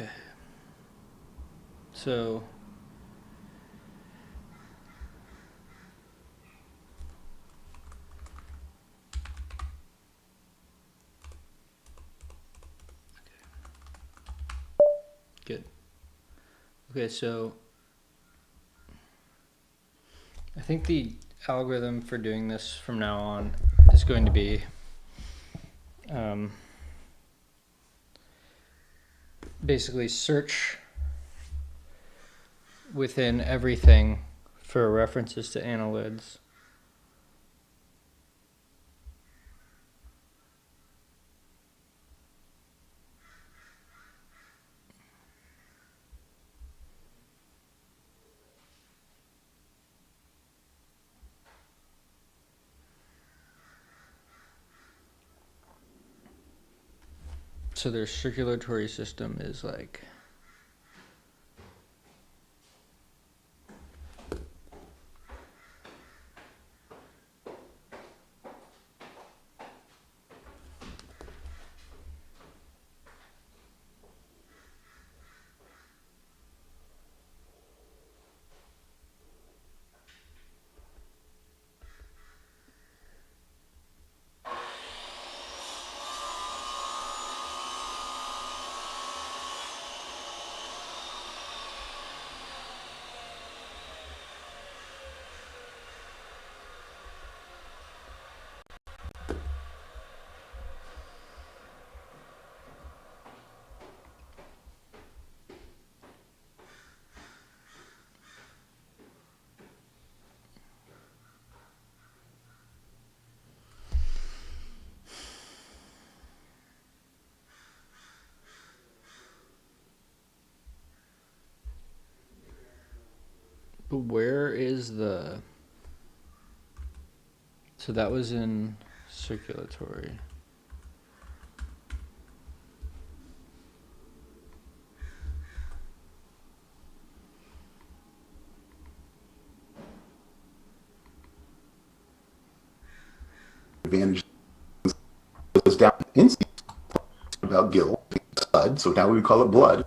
Okay. So good. Okay, so I think the algorithm for doing this from now on is going to be basically search within everything for references to annelids. So their circulatory system is like but where is the so that was in circulatory. Advantage goes down in about gill blood, so now we call it blood.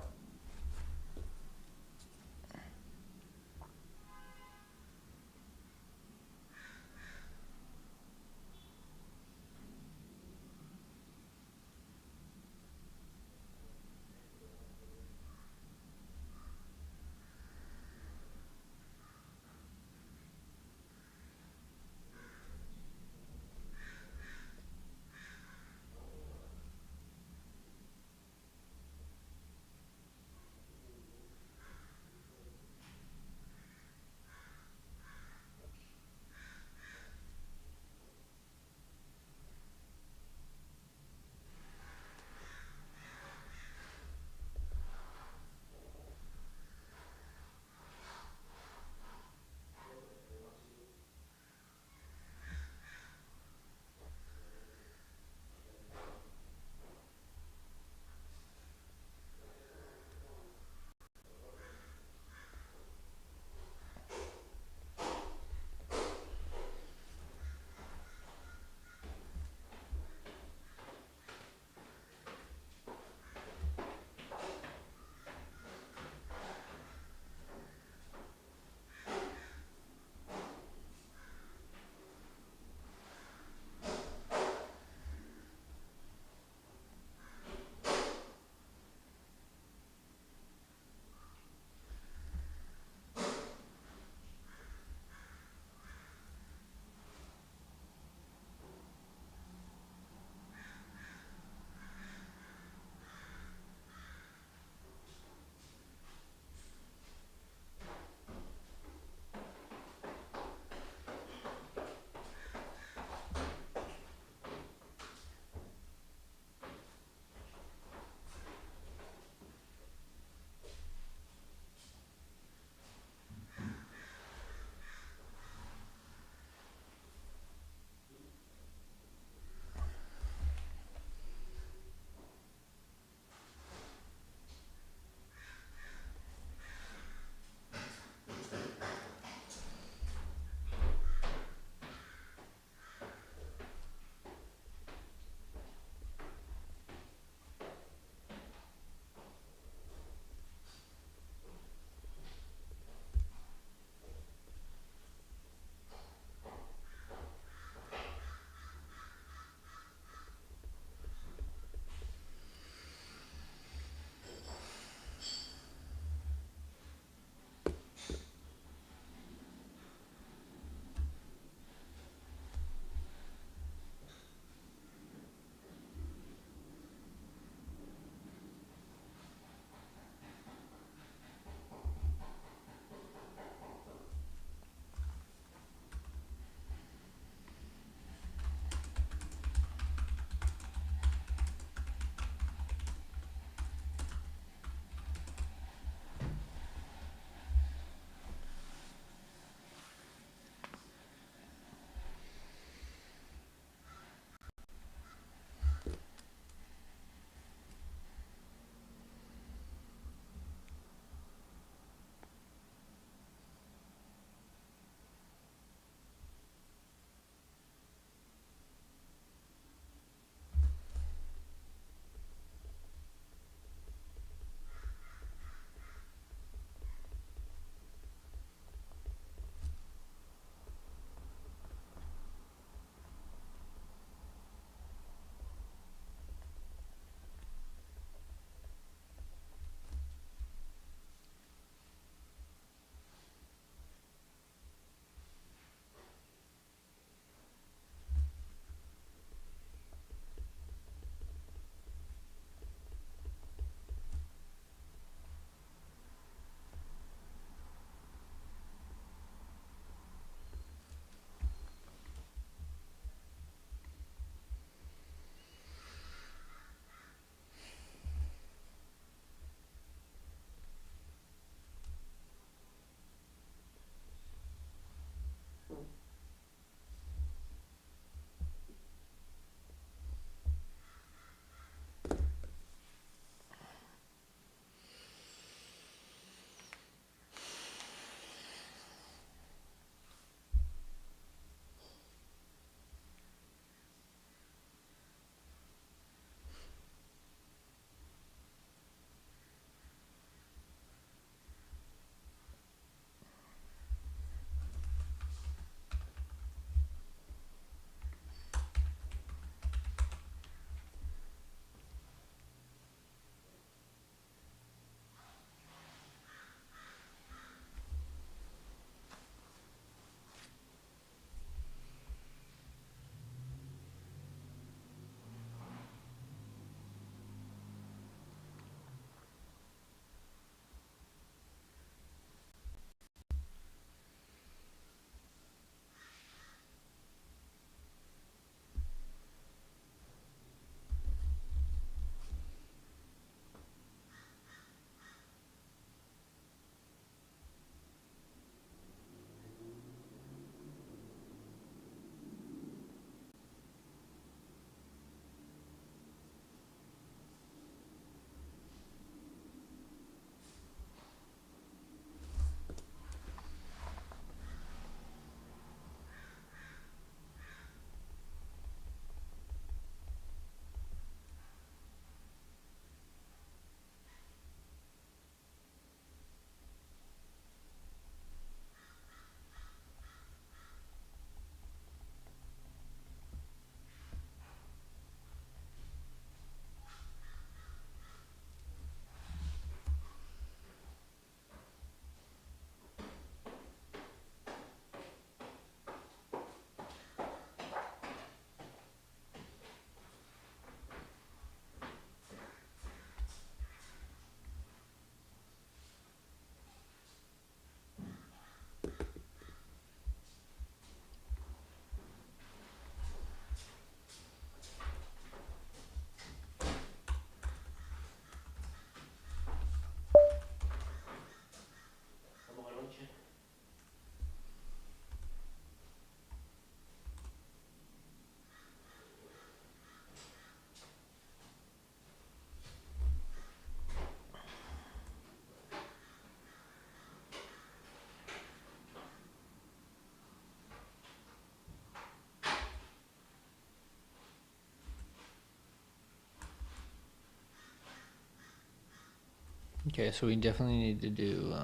Okay, so we definitely need to do.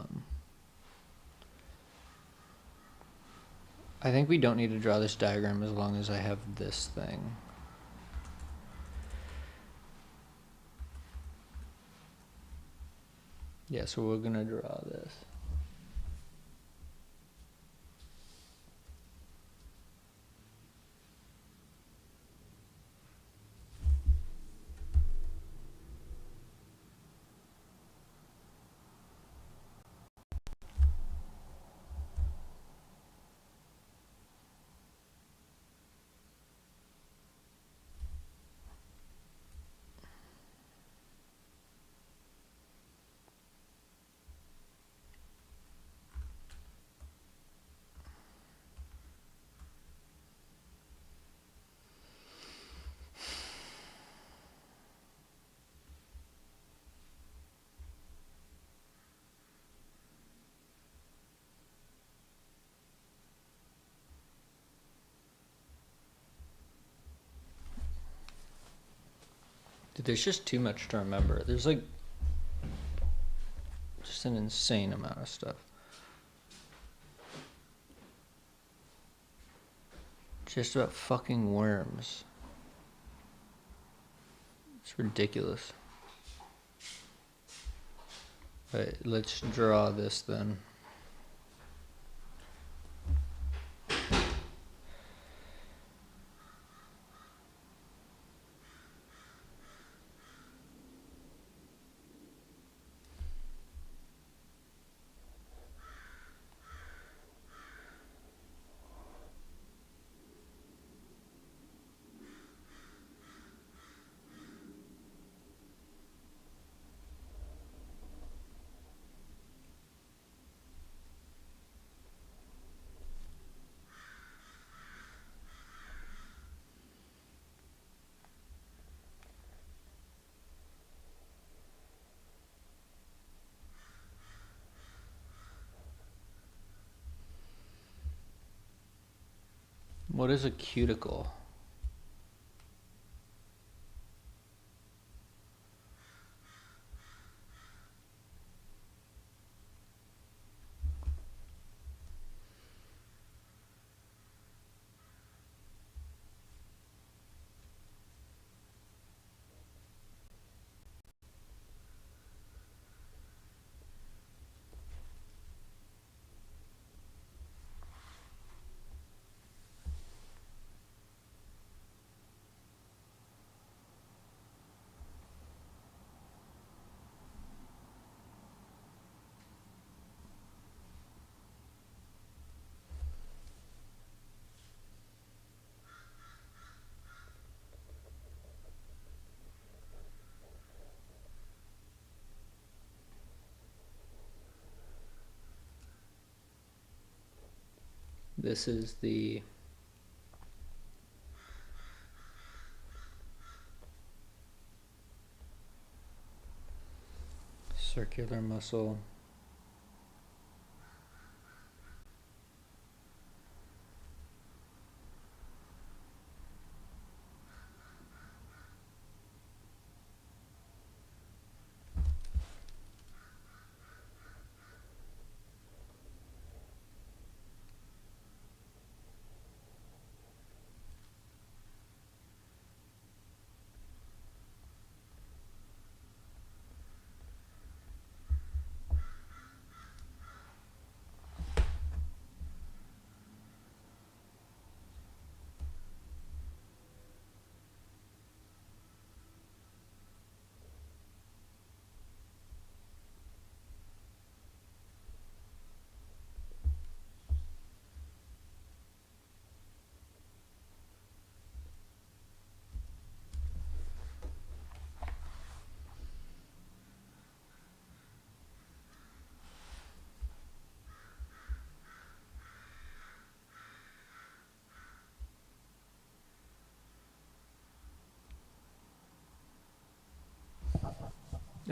I think we don't need to draw this diagram as long as I have this thing. Yeah, so we're gonna draw this. Dude, there's just too much to remember. There's like just an insane amount of stuff. Just about fucking worms. It's ridiculous. Alright, let's draw this then. What is a cuticle? This is the circular muscle.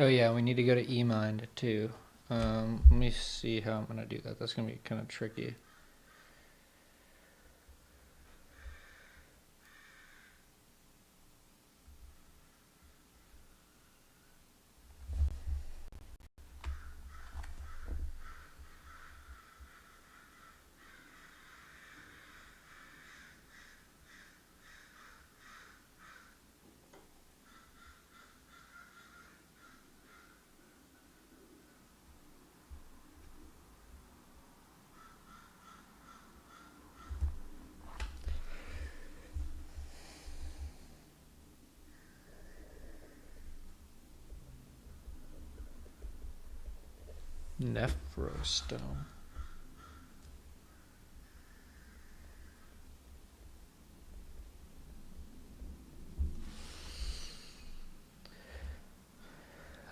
Oh yeah, we need to go to eMind too. Let me see how I'm gonna do that. That's gonna be kind of tricky. Nephrostome.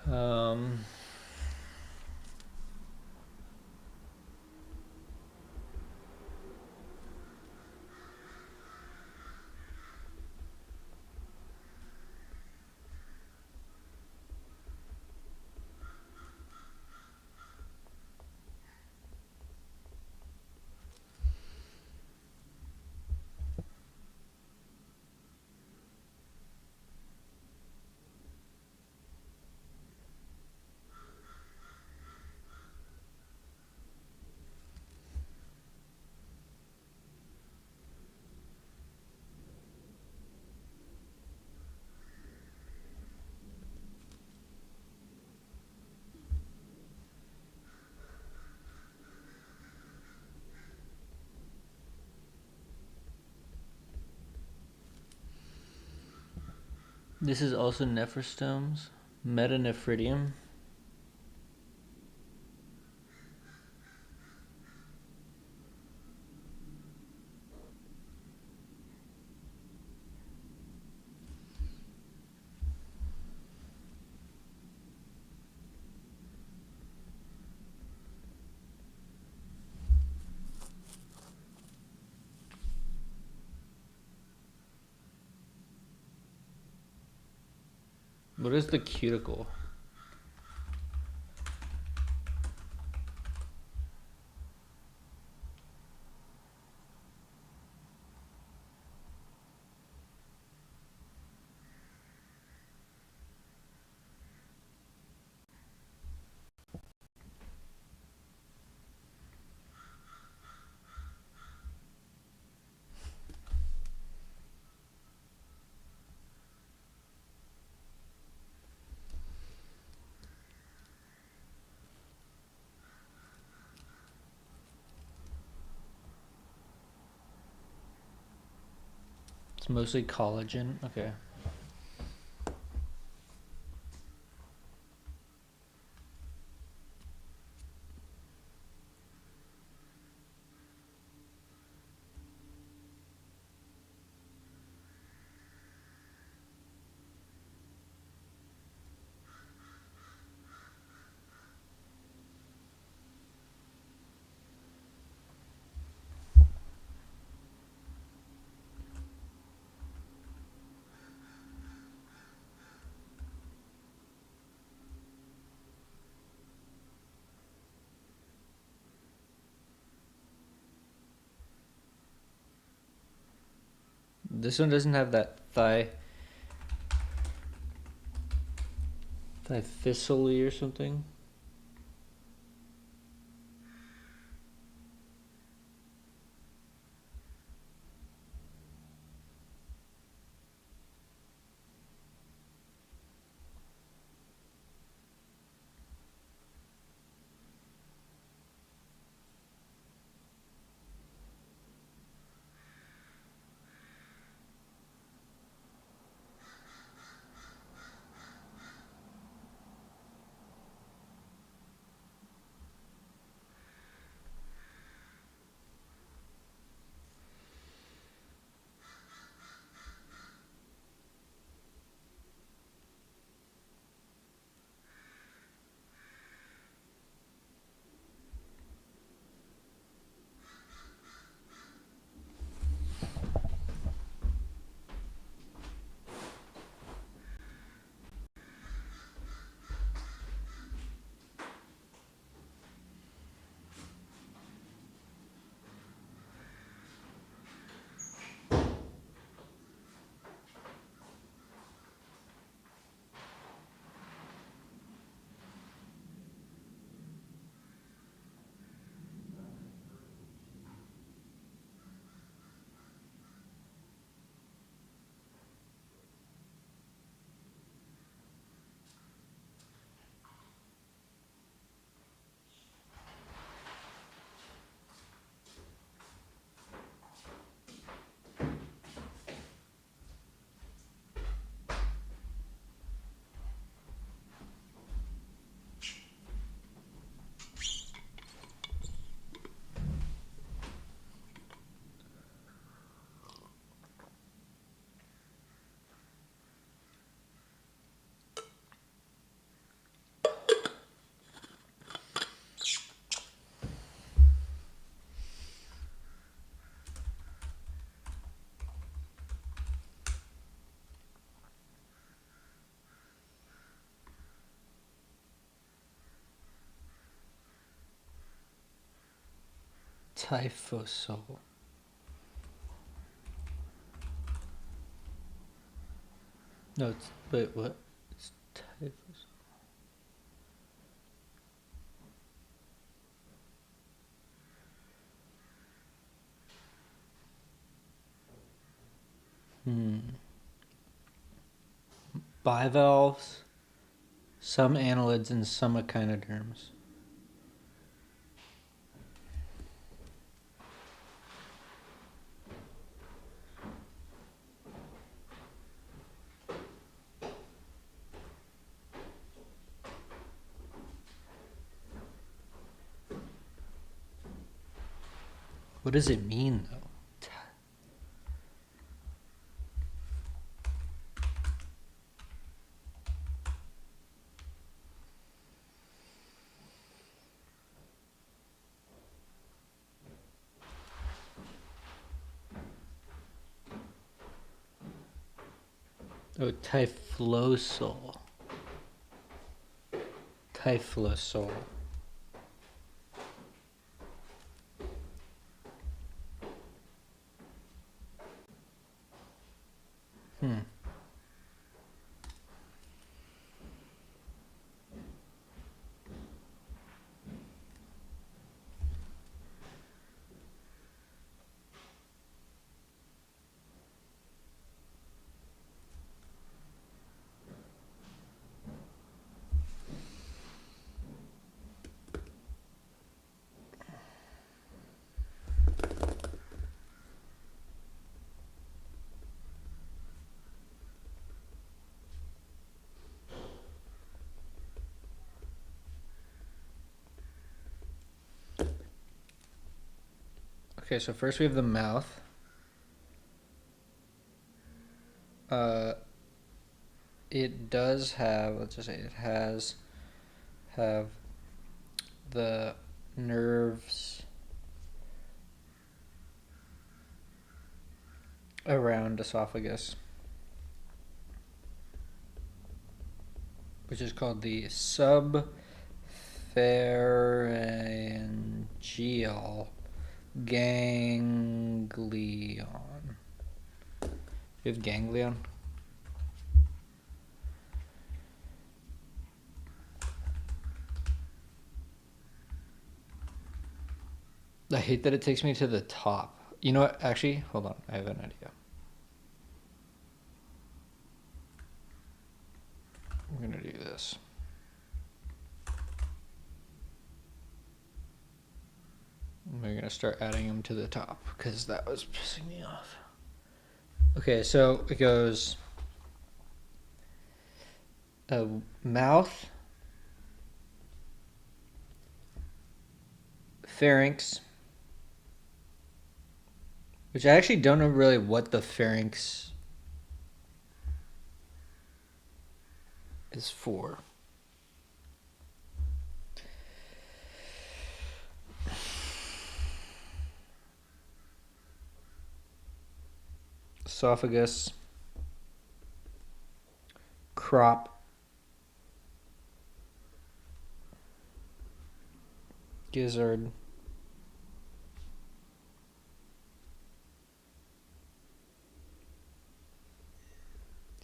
Um, this is also nephrostomes. Metanephridium. What is the cuticle? It's mostly collagen. Okay. This one doesn't have that thigh or something. Typhosol. No, it's, wait, what? It's typhosol. Bivalves, some annelids, and some echinoderms. What does it mean, though? Oh, typhlosil. Typhlosil. Okay, so first we have the mouth. It does have, let's just say it have the nerves around esophagus, which is called the subpharyngeal ganglion. You have ganglion? I hate that it takes me to the top. You know what? Actually, hold on. I have an idea. I'm going to do this. We're going to start adding them to the top because that was pissing me off. Okay, so it goes mouth, pharynx, which I actually don't know really what the pharynx is for. Esophagus, crop, gizzard,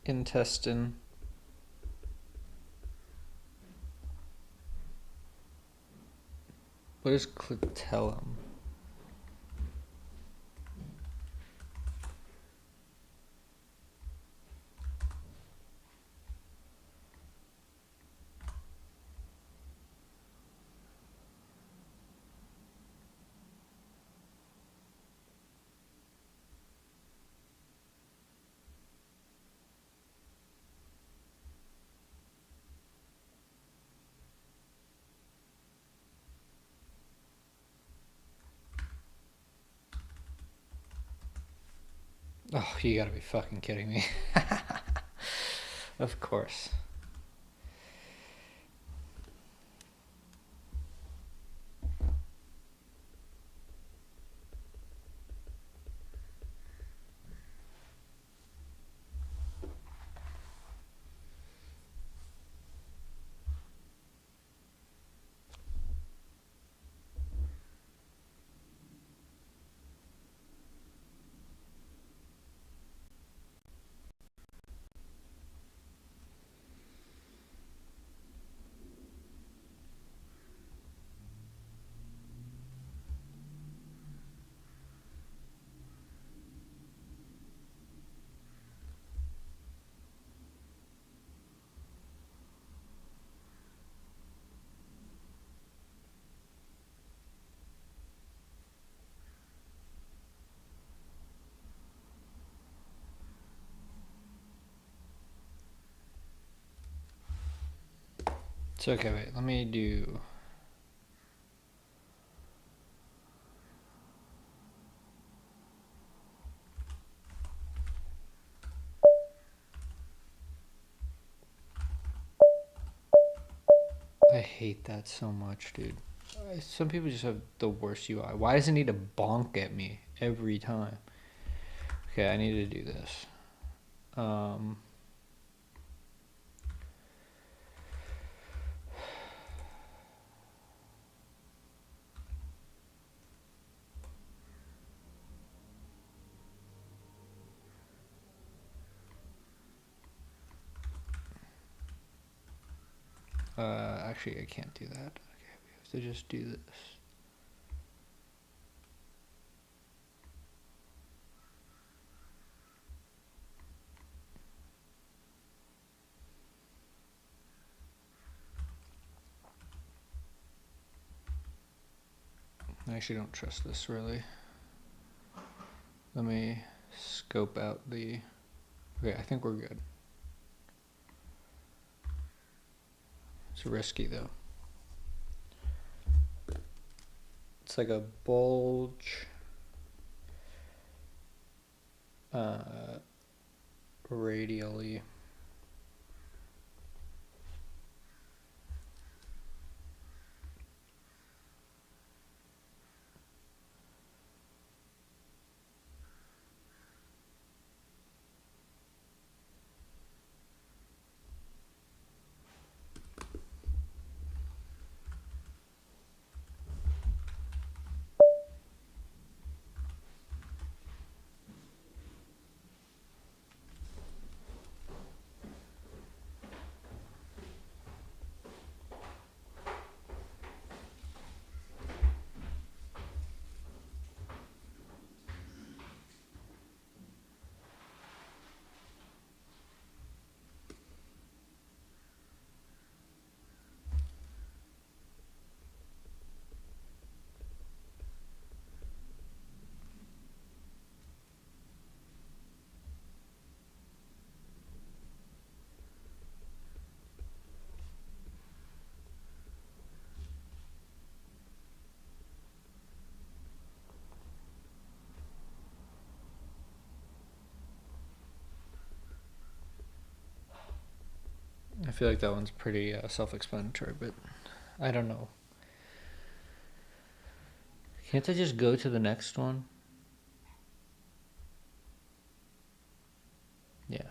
intestine, what is clitellum? Oh, you gotta be fucking kidding me. Of course. It's okay, wait, let me do. I hate that so much, dude. Some people just have the worst UI. Why does it need to bonk at me every time? Okay, I need to do this. Actually, I can't do that. Okay, we have to just do this. I actually don't trust this really. Let me scope out the. Okay, I think we're good. It's risky though. It's like a bulge. Radially. I feel like that one's pretty self-explanatory, but I don't know. Can't I just go to the next one? Yeah.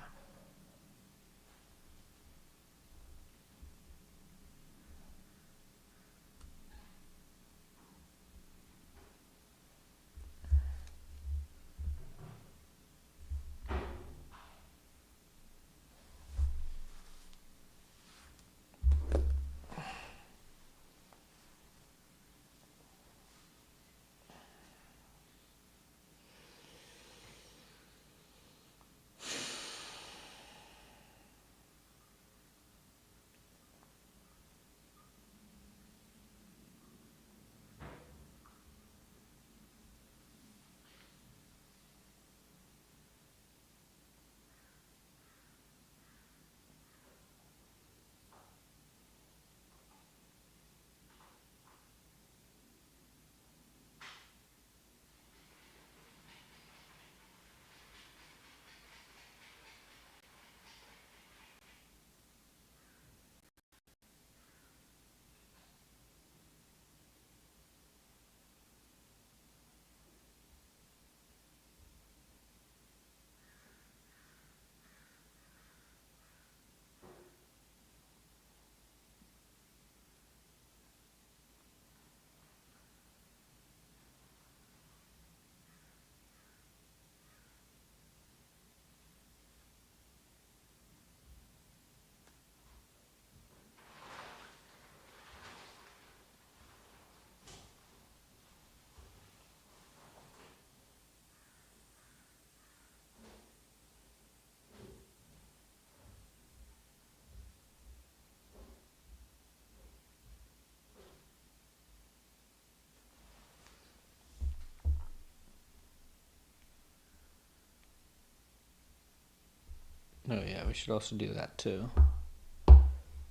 No, yeah, we should also do that too.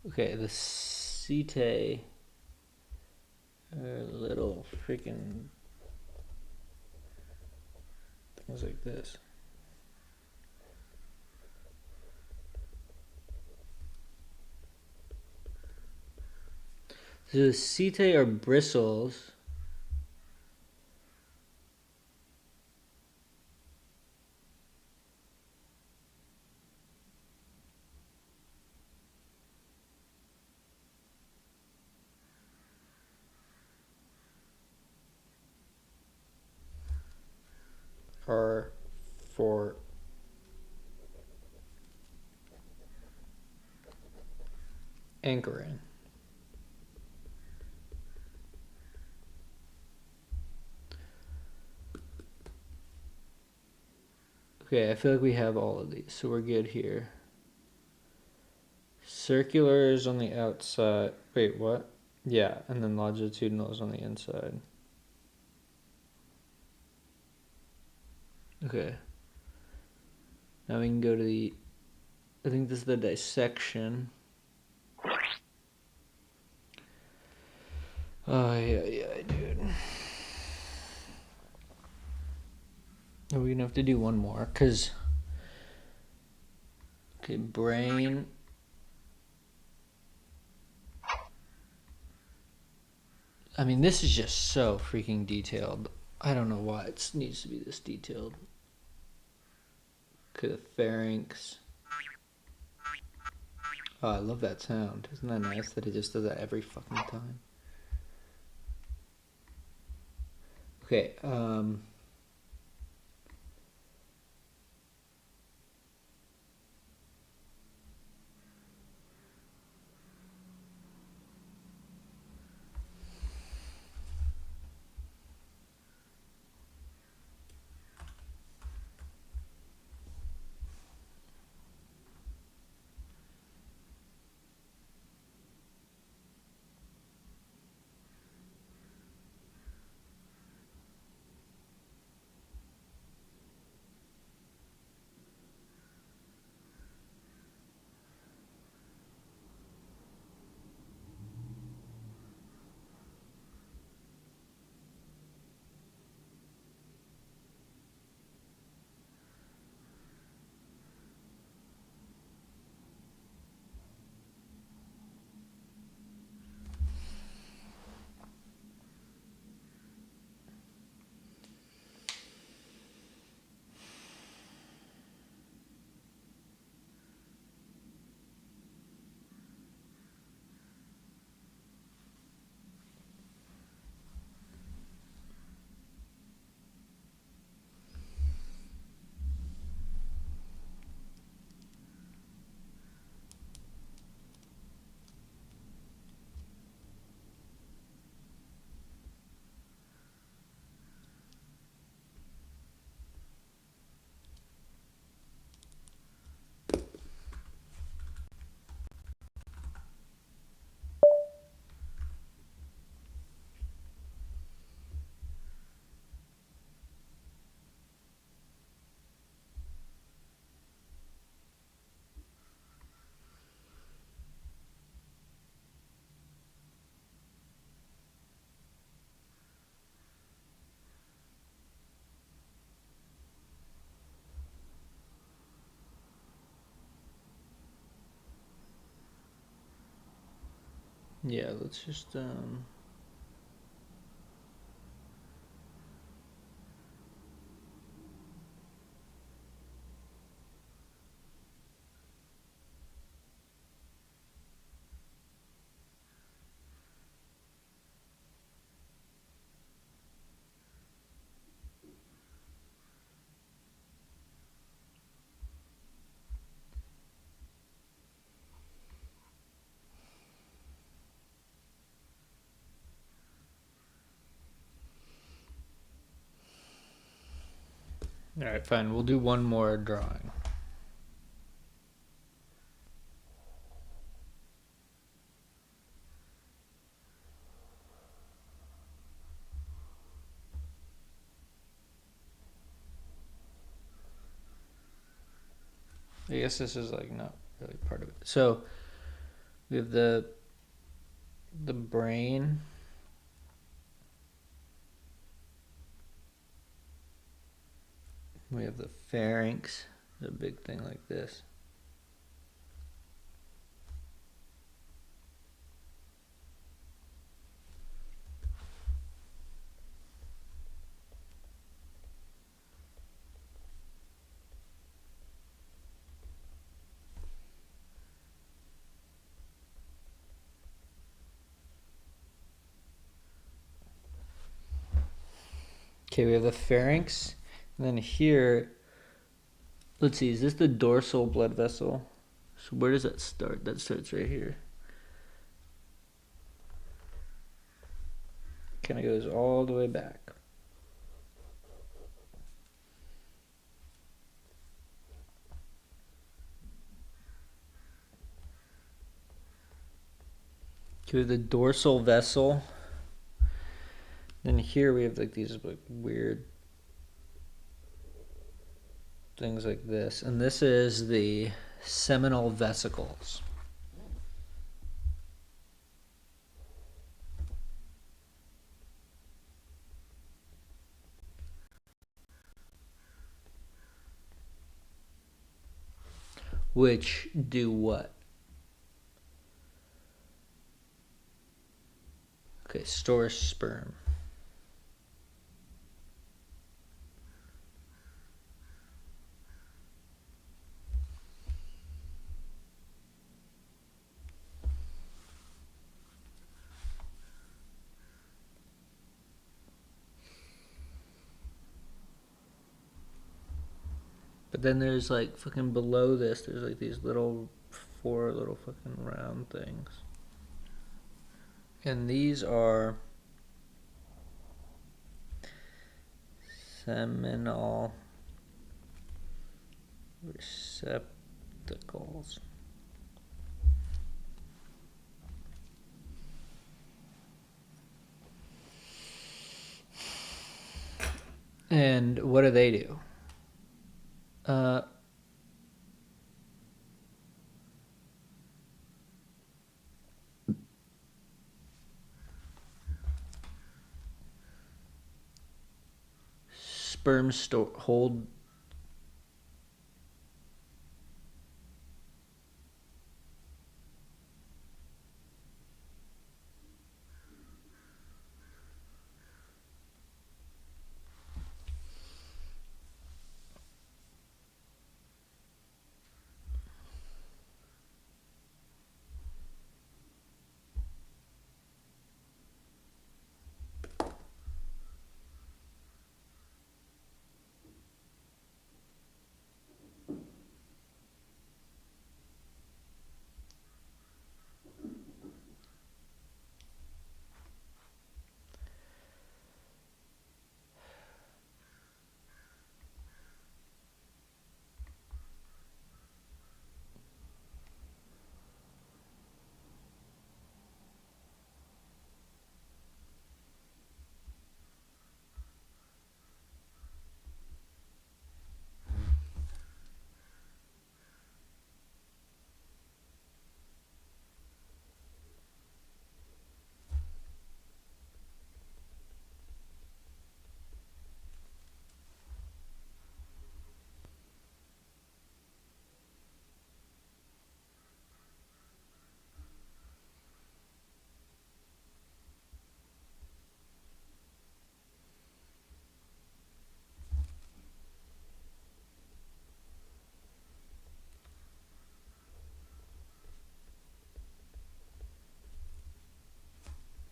Okay, the setae are little freaking things like this. So the setae are bristles. Are for anchoring. Okay, I feel like we have all of these, so we're good here. Circular is on the outside. Wait, what? Yeah, and then longitudinal is on the inside. Okay. Now we can go to the, I think this is the dissection. Oh, yeah, dude. Are we gonna have to do one more? Cause, okay, brain. I mean, this is just so freaking detailed. I don't know why it needs to be this detailed. Okay, the pharynx. Oh, I love that sound. Isn't that nice that it just does that every fucking time? Okay, yeah, let's just, all right, fine. We'll do one more drawing. I guess this is like not really part of it. So we have the the brain. We have the pharynx, a big thing like this. Okay, we have the pharynx. And then here, let's see, is this the dorsal blood vessel? So where does that start? That starts right here. Kind of goes all the way back. Okay, we have the dorsal vessel. Then here we have like these like weird things like this. And this is the seminal vesicles. Which do what? Okay, store sperm. But then there's like fucking below this, there's like these little 4 little fucking round things. And these are seminal receptacles. And what do they do? Sperm hold.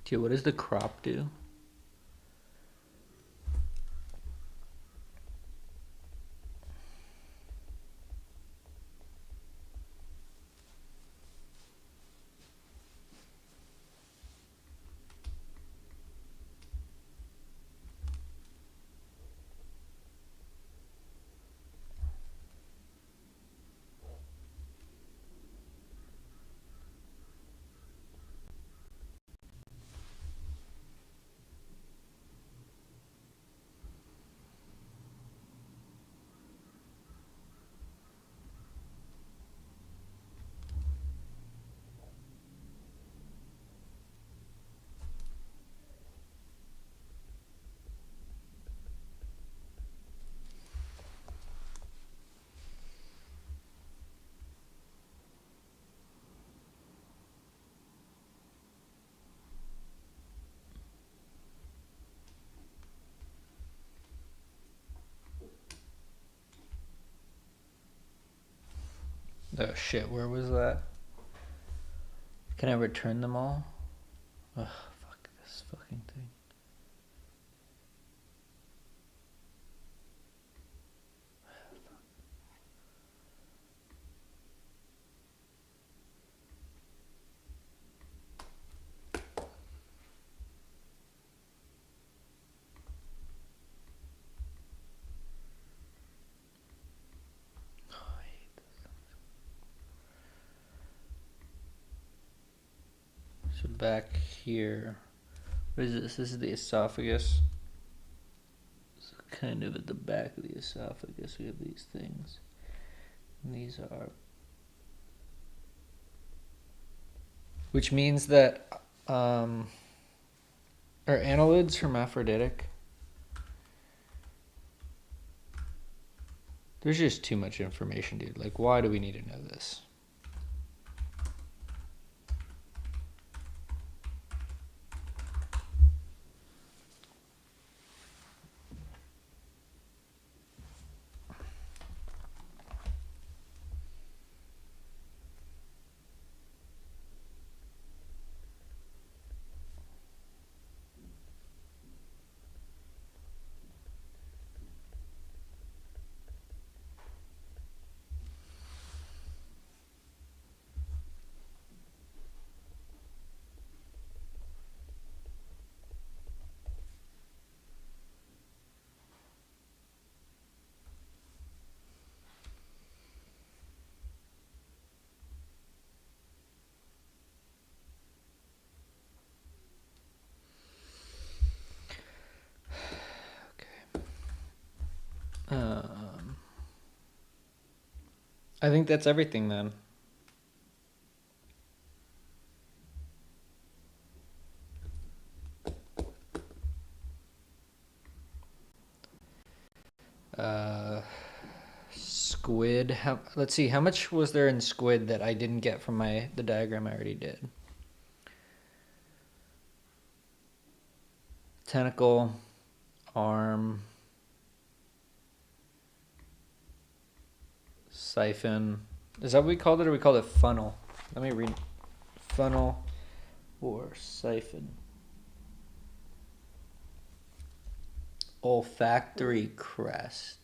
Dude, what does the crop do? Oh shit, where was that? Can I return them all? Ugh, fuck this fucking thing. So back here, what is this? This is the esophagus. So kind of at the back of the esophagus, we have these things. And these are, which means that, are annelids hermaphroditic? There's just too much information, dude. Like, why do we need to know this? I think that's everything then. Squid. Let's see. How much was there in squid that I didn't get from the diagram I already did? Tentacle, arm, siphon. Is that what we called it, or we called it funnel? Let me read. Funnel or siphon. Olfactory crest.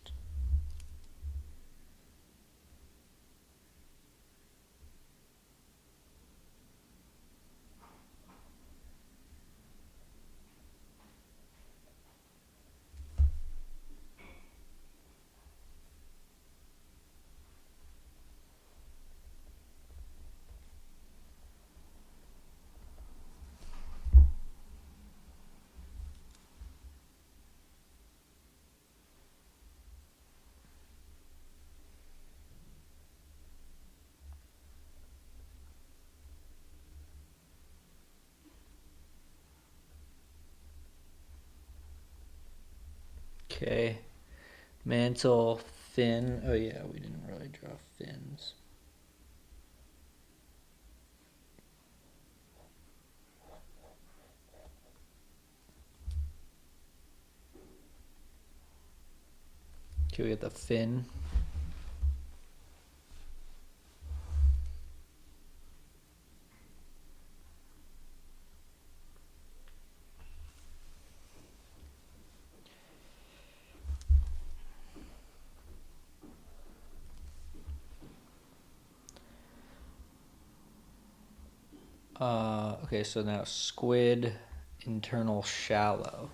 Okay. Mantle, fin. Oh yeah, we didn't really draw fins. Okay, we get the fin. Okay, so now squid, internal shallow.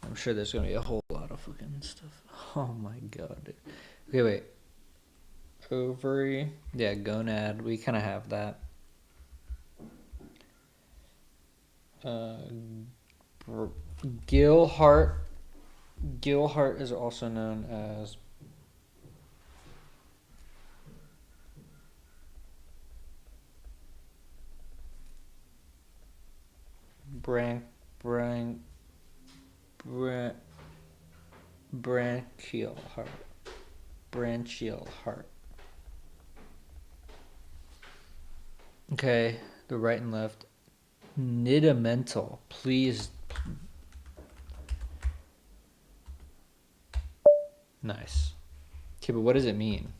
I'm sure there's gonna be a whole lot of fucking stuff. Oh my god. Okay, wait. Ovary. Yeah, gonad. We kind of have that. Gill heart. Gill heart is also known as branchial heart. Branchial heart. Okay, the right and left. Nidamental. Please. Nice. Okay, but what does it mean?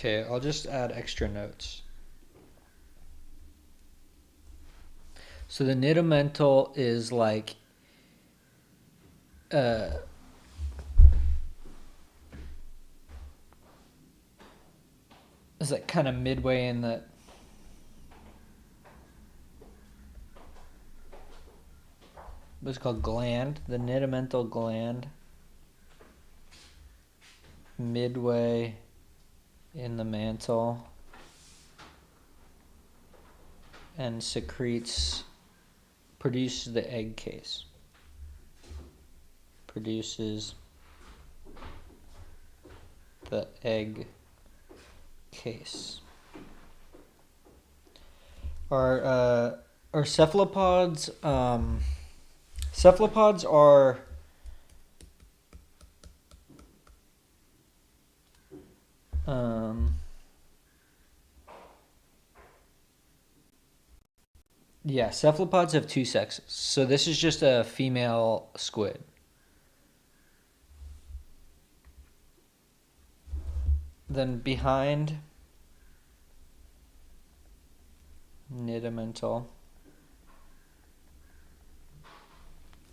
Okay, I'll just add extra notes. So the nidamental is like is like kind of midway in the what's called gland, the nidamental gland, midway in the mantle, and produces the egg case. Produces the egg case. Are cephalopods? Cephalopods are yeah, cephalopods have two sexes. So this is just a female squid. Then behind nidamental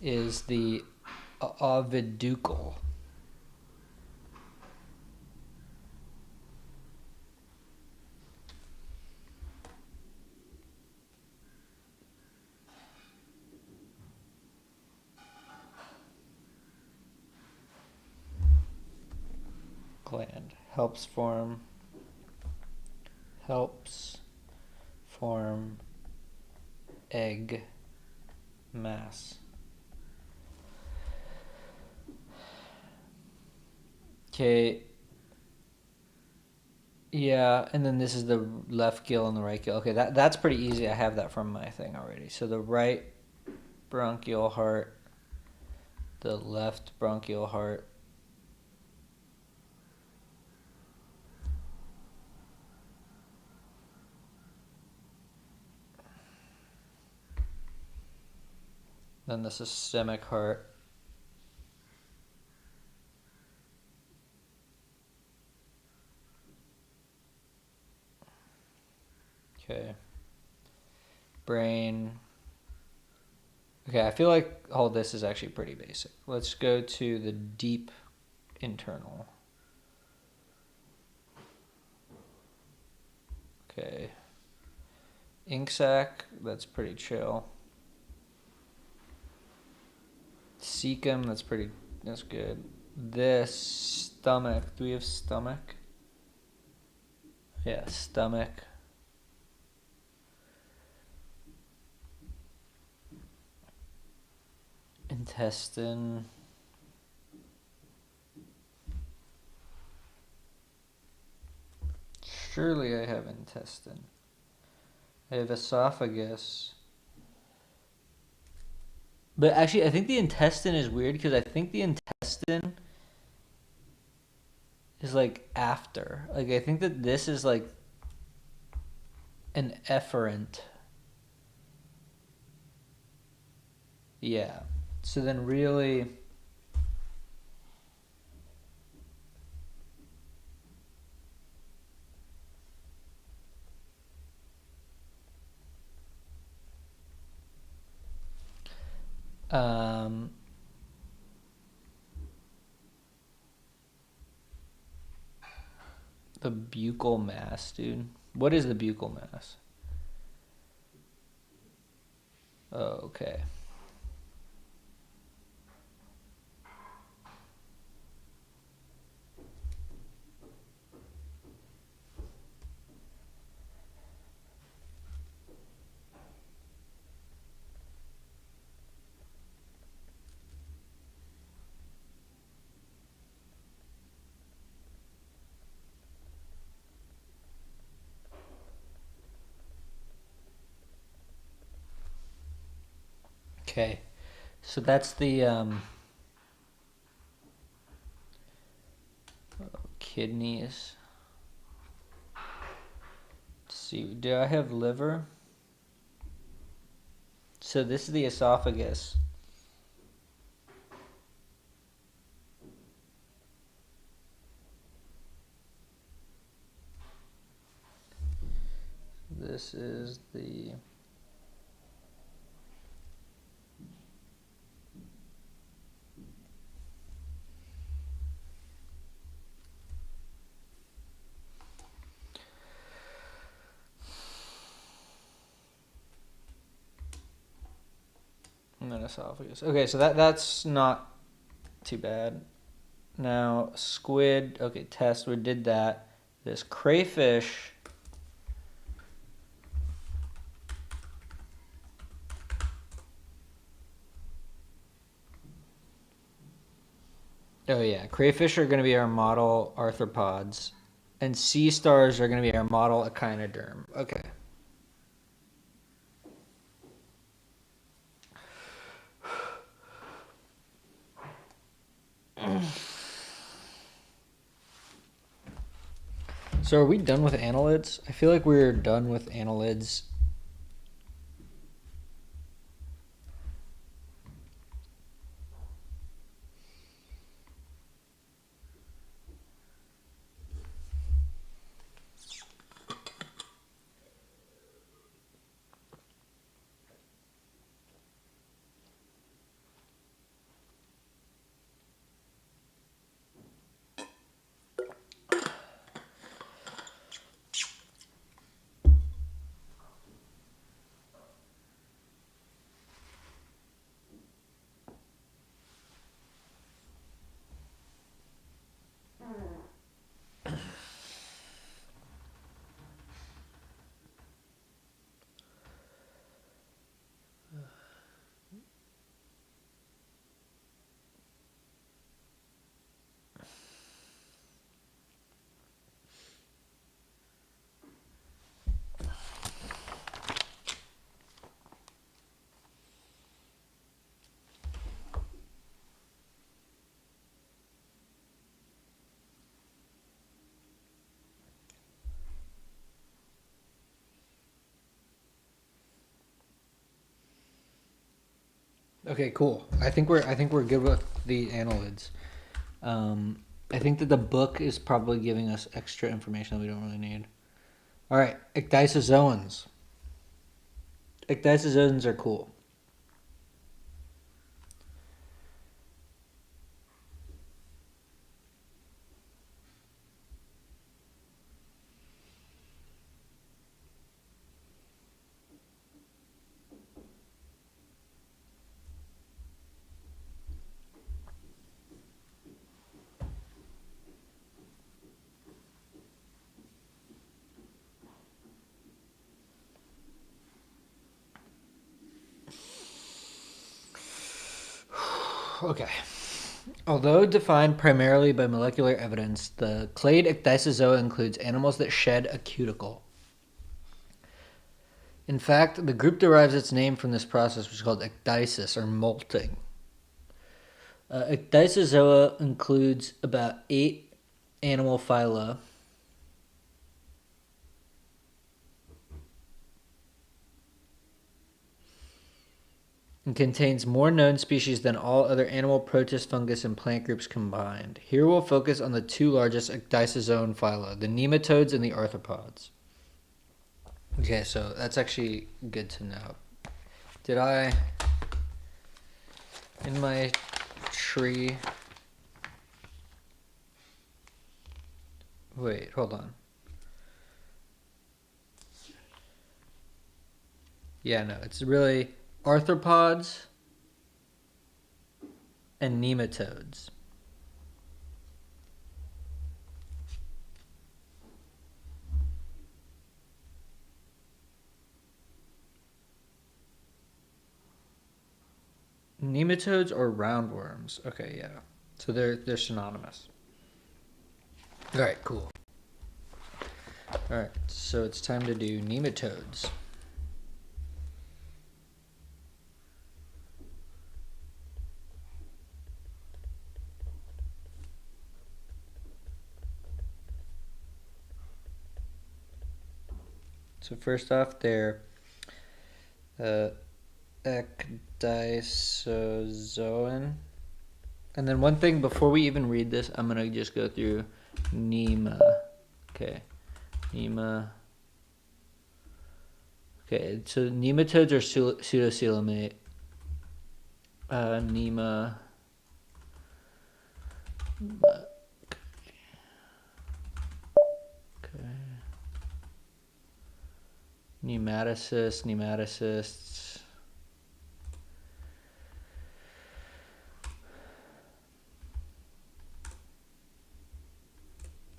is the oviducal. Gland helps form egg mass. Okay. Yeah, and then this is the left gill and the right gill. Okay, that's pretty easy. I have that from my thing already. So the right bronchial heart, the left bronchial heart. Then the systemic heart. Okay. Brain. Okay, I feel like all this is actually pretty basic. Let's go to the deep internal. Okay. Ink sac, that's pretty chill. Cecum, that's good. This stomach, do we have stomach? Yeah, stomach. Intestine. Surely I have intestine. I have esophagus. But actually, I think the intestine is weird because I think the intestine is like after. Like, I think that this is like an efferent. Yeah. So then, really. The buccal mass, dude. What is the buccal mass? Oh, okay. Okay. So that's the kidneys. Let's see, do I have liver? So this is the esophagus. this is the and then esophagus. Okay, so that's not too bad. Now squid. Okay, test. We did that. This crayfish. Oh yeah, crayfish are going to be our model arthropods, and sea stars are going to be our model echinoderm. Okay. So are we done with annelids? I feel like we're done with annelids. Okay, cool. I think we're good with the annelids. I think that the book is probably giving us extra information that we don't really need. All right, ecdysozoans. Ecdysozoans are cool. Okay. Although defined primarily by molecular evidence, the clade ecdysozoa includes animals that shed a cuticle. In fact, the group derives its name from this process, which is called ecdysis, or molting. Ecdysozoa includes about 8 animal phyla. And contains more known species than all other animal, protist, fungus, and plant groups combined. Here we'll focus on the 2 largest ecdysozoan phyla, the nematodes and the arthropods. Okay, so that's actually good to know. Did I, in my tree, wait, hold on. Yeah, no, it's really arthropods and nematodes. Nematodes or roundworms. Okay, yeah. So they're synonymous. All right, cool. All right, so it's time to do nematodes. So first off, they're ecdysozoan. And then one thing before we even read this, I'm gonna just go through nema. Okay, nema. Okay, so nematodes are pseudocoelomate. Nema. Okay. Nematocysts.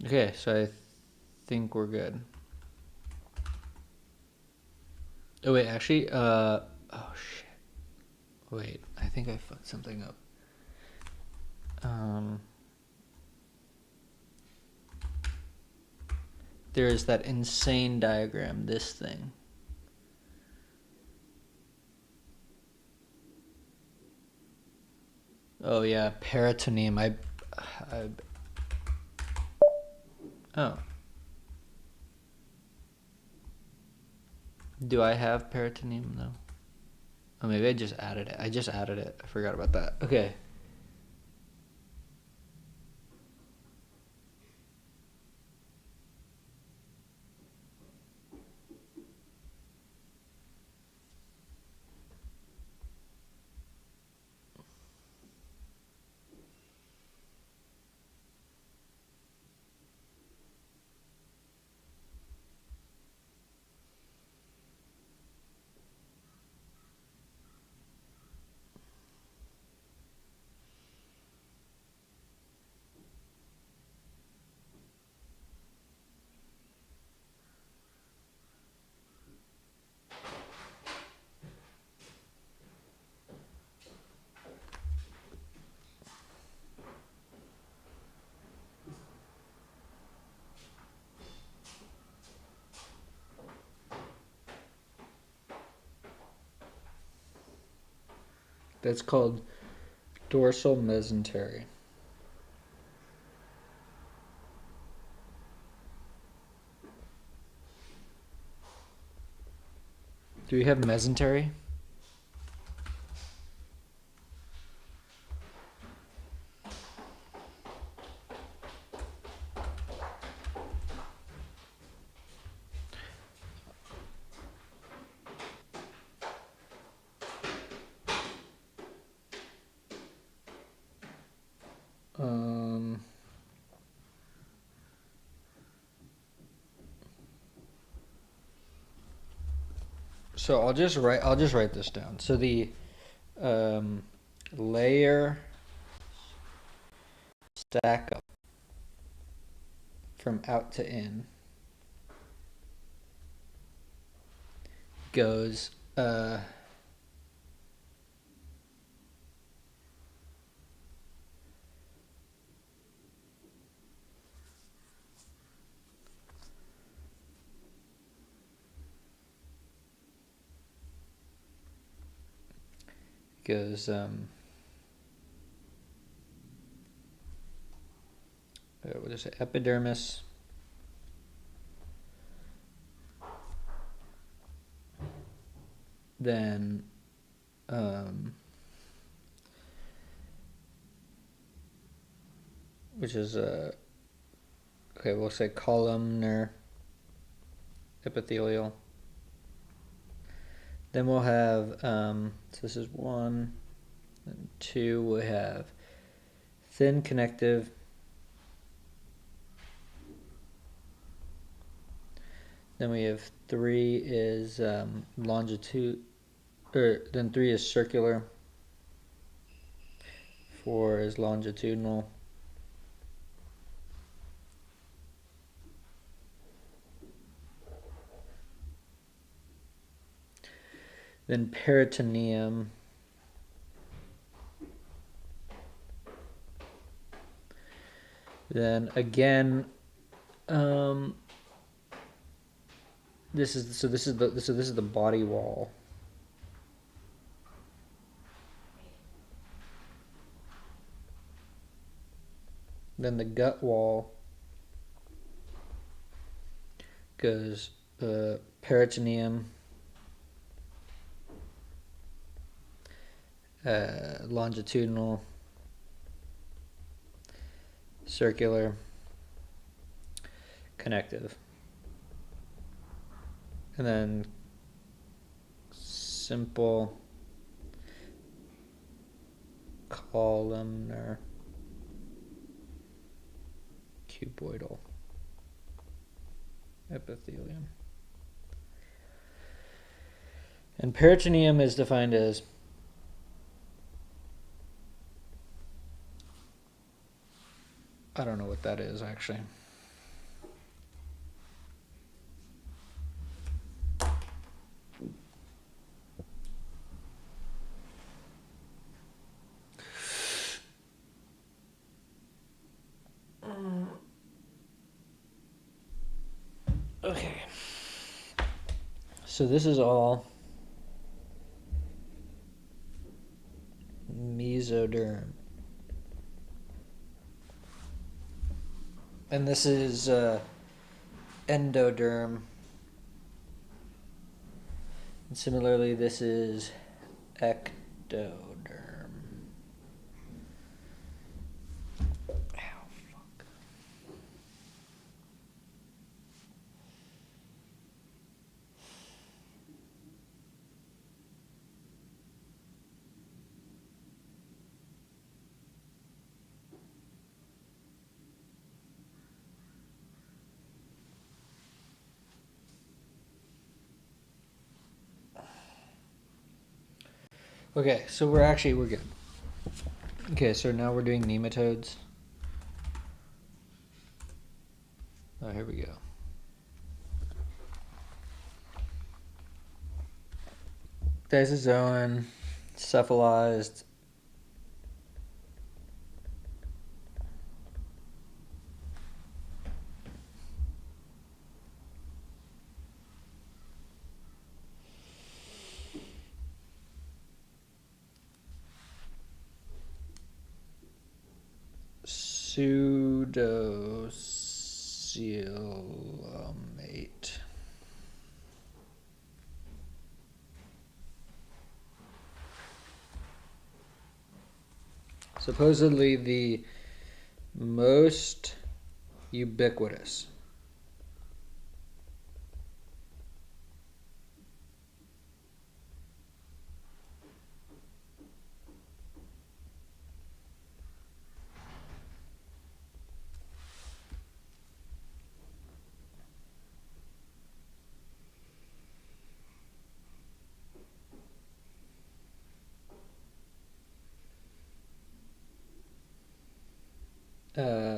Okay, so I think we're good. Oh wait, actually, oh shit. Wait, I think I fucked something up. There is that insane diagram, this thing. Oh yeah, peritoneum. Oh. Do I have peritoneum though? Oh, maybe I just added it. I just added it. I forgot about that. Okay. That's called dorsal mesentery. Do we have mesentery? So I'll just write this down. So the layer stack up from out to in goes goes what is it? Epidermis, then which is okay, we'll say columnar epithelial. Then we'll have so this is 1 and 2. We have thin connective. Then we have 3 is longitude, or then 3 is circular. 4 is longitudinal. Then peritoneum. Then again, this is the body wall. Then the gut wall goes peritoneum, longitudinal, circular, connective. And then simple columnar cuboidal epithelium. And peritoneum is defined as I don't know what that is actually. Okay. So this is all mesoderm. And this is endoderm. And similarly, this is ectoderm. Ow, fuck. Okay, so we're good. Okay, so now we're doing nematodes. Oh, here we go. Dasozoan, cephalized. Pseudocoelomate. Supposedly the most ubiquitous.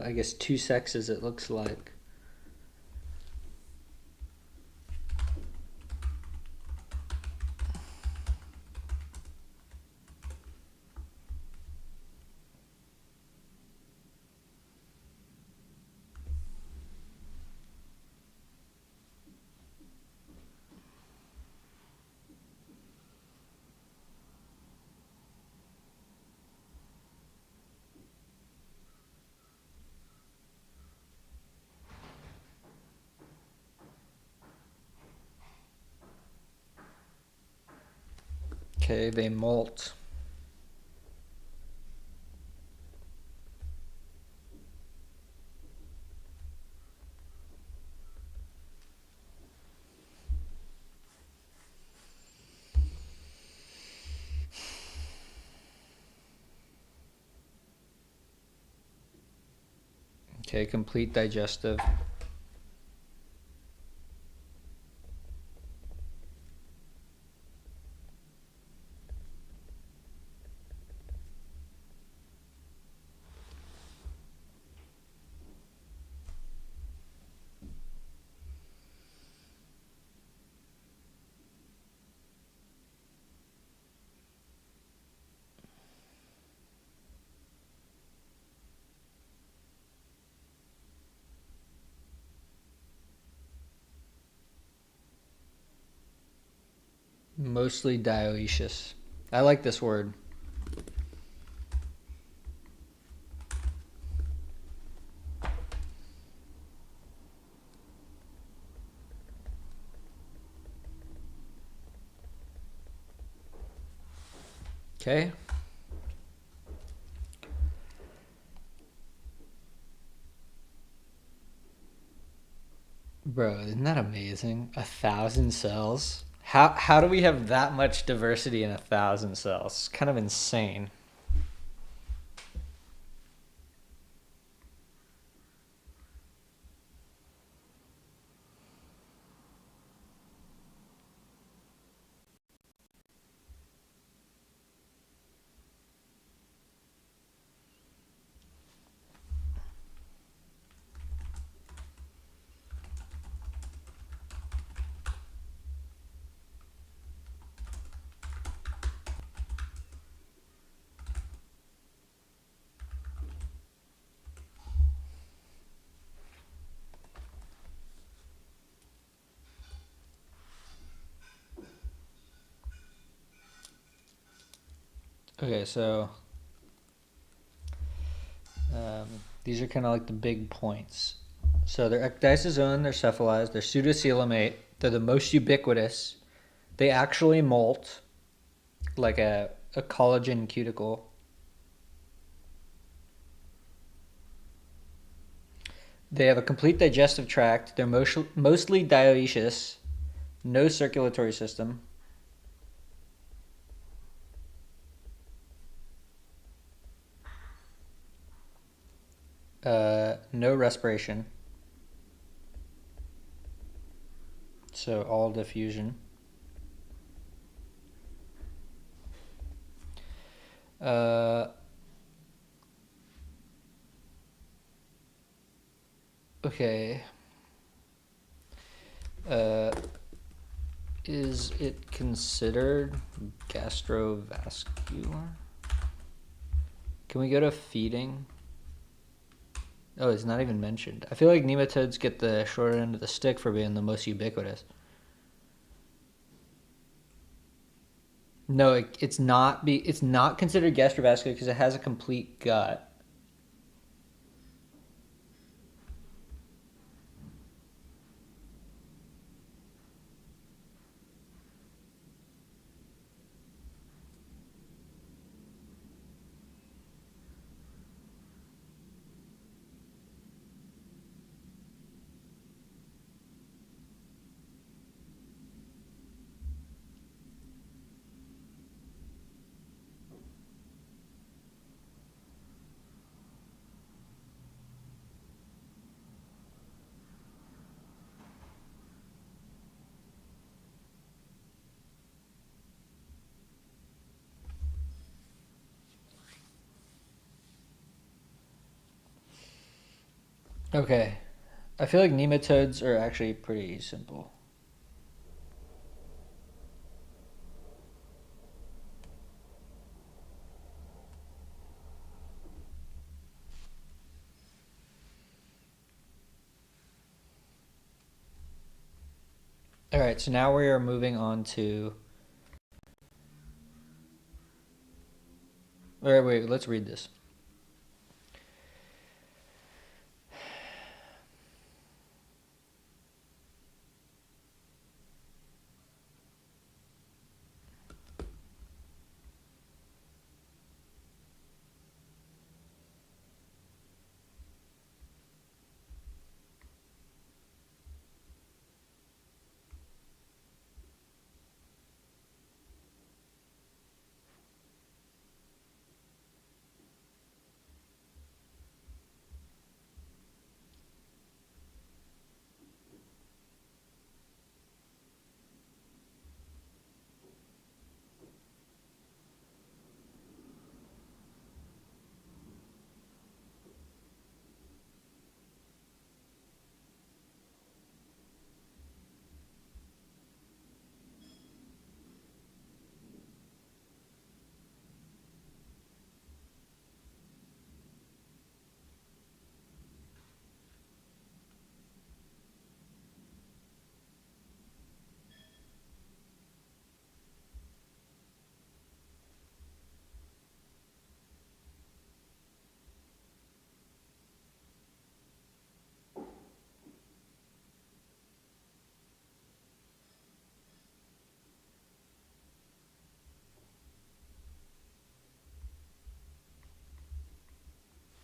I guess two sexes it looks like. Okay, they molt. Okay, complete digestive. Mostly dioecious. I like this word. Okay. Bro, isn't that amazing? 1,000 cells. How do we have that much diversity in 1,000 cells? It's kind of insane. Okay, so um, these are kind of like the big points. So they're ecdysozoan, they're cephalized, they're pseudocoelomate, they're the most ubiquitous. They actually molt like a collagen cuticle. They have a complete digestive tract. They're mostly dioecious, no circulatory system. No respiration. So all diffusion. Uh, okay. Uh, is it considered gastrovascular? Can we go to feeding? Oh, it's not even mentioned. I feel like nematodes get the short end of the stick for being the most ubiquitous. No, it's not considered gastrovascular because it has a complete gut. Okay. I feel like nematodes are actually pretty simple. All right, so now we are moving on to. All right, wait, let's read this.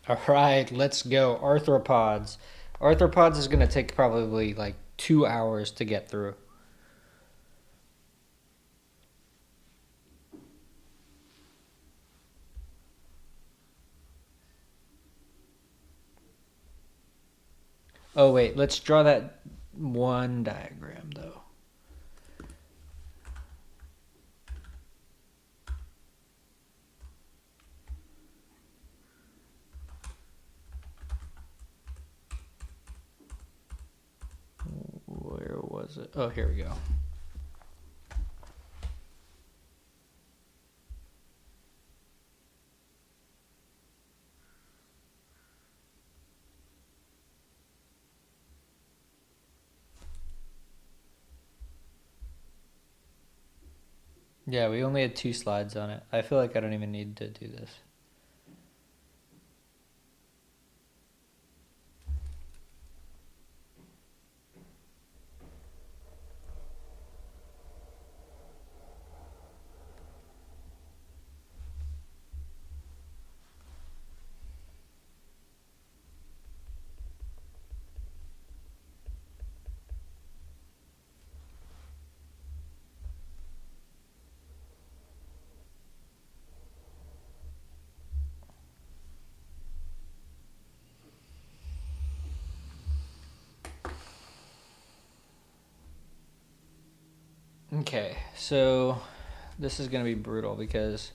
All right, let's go. Arthropods. Arthropods is going to take probably like 2 hours to get through. Oh wait, let's draw that one diagram though. Where was it? Oh, here we go. Yeah, we only had 2 slides on it. I feel like I don't even need to do this. Okay, so this is going to be brutal because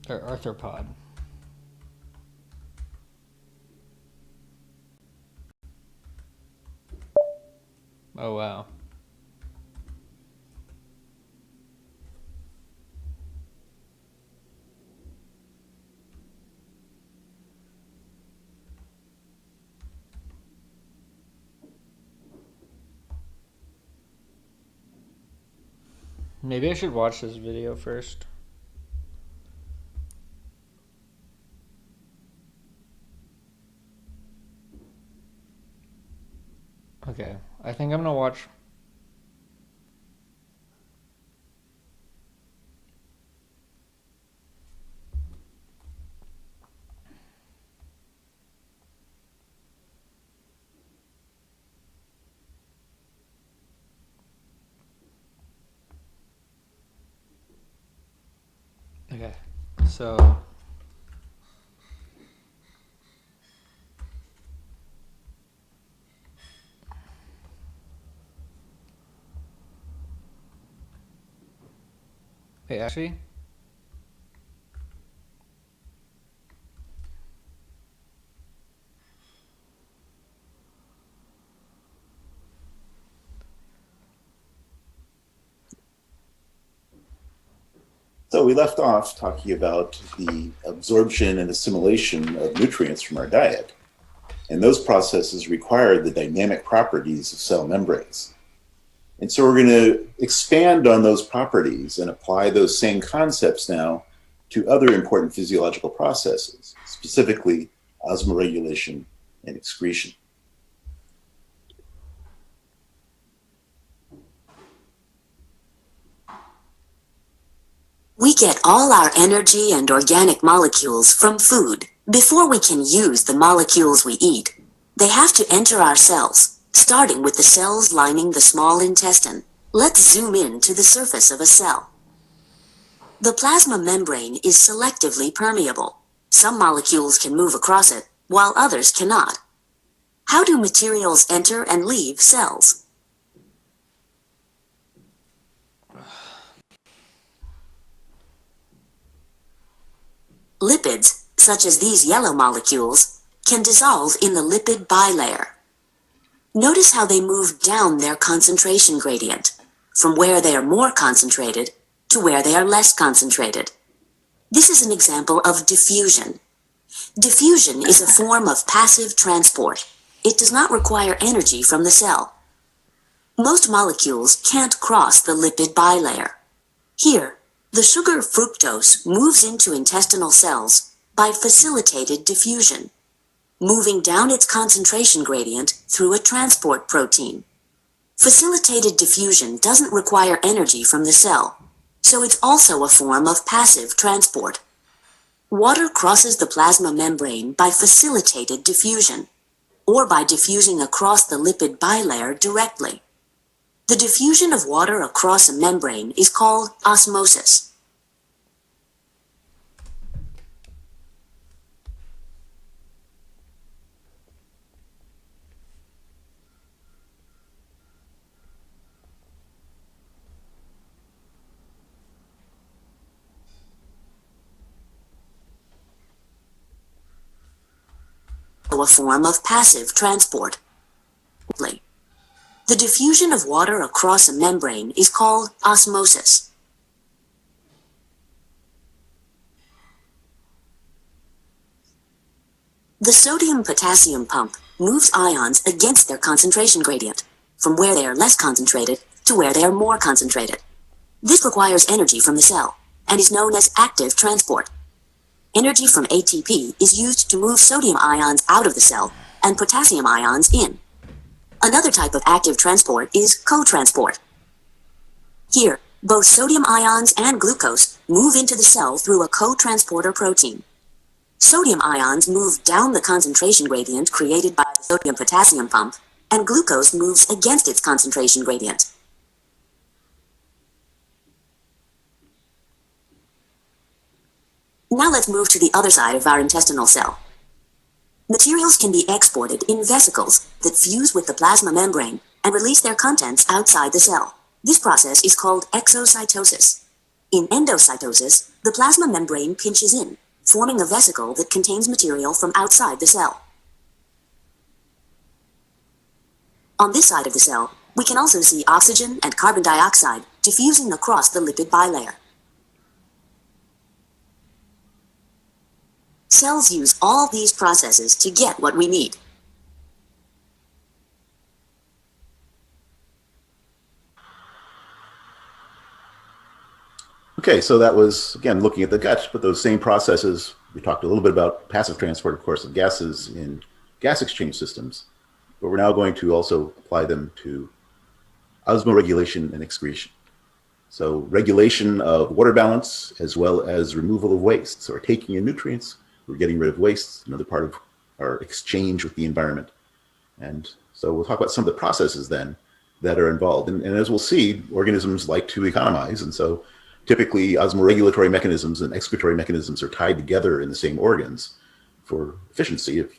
or arthropod. Oh wow. Maybe I should watch this video first. Okay, I think I'm gonna watch. Okay, so wait, actually, So we left off talking about the absorption and assimilation of nutrients from our diet. And those processes require the dynamic properties of cell membranes. And so we're going to expand on those properties and apply those same concepts now to other important physiological processes, specifically osmoregulation and excretion. We get all our energy and organic molecules from food. Before we can use the molecules we eat, they have to enter our cells, starting with the cells lining the small intestine. Let's zoom in to the surface of a cell. The plasma membrane is selectively permeable. Some molecules can move across it, while others cannot. How do materials enter and leave cells? Lipids, such as these yellow molecules, can dissolve in the lipid bilayer. Notice how they move down their concentration gradient, from where they are more concentrated to where they are less concentrated. This is an example of diffusion. Diffusion is a form of passive transport. It does not require energy from the cell. Most molecules can't cross the lipid bilayer. Here, the sugar fructose moves into intestinal cells by facilitated diffusion, moving down its concentration gradient through a transport protein. Facilitated diffusion doesn't require energy from the cell, so it's also a form of passive transport. Water crosses the plasma membrane by facilitated diffusion, or by diffusing across the lipid bilayer directly. The diffusion of water across a membrane is called osmosis. a form of passive transport. The diffusion of water across a membrane is called osmosis. The sodium-potassium pump moves ions against their concentration gradient, from where they are less concentrated to where they are more concentrated. This requires energy from the cell, and is known as active transport. Energy from ATP is used to move sodium ions out of the cell and potassium ions in. Another type of active transport is co-transport. Here, both sodium ions and glucose move into the cell through a co-transporter protein. Sodium ions move down the concentration gradient created by the sodium-potassium pump, and glucose moves against its concentration gradient. Now let's move to the other side of our intestinal cell. Materials can be exported in vesicles that fuse with the plasma membrane and release their contents outside the cell. This process is called exocytosis. In endocytosis, the plasma membrane pinches in, forming a vesicle that contains material from outside the cell. On this side of the cell, we can also see oxygen and carbon dioxide diffusing across the lipid bilayer. Cells use all these processes to get what we need. Okay, so that was, again, looking at the gut, but those same processes, we talked a little bit about passive transport, of course, of gases in gas exchange systems, but we're now going to also apply them to osmoregulation and excretion. So regulation of water balance as well as removal of waste. So we're taking in nutrients, we're getting rid of waste, another part of our exchange with the environment. And so we'll talk about some of the processes then that are involved. And as we'll see, organisms like to economize, and so typically, osmoregulatory mechanisms and excretory mechanisms are tied together in the same organs for efficiency of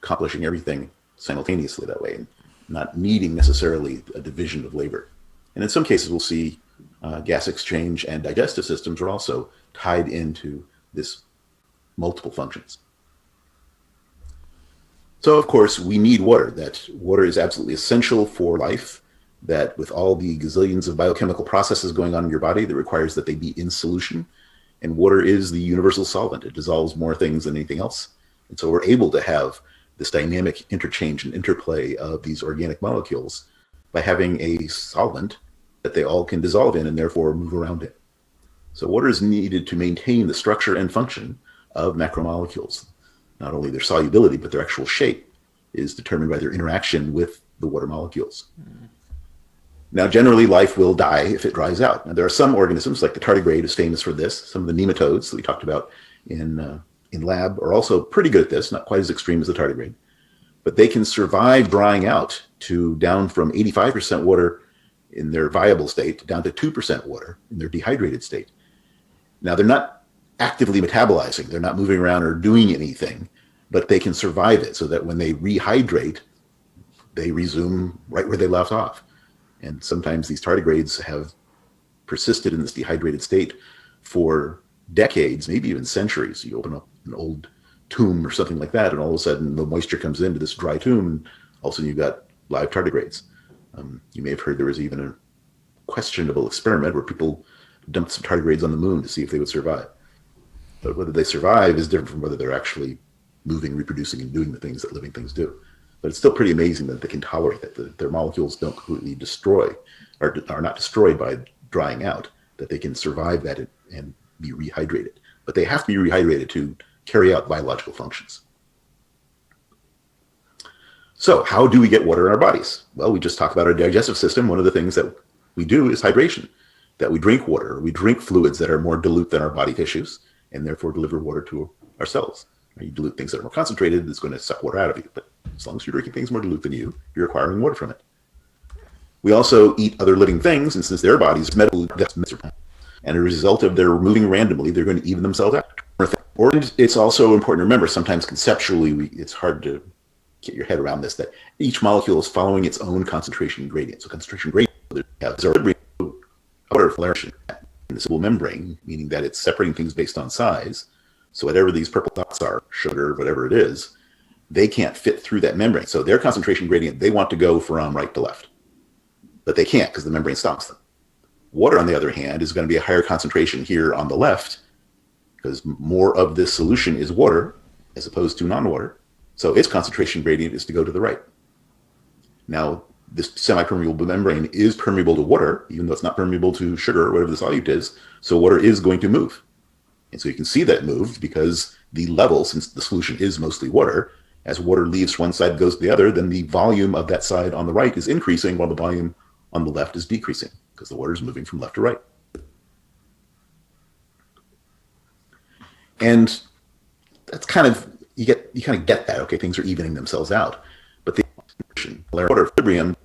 accomplishing everything simultaneously that way, and not needing necessarily a division of labor. And in some cases, we'll see gas exchange and digestive systems are also tied into this multiple functions. So, of course, we need water. That water is absolutely essential for life. That with all the gazillions of biochemical processes going on in your body, that requires that they be in solution. And water is the universal solvent. It dissolves more things than anything else. And so we're able to have this dynamic interchange and interplay of these organic molecules by having a solvent that they all can dissolve in and therefore move around in. So water is needed to maintain the structure and function of macromolecules. Not only their solubility, but their actual shape is determined by their interaction with the water molecules. Now, generally, life will die if it dries out. Now, there are some organisms, like the tardigrade is famous for this. Some of the nematodes that we talked about in lab are also pretty good at this, not quite as extreme as the tardigrade. But they can survive drying out to down from 85% water in their viable state down to 2% water in their dehydrated state. Now, they're not actively metabolizing. They're not moving around or doing anything, but they can survive it so that when they rehydrate, they resume right where they left off. And sometimes these tardigrades have persisted in this dehydrated state for decades, maybe even centuries. You open up an old tomb or something like that, and all of a sudden the moisture comes into this dry tomb, and all of a sudden you've got live tardigrades. You may have heard there was even a questionable experiment where people dumped some tardigrades on the moon to see if they would survive. But whether they survive is different from whether they're actually moving, reproducing, and doing the things that living things do. But it's still pretty amazing that they can tolerate that their molecules don't completely destroy, or are not destroyed by drying out, that they can survive that and be rehydrated. But they have to be rehydrated to carry out biological functions. So how do we get water in our bodies? Well, we just talked about our digestive system. One of the things that we do is hydration, that we drink water. We drink fluids that are more dilute than our body tissues, and therefore deliver water to our cells. You dilute things that are more concentrated, it's going to suck water out of you. But as long as you're drinking things more dilute than you, you're acquiring water from it. We also eat other living things, and since their bodies metabolize, and as a result of their moving randomly, they're going to even themselves out. Or it's also important to remember, sometimes conceptually, it's hard to get your head around this, that each molecule is following its own concentration gradient. So concentration gradient has water flourishing in the cell membrane, meaning that it's separating things based on size. So whatever these purple dots are, sugar, whatever it is, they can't fit through that membrane. So their concentration gradient, they want to go from right to left, but they can't because the membrane stops them. Water, on the other hand, is going to be a higher concentration here on the left because more of this solution is water as opposed to non-water. So its concentration gradient is to go to the right. Now, this semi-permeable membrane is permeable to water, even though it's not permeable to sugar or whatever the solute is. So water is going to move. And so you can see that it moved because the level, since the solution is mostly water, as water leaves one side goes to the other, then the volume of that side on the right is increasing while the volume on the left is decreasing because the water is moving from left to right. And that's kind of, you kind of get that, okay, things are evening themselves out. But the water equilibrium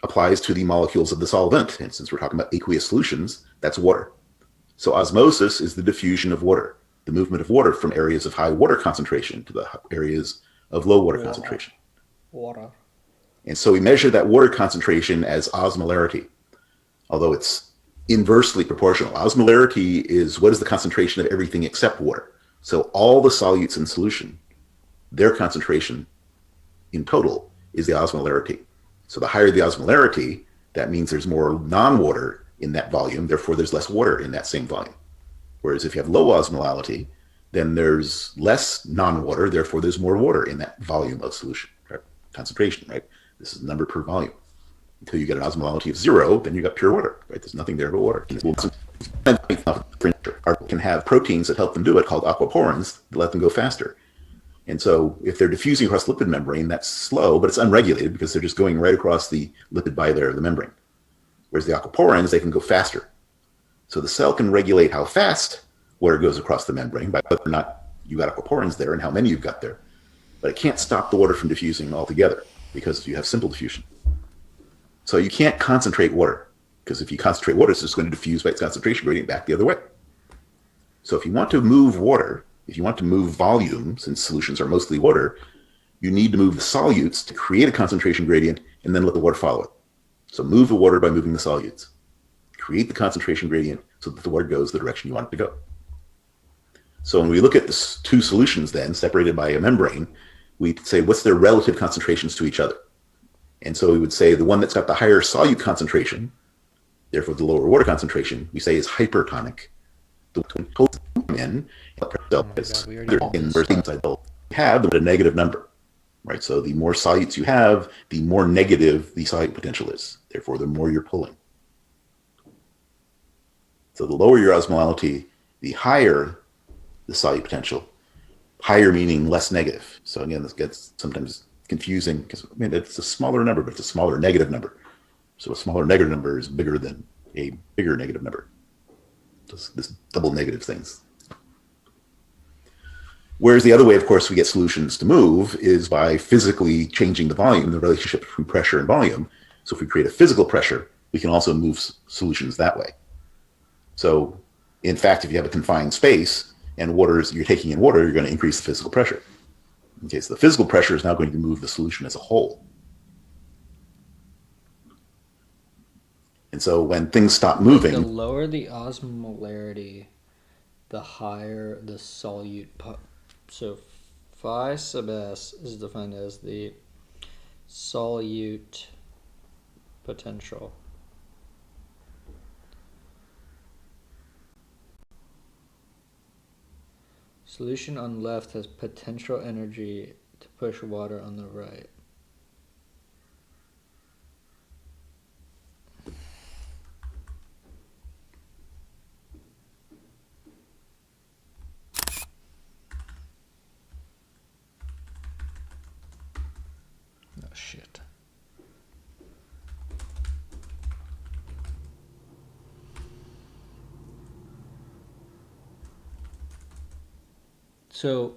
applies to the molecules of the solvent. And since we're talking about aqueous solutions, that's water. So osmosis is the diffusion of water, the movement of water from areas of high water concentration to the areas of low water concentration. Water. And so we measure that water concentration as osmolarity, although it's inversely proportional. Osmolarity is what is the concentration of everything except water. So all the solutes in solution, their concentration in total is the osmolarity. So the higher the osmolarity, that means there's more non-water in that volume, therefore there's less water in that same volume. Whereas if you have low osmolality, then there's less non-water, therefore there's more water in that volume of solution, right? Concentration, right? This is the number per volume. Until you get an osmolality of 0, then you got pure water, right? There's nothing there but water. Can have proteins that help them do it called aquaporins that let them go faster. And so if they're diffusing across the lipid membrane, that's slow, but it's unregulated because they're just going right across the lipid bilayer of the membrane. Whereas the aquaporins, they can go faster. So the cell can regulate how fast water goes across the membrane by whether or not you got aquaporins there and how many you've got there. But it can't stop the water from diffusing altogether because you have simple diffusion. So you can't concentrate water because if you concentrate water, it's just going to diffuse by its concentration gradient back the other way. So if you want to move water, if you want to move volume, since solutions are mostly water, you need to move the solutes to create a concentration gradient and then let the water follow it. So move the water by moving the solutes. Create the concentration gradient so that the water goes the direction you want it to go. So when we look at the two solutions then, separated by a membrane, we say, what's their relative concentrations to each other? And so we would say the one that's got the higher solute concentration, therefore the lower water concentration, we say is hypertonic. The one in have a negative number, right? So the more solutes you have, the more negative the solute potential is. Therefore, the more you're pulling. So the lower your osmolality, the higher the solute potential. Higher meaning less negative. So again, this gets sometimes confusing because it's a smaller number, but it's a smaller negative number. So a smaller negative number is bigger than a bigger negative number. This double negative things. Whereas the other way, of course, we get solutions to move is by physically changing the volume, the relationship between pressure and volume. So if we create a physical pressure, we can also move solutions that way. So in fact, if you have a confined space and you're taking in water, you're going to increase the physical pressure. Okay, so the physical pressure is now going to move the solution as a whole. And so when things stop moving... The lower the osmolarity, the higher the solute... So phi sub s is defined as the solute potential. Solution on left has potential energy to push water on the right. Oh shit. So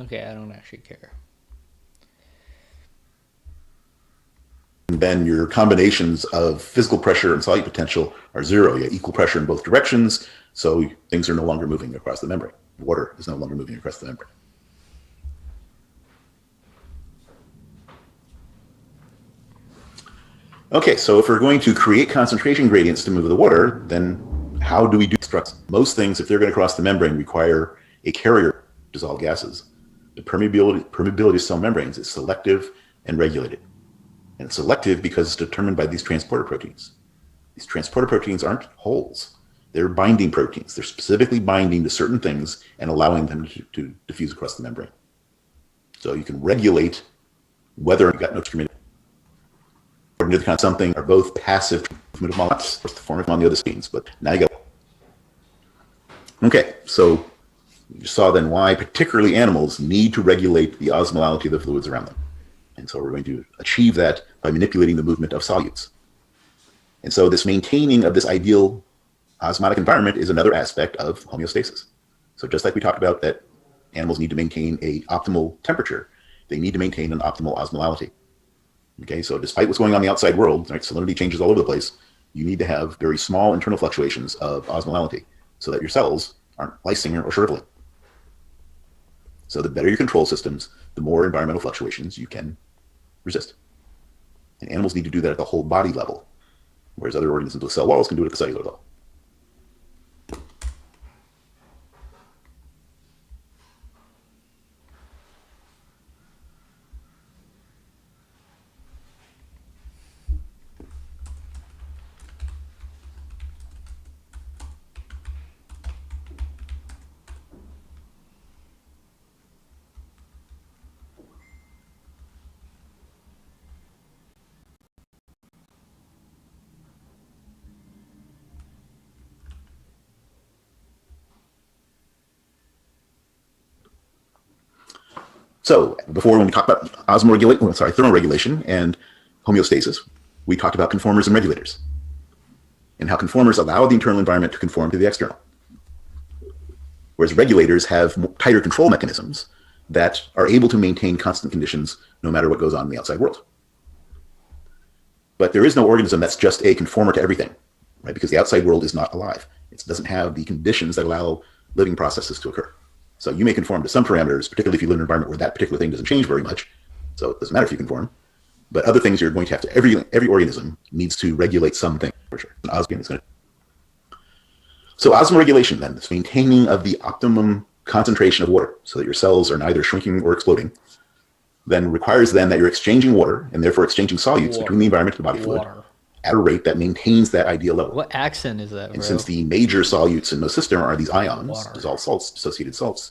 Okay, I don't actually care. And then your combinations of physical pressure and solute potential are zero. You have equal pressure in both directions, so things are no longer moving across the membrane. Water is no longer moving across the membrane. Okay, so if we're going to create concentration gradients to move the water, then how do we do structs? Most things, if they're going to cross the membrane, require a carrier to dissolve gases. The permeability of cell membranes is selective and regulated. And it's selective because it's determined by these transporter proteins. These transporter proteins aren't holes. They're binding proteins. They're specifically binding to certain things and allowing them to diffuse across the membrane. So you can regulate whether you've got no discrimination. According to the kind of something are both passive movement of molecules, of course, the form of on the other speeds, but now you got. Okay, so you saw then why particularly animals need to regulate the osmolality of the fluids around them. And so we're going to achieve that by manipulating the movement of solutes. And so this maintaining of this ideal osmotic environment is another aspect of homeostasis. So just like we talked about that animals need to maintain an optimal temperature, they need to maintain an optimal osmolality. Okay, so despite what's going on in the outside world, right, salinity changes all over the place, you need to have very small internal fluctuations of osmolality so that your cells aren't lysing or shriveling. So the better your control systems, the more environmental fluctuations you can resist. And animals need to do that at the whole body level, whereas other organisms with cell walls can do it at the cellular level. So before, when we talked about thermoregulation and homeostasis, we talked about conformers and regulators and how conformers allow the internal environment to conform to the external, whereas regulators have tighter control mechanisms that are able to maintain constant conditions no matter what goes on in the outside world. But there is no organism that's just a conformer to everything, right? Because the outside world is not alive. It doesn't have the conditions that allow living processes to occur. So you may conform to some parameters, particularly if you live in an environment where that particular thing doesn't change very much. So it doesn't matter if you conform. But other things you're going to have to, every organism needs to regulate something, for sure. And osmoregulation is going to. So osmoregulation then, this maintaining of the optimum concentration of water so that your cells are neither shrinking or exploding, then requires then that you're exchanging water and therefore exchanging solutes between the environment and the body fluid at a rate that maintains that ideal level. What accent is that, bro? And since the major solutes in most systems are these ions, dissolved salts, associated salts,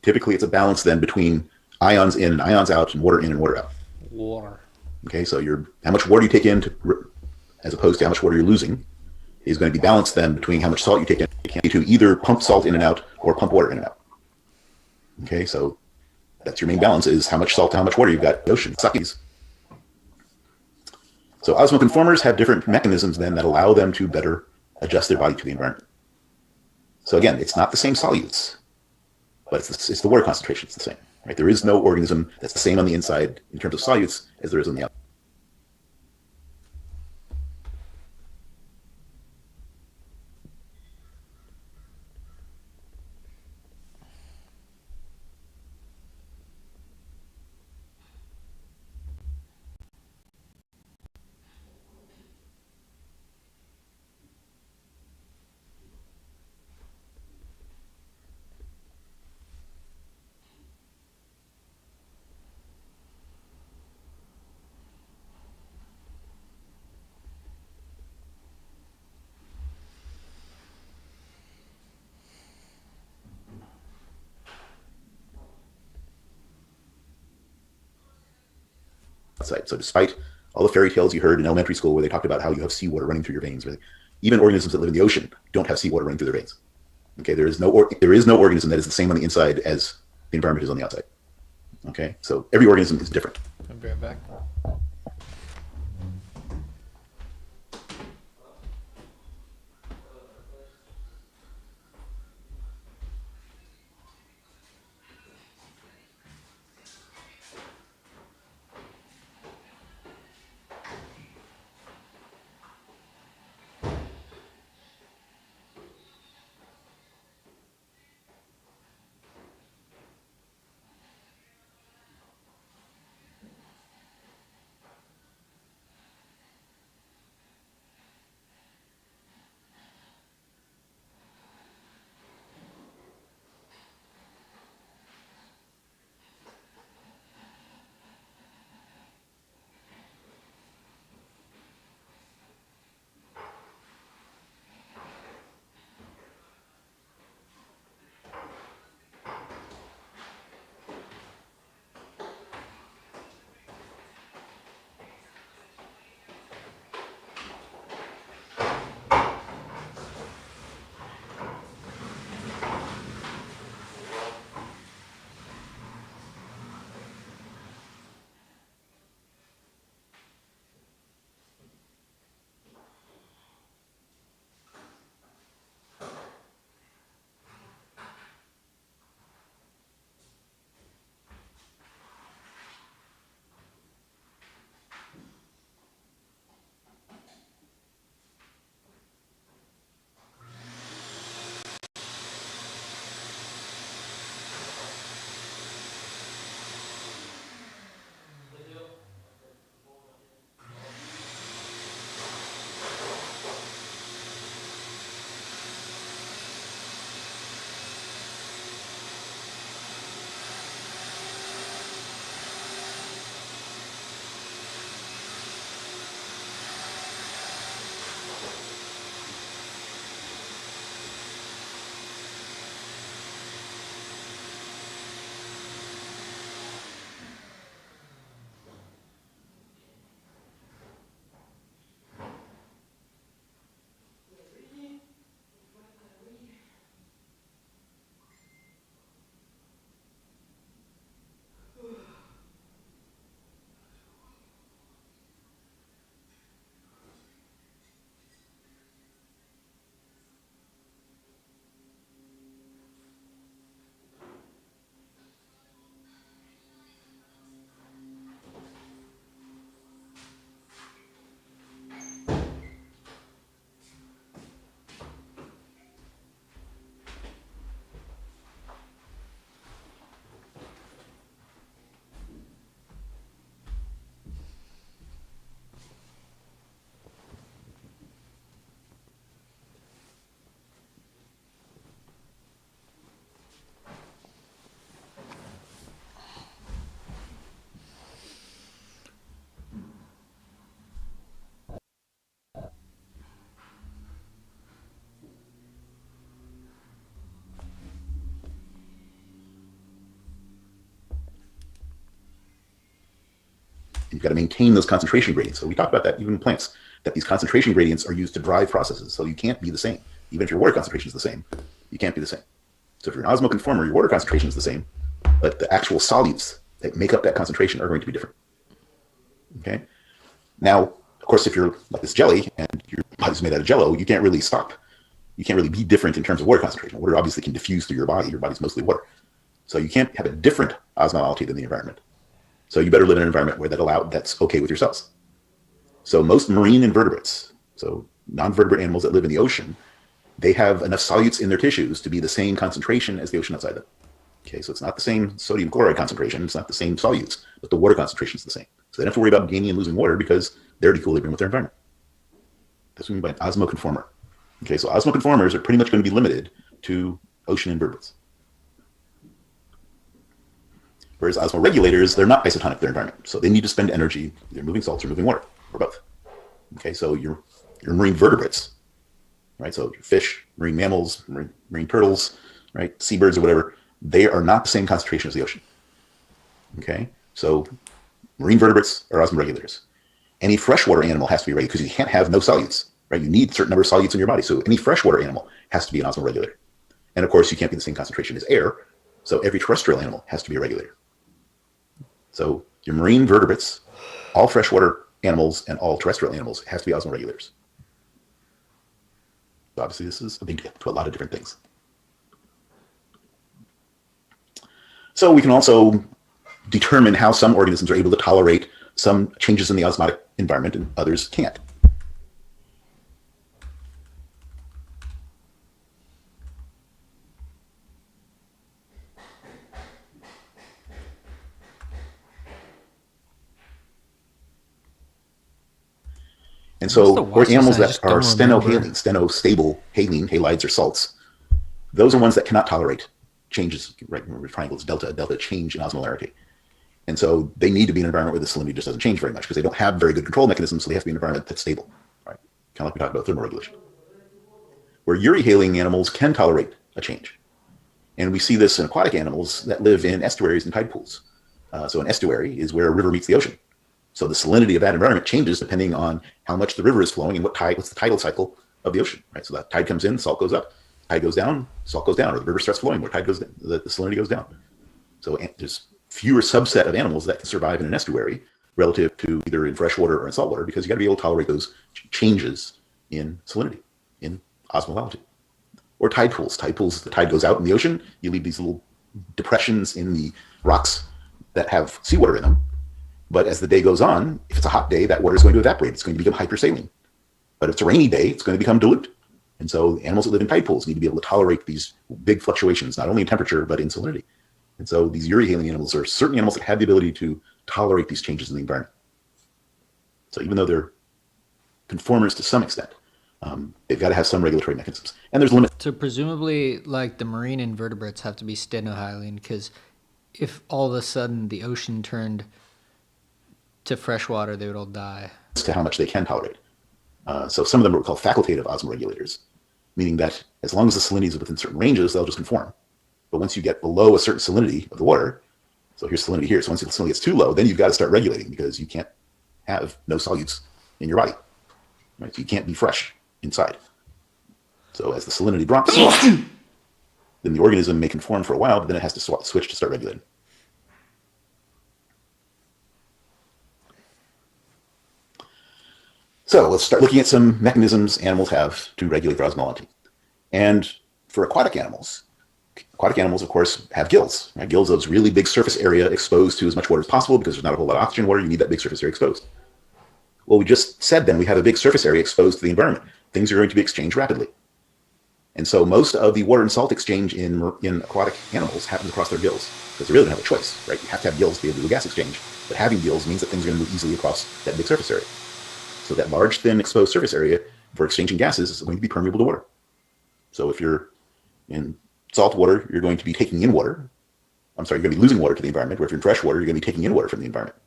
typically it's a balance then between ions in and ions out and water in and water out. Water. Okay, so how much water you take in as opposed to how much water you're losing is going to be balanced then between how much salt you take in. You can't to either pump salt in and out or pump water in and out. Okay, so that's your main balance, is how much salt, how much water you've got in the ocean. Sakis. So osmoconformers have different mechanisms then that allow them to better adjust their body to the environment. So again, it's not the same solutes, but it's the water concentration. It's the same, right? There is no organism that's the same on the inside in terms of solutes as there is on the outside. So despite all the fairy tales you heard in elementary school where they talked about how you have seawater running through your veins, really, even organisms that live in the ocean don't have seawater running through their veins. Okay, there is no organism that is the same on the inside as the environment is on the outside. Okay, so every organism is different. I'll be right back. You've got to maintain those concentration gradients. So we talked about that even in plants, that these concentration gradients are used to drive processes. So you can't be the same. Even if your water concentration is the same, you can't be the same. So if you're an osmoconformer, your water concentration is the same, but the actual solutes that make up that concentration are going to be different. Okay. Now, of course, if you're like this jelly and your body's made out of jello, you can't really stop. You can't really be different in terms of water concentration. Water obviously can diffuse through your body. Your body's mostly water. So you can't have a different osmolality than the environment. So you better live in an environment where that's okay with your cells. So most marine invertebrates, so non-vertebrate animals that live in the ocean, they have enough solutes in their tissues to be the same concentration as the ocean outside them. Okay, so it's not the same sodium chloride concentration, it's not the same solutes, but the water concentration is the same. So they don't have to worry about gaining and losing water because they're at equilibrium with their environment. That's what we mean by an osmoconformer. Okay, so osmoconformers are pretty much going to be limited to ocean invertebrates. Whereas osmoregulators, they're not isotonic to their environment. So they need to spend energy either moving salts or moving water, or both. Okay, so your marine vertebrates, right? So your fish, marine mammals, marine turtles, right? Seabirds or whatever, they are not the same concentration as the ocean. Okay, so marine vertebrates are osmoregulators. Any freshwater animal has to be regulated because you can't have no solutes, right? You need a certain number of solutes in your body. So any freshwater animal has to be an osmoregulator. And of course, you can't be the same concentration as air. So every terrestrial animal has to be a regulator. So your marine vertebrates, all freshwater animals, and all terrestrial animals have to be osmoregulators. So obviously, this is a big deal to a lot of different things. So we can also determine how some organisms are able to tolerate some changes in the osmotic environment and others can't. And so, or animals that are stenostable halene, halides or salts, those are ones that cannot tolerate changes, right? Remember, triangles, delta change in osmolarity. And so they need to be in an environment where the salinity just doesn't change very much because they don't have very good control mechanisms, so they have to be in an environment that's stable, right? Kind of like we talked about thermoregulation. Where euryhaline animals can tolerate a change. And we see this in aquatic animals that live in estuaries and tide pools. So an estuary is where a river meets the ocean. So the salinity of that environment changes depending on how much the river is flowing and what's the tidal cycle of the ocean, right? So that tide comes in, salt goes up, tide goes down, salt goes down, or the river starts flowing where tide goes down, the salinity goes down. So there's fewer subset of animals that can survive in an estuary relative to either in freshwater or in saltwater because you got to be able to tolerate those changes in salinity, in osmolality. Or tide pools. Tide pools, the tide goes out in the ocean, you leave these little depressions in the rocks that have seawater in them. But as the day goes on, if it's a hot day, that water is going to evaporate. It's going to become hypersaline. But if it's a rainy day, it's going to become dilute. And so animals that live in tide pools need to be able to tolerate these big fluctuations, not only in temperature, but in salinity. And so these euryhaline animals are certain animals that have the ability to tolerate these changes in the environment. So even though they're conformers to some extent, they've got to have some regulatory mechanisms. And there's limits. So presumably, like the marine invertebrates have to be stenohyaline because if all of a sudden the ocean turned to freshwater, they would all die. To how much they can tolerate. So some of them are called facultative osmoregulators, meaning that as long as the salinity is within certain ranges, they'll just conform. But once you get below a certain salinity of the water, so here's salinity here, so once the salinity gets too low, then you've got to start regulating because you can't have no solutes in your body. Right? So you can't be fresh inside. So as the salinity drops, then the organism may conform for a while, but then it has to switch to start regulating. So let's start looking at some mechanisms animals have to regulate their osmolality. And for aquatic animals, of course, have gills. Right? Gills are this really big surface area exposed to as much water as possible because there's not a whole lot of oxygen in water. You need that big surface area exposed. Well, we just said then we have a big surface area exposed to the environment. Things are going to be exchanged rapidly. And so most of the water and salt exchange in aquatic animals happens across their gills because they really don't have a choice, right? You have to have gills to be able to do a gas exchange. But having gills means that things are going to move easily across that big surface area. So that large, thin, exposed surface area for exchanging gases is going to be permeable to water. So if you're in salt water, you're going to be taking in water. You're going to be losing water to the environment, where if you're in fresh water, you're going to be taking in water from the environment.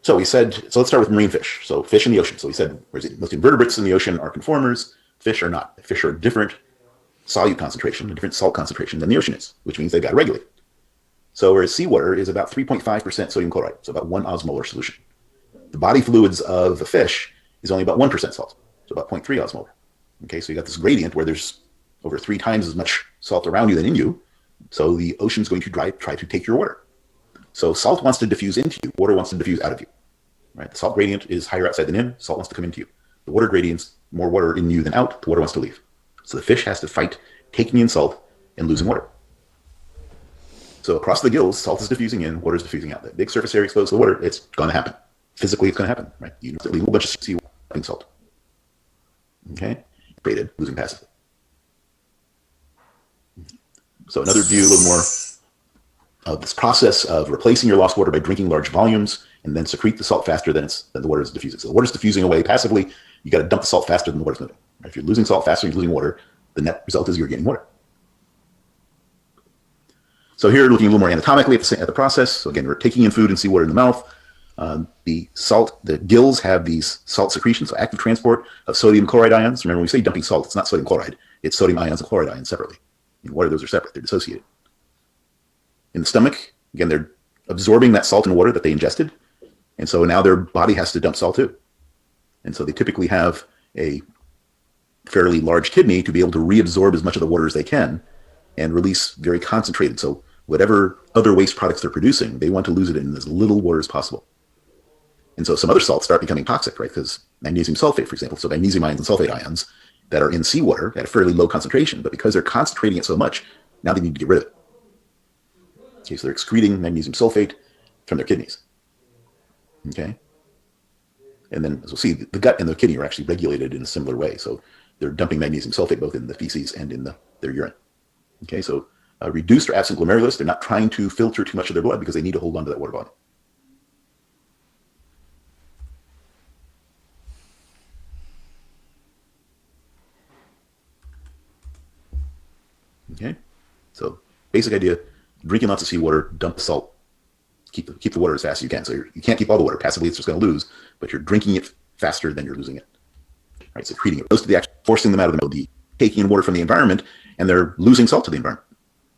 So let's start with marine fish. So fish in the ocean. So we said most invertebrates in the ocean are conformers. Fish are not. Fish are a different solute concentration, a different salt concentration than the ocean is, which means they've got to regulate. So whereas seawater is about 3.5% sodium chloride, so about 1 osmolar solution. The body fluids of a fish is only about 1% salt, so about 0.3 osmolar. Okay, so you got this gradient where there's over 3 times as much salt around you than in you. So the ocean's going to try to take your water. So salt wants to diffuse into you, water wants to diffuse out of you. Right? The salt gradient is higher outside than in, salt wants to come into you. The water gradient's more water in you than out, the water wants to leave. So the fish has to fight taking in salt and losing water. So across the gills, salt is diffusing in, water is diffusing out. That big surface area exposed to the water, it's going to happen. Physically, it's going to happen. Right? You leave a whole bunch of seawater salt. Okay? Created, losing passively. So another view, a little more of this process of replacing your lost water by drinking large volumes and then secrete the salt faster than the water is diffusing. So the water is diffusing away passively. You got to dump the salt faster than the water's moving. If you're losing salt faster, you're losing water. The net result is you're gaining water. So here, looking a little more anatomically at the process. So again, we're taking in food and seawater in the mouth. The gills have these salt secretions, so active transport of sodium chloride ions. Remember, when we say dumping salt, it's not sodium chloride. It's sodium ions and chloride ions separately. In water, those are separate. They're dissociated. In the stomach, again, they're absorbing that salt and water that they ingested. And so now their body has to dump salt too. And so they typically have a fairly large kidney to be able to reabsorb as much of the water as they can and release very concentrated. So whatever other waste products they're producing, they want to lose it in as little water as possible. And so some other salts start becoming toxic, right? Because magnesium sulfate, for example, so magnesium ions and sulfate ions that are in seawater at a fairly low concentration, but because they're concentrating it so much, now they need to get rid of it. Okay, so they're excreting magnesium sulfate from their kidneys. Okay? And then, as we'll see, the gut and the kidney are actually regulated in a similar way. So they're dumping magnesium sulfate both in the feces and in their urine. Okay, so reduced or absent glomerulus, they're not trying to filter too much of their blood because they need to hold on to that water volume. Okay, so basic idea, drinking lots of seawater, dump the salt, keep the water as fast as you can. So you can't keep all the water. Passively, it's just going to lose, but you're drinking it faster than you're losing it. Right, so secreting it. Most of the action, forcing them out of the melody, taking in water from the environment, and they're losing salt to the environment.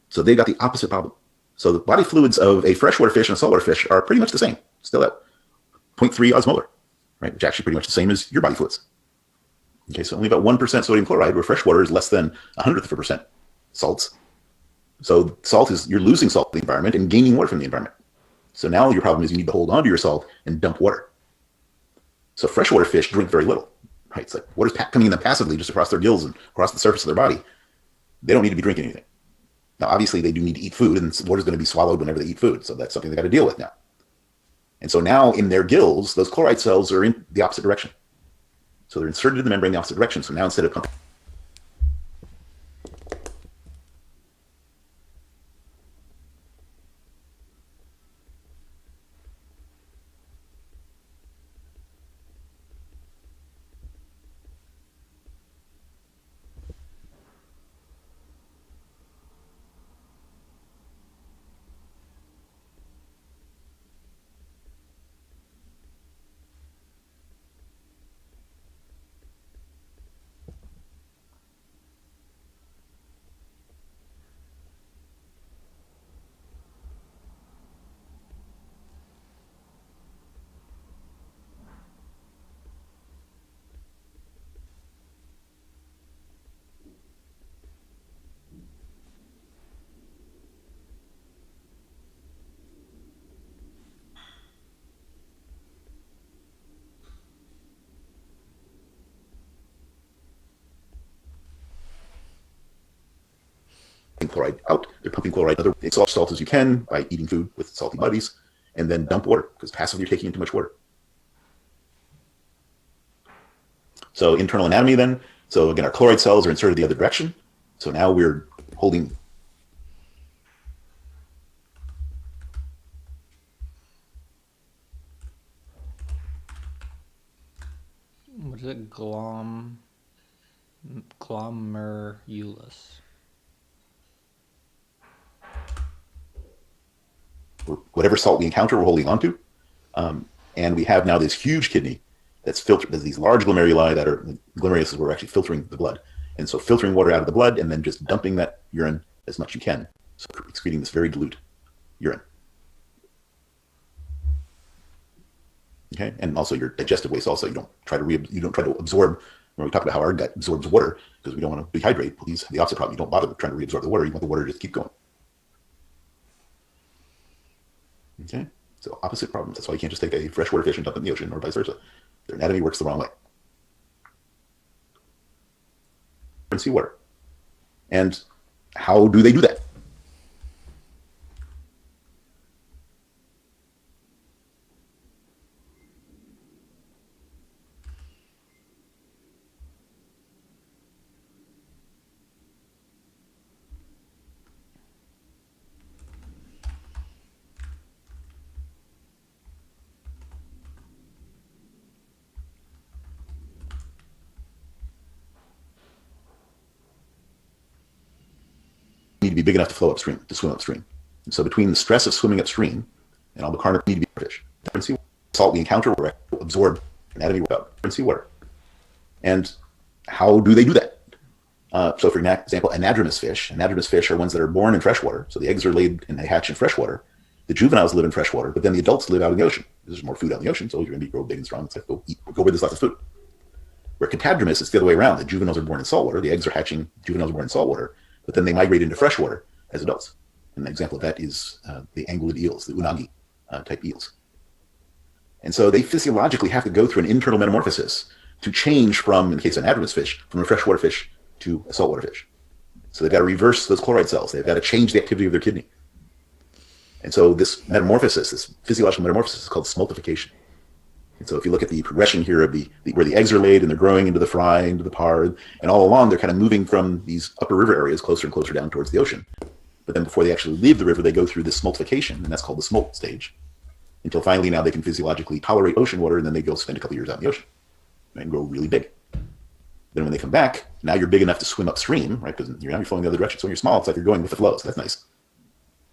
So they've got the opposite problem. So the body fluids of a freshwater fish and a saltwater fish are pretty much the same, still at 0.3 osmolar, right, which is actually pretty much the same as your body fluids. Okay, so only about 1% sodium chloride, where freshwater is less than 1/100% salts. So salt is, you're losing salt to the environment and gaining water from the environment. So now your problem is you need to hold on to your salt and dump water. So freshwater fish drink very little, right? It's like water's coming in them passively just across their gills and across the surface of their body. They don't need to be drinking anything. Now, obviously, they do need to eat food, and water's going to be swallowed whenever they eat food. So that's something they got to deal with now. And so now in their gills, those chloride cells are in the opposite direction. So they're inserted in the membrane in the opposite direction. So now instead of pumping, chloride out, they're pumping chloride other as much salt as you can by eating food with salty buddies, and then dump water because passively you're taking in too much water. So internal anatomy then. So again, our chloride cells are inserted the other direction. So now we're holding. What is it? Glomerulus. Whatever salt we encounter, we're holding on to. And we have now this huge kidney that's filtered. There's these large glomeruli that are, glomerulus is where we're actually filtering the blood. And so filtering water out of the blood and then just dumping that urine as much as you can. So excreting this very dilute urine. Okay, and also your digestive waste. Also, you don't try to absorb. When we talk about how our gut absorbs water because we don't want to dehydrate, please, the opposite problem. You don't bother trying to reabsorb the water. You want the water to just keep going. Okay, so opposite problems. That's why you can't just take a freshwater fish and dump it in the ocean, or vice versa. Their anatomy works the wrong way. And seawater. And how do they do that? Need to be big enough to flow upstream, to swim upstream. And so between the stress of swimming upstream and all the carnivores need to be fish. Salt we encounter will absorb anatomy without seawater. And how do they do that? So for example, anadromous fish are ones that are born in freshwater. So the eggs are laid and they hatch in freshwater. The juveniles live in freshwater, but then the adults live out in the ocean. There's more food out in the ocean, so you're going to grow big and strong. It's like go where there's lots of food. Where catadromous, it's the other way around. The juveniles are born in saltwater. The eggs are hatching. Juveniles are born in saltwater. But then they migrate into freshwater as adults. And an example of that is the anguillid eels, the unagi type eels. And so they physiologically have to go through an internal metamorphosis to change from, in the case of anadromous fish, from a freshwater fish to a saltwater fish. So they've got to reverse those chloride cells. They've got to change the activity of their kidney. And so this metamorphosis, this physiological metamorphosis is called smoltification. And so if you look at the progression here of where the eggs are laid and they're growing into the fry, into the parr, and all along they're kind of moving from these upper river areas closer and closer down towards the ocean. But then before they actually leave the river, they go through this smoltification, and that's called the smolt stage, until finally now they can physiologically tolerate ocean water, and then they go spend a couple years out in the ocean and grow really big. Then when they come back, now you're big enough to swim upstream, right? Because you're flowing the other direction. So when you're small, it's like you're going with the flow. So that's nice.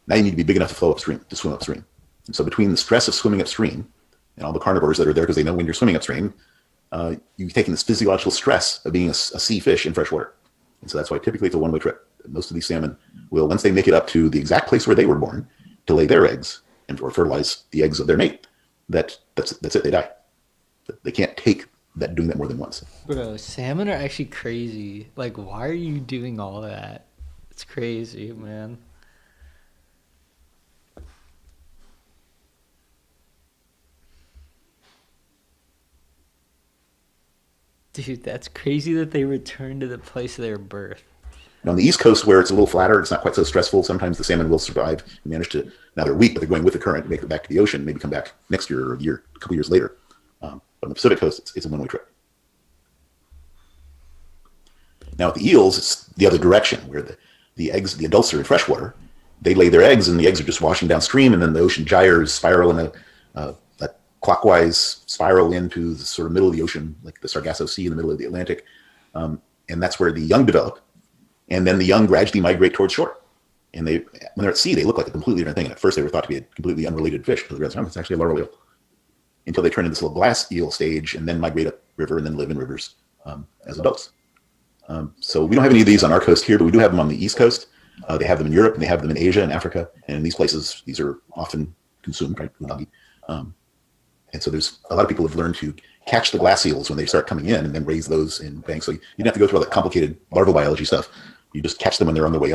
Now you need to be big enough to flow upstream, to swim upstream. And so between the stress of swimming upstream and all the carnivores that are there because they know when you're swimming upstream, you're taking this physiological stress of being a sea fish in freshwater. And so that's why typically it's a one-way trip. Most of these salmon will, once they make it up to the exact place where they were born to lay their eggs and or fertilize the eggs of their mate, that's it, they die. They can't take that, doing that more than once. Bro, salmon are actually crazy. Like, why are you doing all that? It's crazy, man. Dude, that's crazy that they return to the place of their birth. On the East Coast, where it's a little flatter, it's not quite so stressful. Sometimes the salmon will survive and manage to, now they're weak, but they're going with the current, make it back to the ocean, maybe come back next year or a couple years later. But on the Pacific Coast, it's a one-way trip. Now with the eels, it's the other direction, where the eggs, the adults are in freshwater. They lay their eggs, and the eggs are just washing downstream, and then the ocean gyres, spiral in a clockwise spiral into the sort of middle of the ocean, like the Sargasso Sea in the middle of the Atlantic. And that's where the young develop. And then the young gradually migrate towards shore. And when they're at sea, they look like a completely different thing. And at first they were thought to be a completely unrelated fish, because it's actually a larval eel. Until they turn into this little glass eel stage and then migrate upriver and then live in rivers as adults. So we don't have any of these on our coast here, but we do have them on the East Coast. They have them in Europe, and they have them in Asia and Africa. And in these places, these are often consumed, right? And so there's a lot of people have learned to catch the glass eels when they start coming in and then raise those in banks. So you don't have to go through all that complicated larval biology stuff. You just catch them when they're on their way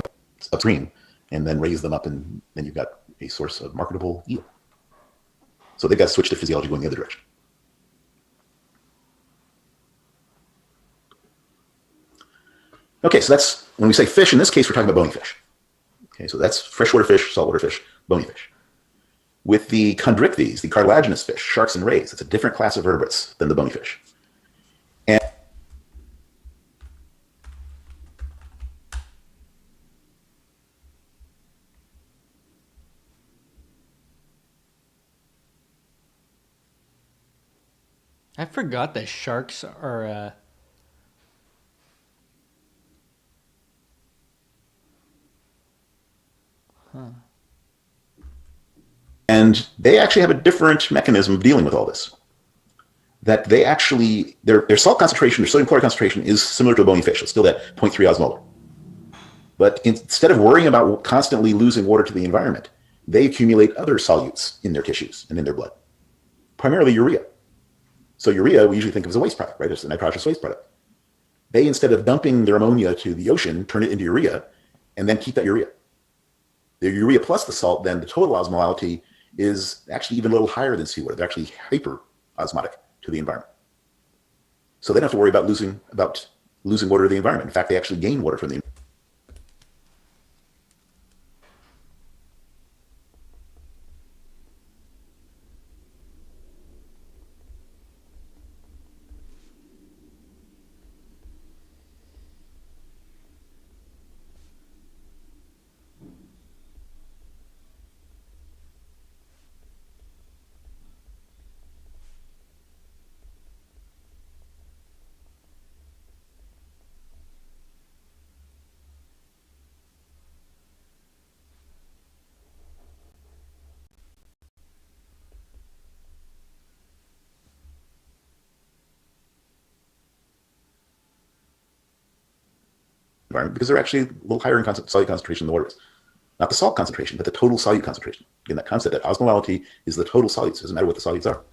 upstream and then raise them up, and then you've got a source of marketable eel. So they've got to switch their physiology going the other direction. Okay, so that's, when we say fish, in this case, we're talking about bony fish. Okay, so that's freshwater fish, saltwater fish, bony fish. With the chondrichthyes, the cartilaginous fish, sharks and rays, it's a different class of vertebrates than the bony fish. And I forgot that sharks are And they actually have a different mechanism of dealing with all this. That they actually, their salt concentration, their sodium chloride concentration is similar to a bony fish. It's still that 0.3 osmolar. But instead of worrying about constantly losing water to the environment, they accumulate other solutes in their tissues and in their blood, primarily urea. So urea, we usually think of as a waste product, right? It's a nitrogenous waste product. They, instead of dumping their ammonia to the ocean, turn it into urea and then keep that urea. The urea plus the salt, then the total osmolality is actually even a little higher than seawater. They're actually hyperosmotic to the environment. So they don't have to worry about losing water to the environment. In fact, they actually gain water from the environment. Because they're actually a little higher in solute concentration than the water is. Not the salt concentration, but the total solute concentration. Again, that concept that osmolality is the total solutes. It doesn't matter what the solutes are.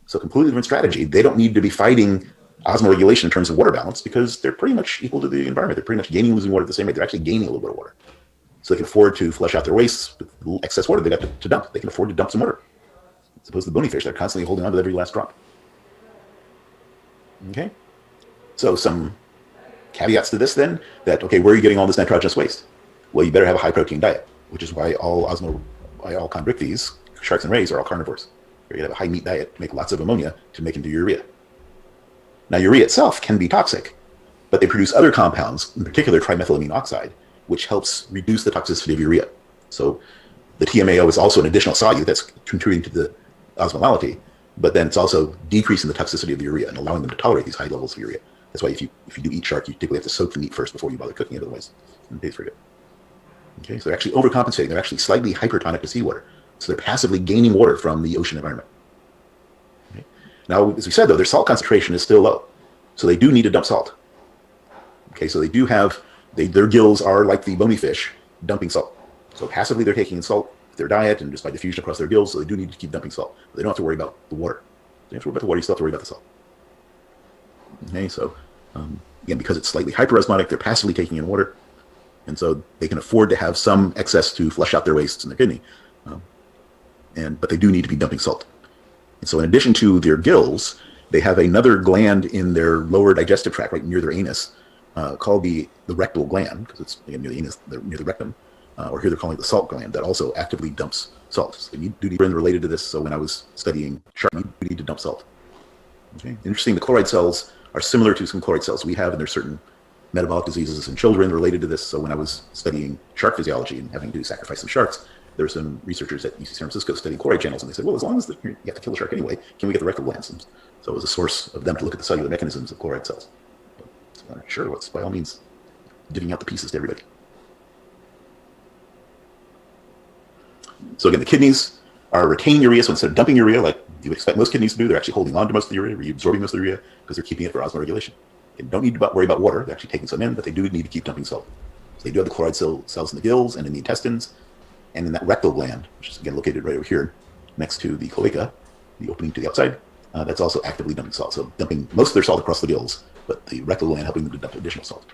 So completely different strategy. They don't need to be fighting osmoregulation in terms of water balance because they're pretty much equal to the environment. They're pretty much gaining and losing water at the same rate. They're actually gaining a little bit of water. So they can afford to flush out their wastes with excess water they got to dump. They can afford to dump some water. As opposed to the bony fish, they're constantly holding on to every last drop. Okay? So some caveats to this then, that, okay, where are you getting all this nitrogenous waste? Well, you better have a high protein diet, which is why all chondrichthyes, sharks and rays, are all carnivores. You're going to have a high meat diet, make lots of ammonia to make into urea. Now, urea itself can be toxic, but they produce other compounds, in particular trimethylamine oxide, which helps reduce the toxicity of urea. So the TMAO is also an additional solute that's contributing to the osmolality, but then it's also decreasing the toxicity of the urea and allowing them to tolerate these high levels of urea. That's why if you do eat shark, you typically have to soak the meat first before you bother cooking it, otherwise it tastes pretty good. Okay, so they're actually overcompensating. They're actually slightly hypertonic to seawater. So they're passively gaining water from the ocean environment. Okay. Now, as we said, though, their salt concentration is still low. So they do need to dump salt. Okay, so they do have, their gills are like the bony fish, dumping salt. So passively they're taking in salt with their diet and just by diffusion across their gills, so they do need to keep dumping salt. But they don't have to worry about the water. They don't have to worry about the water, you still have to worry about the salt. Okay, so again, because it's slightly hyperosmotic, they're passively taking in water, and so they can afford to have some excess to flush out their wastes in their kidney, but they do need to be dumping salt. And so in addition to their gills, they have another gland in their lower digestive tract, right near their anus, called the rectal gland, because it's again, near the anus, near the rectum, or here they're calling it the salt gland, that also actively dumps salt. So you do need to be related to this. So when I was studying shark, we need to dump salt. Okay. Interesting, the chloride cells are similar to some chloride cells we have, and there's certain metabolic diseases in children related to this. So when I was studying shark physiology and having to sacrifice some sharks, there were some researchers at UC San Francisco studying chloride channels, and they said, well, as long as you have to kill the shark anyway, can we get the rectal glands? So it was a source of them to look at the cellular mechanisms of chloride cells. So sure, let's by all means divvying out the pieces to everybody. So again, the kidneys are retaining urea, so instead of dumping urea like you would expect most kidneys to do, they're actually holding on to most of the urea, reabsorbing most of the urea, because they're keeping it for osmoregulation. They don't need to worry about water, they're actually taking some in, but they do need to keep dumping salt. So they do have the chloride cells in the gills and in the intestines, and in that rectal gland, which is again located right over here next to the cloaca, the opening to the outside, that's also actively dumping salt. So dumping most of their salt across the gills, but the rectal gland helping them to dump additional salt.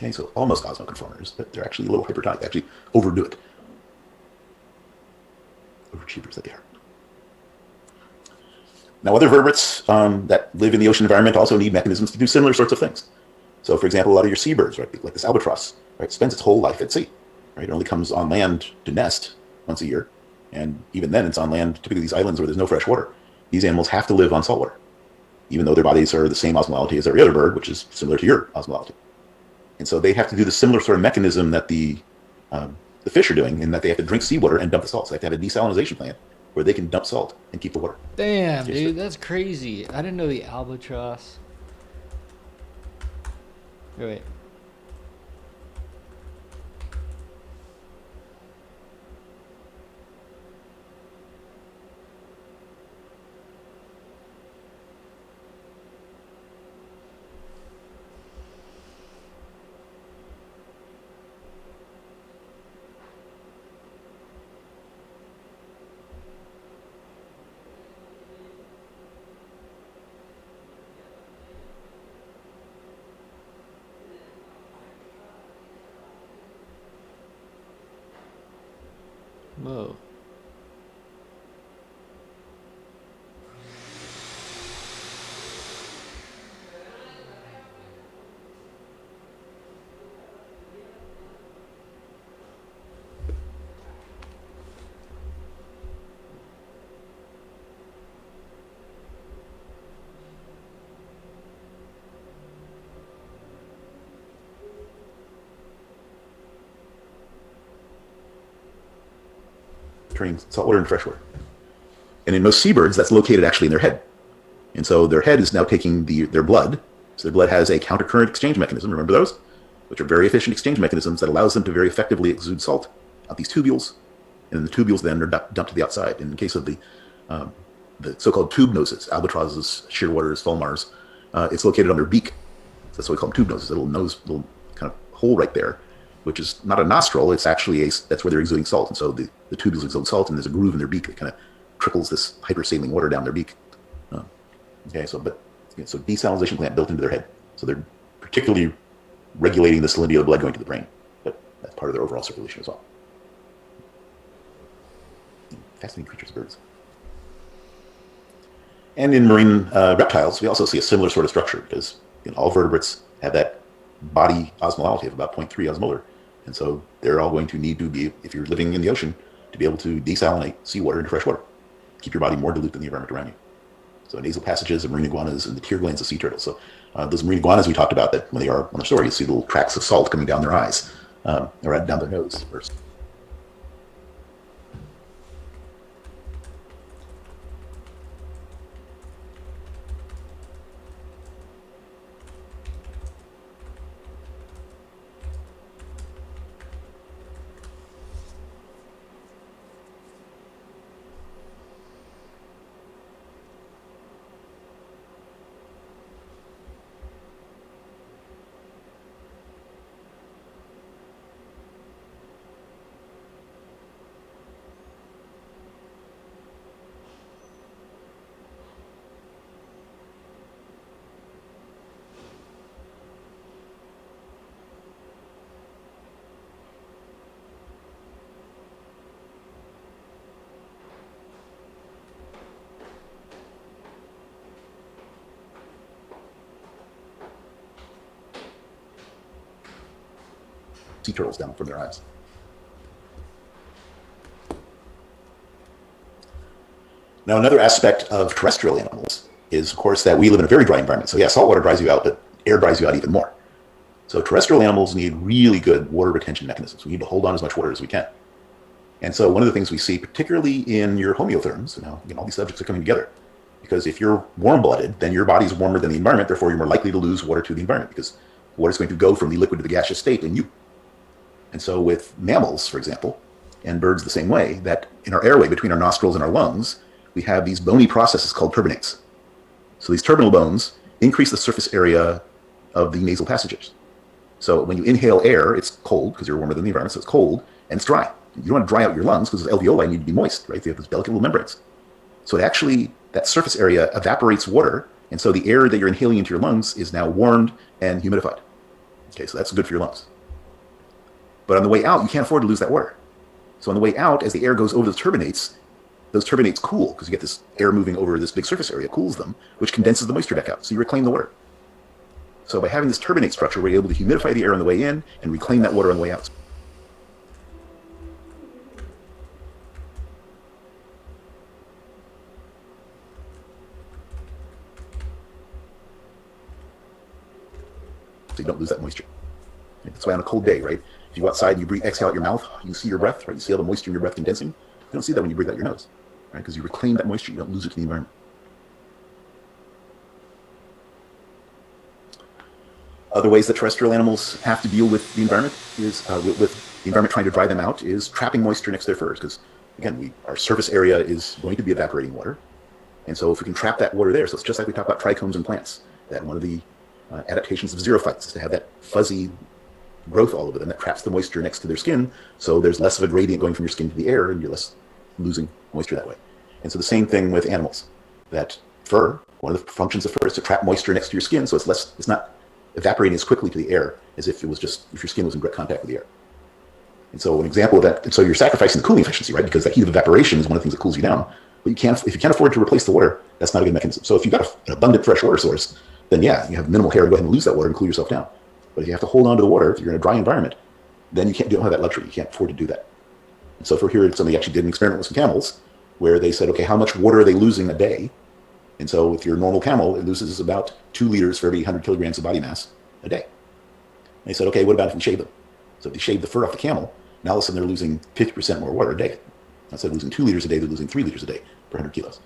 Okay, so almost osmoconformers, but they're actually a little hypertonic. They actually overdo it. Overachievers that they are. Now, other vertebrates that live in the ocean environment also need mechanisms to do similar sorts of things. So, for example, a lot of your seabirds, right, like this albatross, right, spends its whole life at sea. Right, it only comes on land to nest once a year, and even then, it's on land. Typically, these islands where there's no fresh water. These animals have to live on saltwater, even though their bodies are the same osmolality as every other bird, which is similar to your osmolality. And so they have to do the similar sort of mechanism that the the fish are doing, in that they have to drink seawater and dump the salt. So they have to have a desalinization plant where they can dump salt and keep the water. Damn, Yes, dude, sir. that's crazy. I didn't know the albatross. Wait. Whoa. Turning saltwater into freshwater. And in most seabirds, that's located actually in their head. And so their head is now taking their blood. So their blood has a countercurrent exchange mechanism. Remember those? Which are very efficient exchange mechanisms that allows them to very effectively exude salt out these tubules. And then the tubules then are dumped to the outside. And in case of the so-called tube noses, albatrosses, shearwaters, fulmars, it's located on their beak. So that's why we call them tube noses, a little nose, little kind of hole right there, which is not a nostril. It's actually that's where they're exuding salt. And so the tubules exude salt, and there's a groove in their beak that kind of trickles this hypersaline water down their beak. Okay, so desalinization plant built into their head. So they're particularly regulating the salinity of the blood going to the brain, but that's part of their overall circulation as well. Fascinating creatures, birds. And in marine reptiles, we also see a similar sort of structure, because all vertebrates have that body osmolality of about 0.3 osmolar. And so they're all going to need to be, if you're living in the ocean, to be able to desalinate seawater into fresh water, keep your body more dilute than the environment around you. So nasal passages of marine iguanas and the tear glands of sea turtles. So those marine iguanas we talked about, that when they are on their story, you see little tracks of salt coming down their eyes, or down their nose first. Sea turtles down from their eyes. Now, another aspect of terrestrial animals is, of course, that we live in a very dry environment. So yeah, saltwater dries you out, but air dries you out even more. So terrestrial animals need really good water retention mechanisms. We need to hold on as much water as we can. And so one of the things we see, particularly in your homeotherms, all these subjects are coming together. Because if you're warm-blooded, then your body's warmer than the environment, therefore you're more likely to lose water to the environment, because water is going to go from the liquid to the gaseous state in you. And so with mammals, for example, and birds the same way, that in our airway, between our nostrils and our lungs, we have these bony processes called turbinates. So these turbinal bones increase the surface area of the nasal passages. So when you inhale air, it's cold, because you're warmer than the environment, so it's cold, and it's dry. You don't want to dry out your lungs, because those alveoli need to be moist, right? They have those delicate little membranes. So it actually, that surface area evaporates water, and so the air that you're inhaling into your lungs is now warmed and humidified. Okay, so that's good for your lungs. But on the way out, you can't afford to lose that water. So on the way out, as the air goes over those turbinates cool, because you get this air moving over this big surface area, cools them, which condenses the moisture back out. So you reclaim the water. So by having this turbinate structure, we're able to humidify the air on the way in and reclaim that water on the way out. So you don't lose that moisture. That's why on a cold day, right, If you go outside and you breathe, exhale out your mouth, you can see your breath, right? You see all the moisture in your breath condensing. You don't see that when you breathe out your nose, right? Because you reclaim that moisture, you don't lose it to the environment. Other ways that terrestrial animals have to deal with the environment is with the environment trying to dry them out is trapping moisture next to their furs. Because again, our surface area is going to be evaporating water, and so if we can trap that water there, so it's just like we talk about trichomes in plants. That one of the adaptations of xerophytes is to have that fuzzy growth all over them that traps the moisture next to their skin, so there's less of a gradient going from your skin to the air, and you're less losing moisture that way. And so the same thing with animals. That fur, one of the functions of fur is to trap moisture next to your skin, so it's not evaporating as quickly to the air as if your skin was in direct contact with the air. And so an example of that, and so you're sacrificing the cooling efficiency, right? Because that heat of evaporation is one of the things that cools you down. But if you can't afford to replace the water, that's not a good mechanism. So if you've got an abundant fresh water source, then yeah, you have minimal hair, go ahead and lose that water and cool yourself down. But if you have to hold on to the water, if you're in a dry environment, then you don't have that luxury. You can't afford to do that. And so for here, somebody actually did an experiment with some camels where they said, okay, how much water are they losing a day? And so with your normal camel, it loses about 2 liters for every 100 kilograms of body mass a day. And they said, okay, what about if we shave them? So if they shave the fur off the camel, now all of a sudden they're losing 50% more water a day. Instead of losing 2 liters a day, they're losing 3 liters a day per 100 kilos.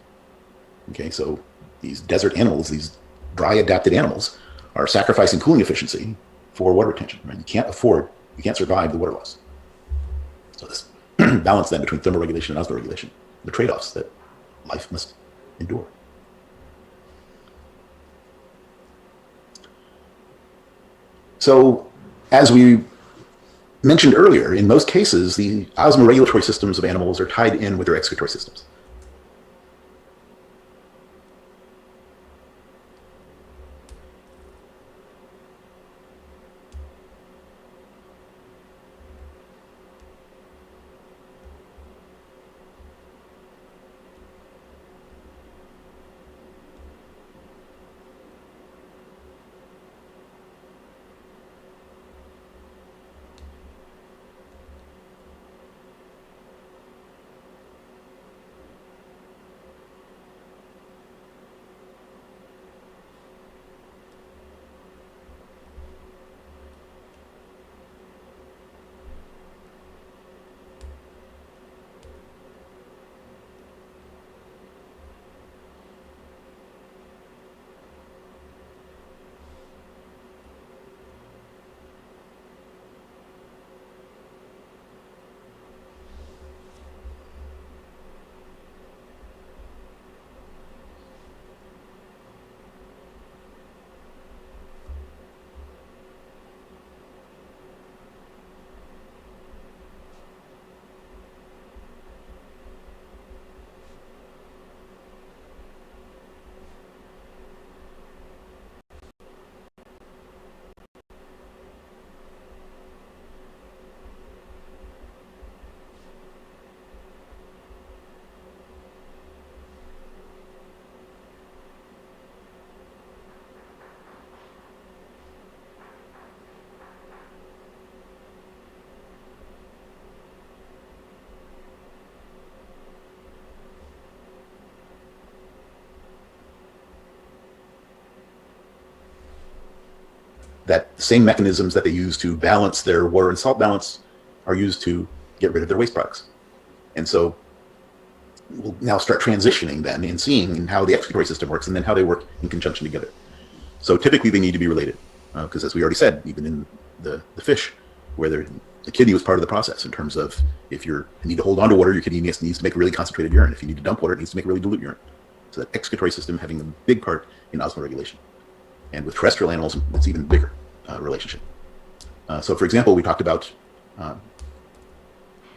Okay, so these desert animals, these dry adapted animals, are sacrificing cooling efficiency for water retention. Right? You can't survive the water loss. So this balance then between thermoregulation and osmoregulation, the trade-offs that life must endure. So as we mentioned earlier, in most cases, the osmoregulatory systems of animals are tied in with their excretory systems. That same mechanisms that they use to balance their water and salt balance are used to get rid of their waste products. And so we'll now start transitioning then and seeing how the excretory system works and then how they work in conjunction together. So typically they need to be related because as we already said, even in the fish, where the kidney was part of the process in terms of if you need to hold on to water, your kidney needs to make really concentrated urine. If you need to dump water, it needs to make really dilute urine. So that excretory system having a big part in osmoregulation. And with terrestrial animals, it's even bigger relationship. So for example, we talked about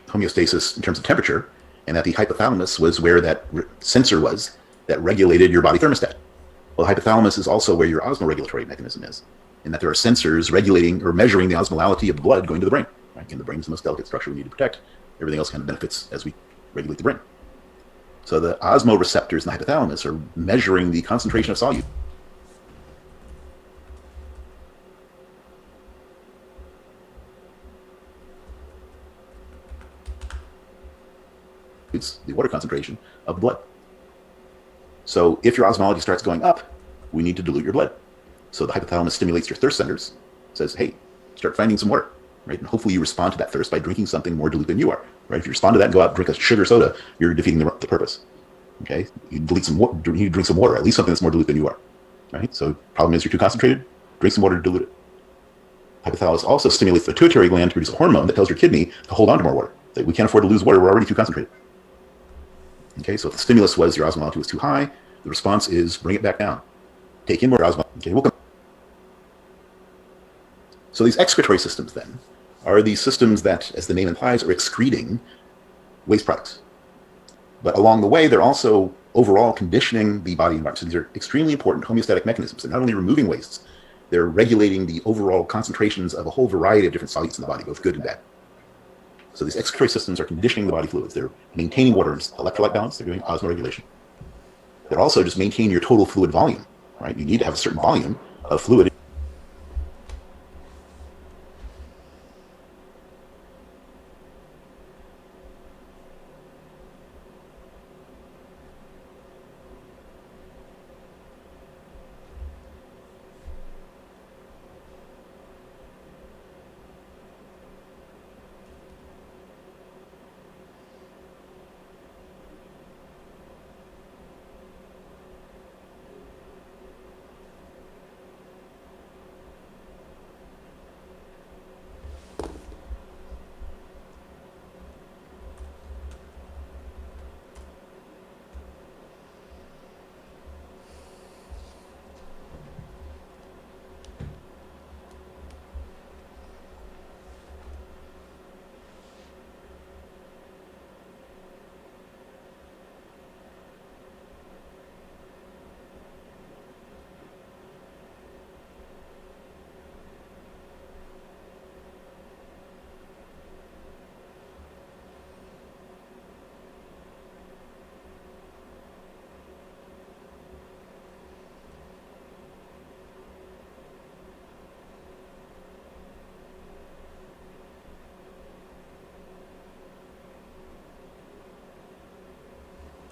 homeostasis in terms of temperature, and that the hypothalamus was where that sensor was that regulated your body thermostat. Well, the hypothalamus is also where your osmoregulatory mechanism is, in that there are sensors regulating or measuring the osmolality of the blood going to the brain. Right? Again, the brain is the most delicate structure we need to protect. Everything else kind of benefits as we regulate the brain. So the osmoreceptors in the hypothalamus are measuring the concentration of solute. It's the water concentration of blood. So if your osmolality starts going up, we need to dilute your blood. So the hypothalamus stimulates your thirst centers, says, hey, start finding some water. right? And hopefully you respond to that thirst by drinking something more dilute than you are, right? If you respond to that and go out and drink a sugar soda, you're defeating the purpose. Okay, you delete some water, you drink some water, at least something that's more dilute than you are, right? So problem is you're too concentrated, drink some water to dilute it. Hypothalamus also stimulates the pituitary gland to produce a hormone that tells your kidney to hold on to more water. That we can't afford to lose water, we're already too concentrated. Okay, so if the stimulus was your osmolality molecule was too high, the response is bring it back down. Take in more osmolality. Okay, we'll come. So these excretory systems then are these systems that, as the name implies, are excreting waste products. But along the way, they're also overall conditioning the body environment. So these are extremely important homeostatic mechanisms. They're not only removing wastes, they're regulating the overall concentrations of a whole variety of different solutes in the body, both good and bad. So these excretory systems are conditioning the body fluids. They're maintaining water electrolyte balance. They're doing osmoregulation. They're also just maintaining your total fluid volume, right? You need to have a certain volume of fluid.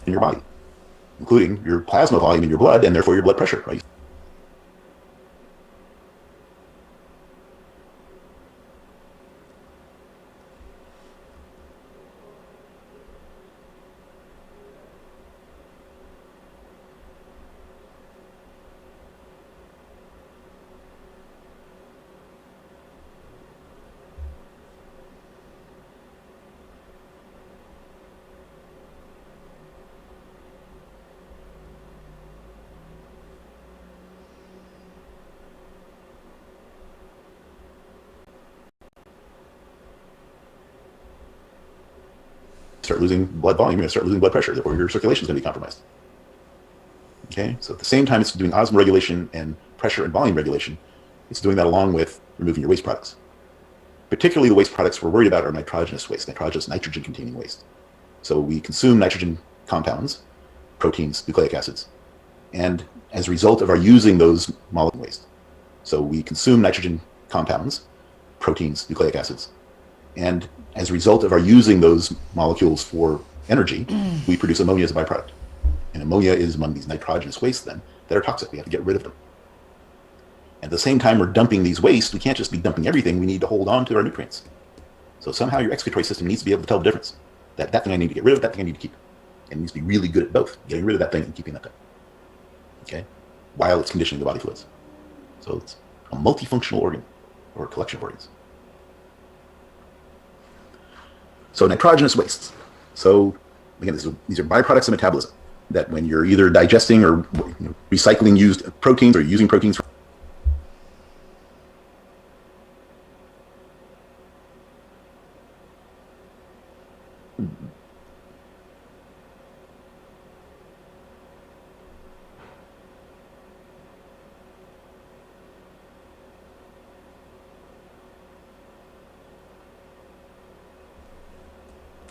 In your body, including your plasma volume in your blood and therefore your blood pressure, right? Start losing blood volume, you're going to start losing blood pressure, therefore your circulation is going to be compromised. Okay, so at the same time it's doing osmoregulation and pressure and volume regulation, it's doing that along with removing your waste products. Particularly the waste products we're worried about are nitrogenous waste, nitrogenous nitrogen-containing waste. So we consume nitrogen compounds, proteins, nucleic acids, and as a result of our using those molecule waste. So we consume nitrogen compounds, proteins, nucleic acids, and as a result of our using those molecules for energy, we produce ammonia as a byproduct. And ammonia is among these nitrogenous wastes then that are toxic. We have to get rid of them. At the same time we're dumping these wastes, we can't just be dumping everything. We need to hold on to our nutrients. So somehow your excretory system needs to be able to tell the difference. That thing I need to get rid of, that thing I need to keep. And it needs to be really good at both, getting rid of that thing and keeping that thing. Okay? While it's conditioning the body fluids. So it's a multifunctional organ, or a collection of organs. So nitrogenous wastes. So again, these are byproducts of metabolism that when you're either digesting or recycling used proteins or using proteins for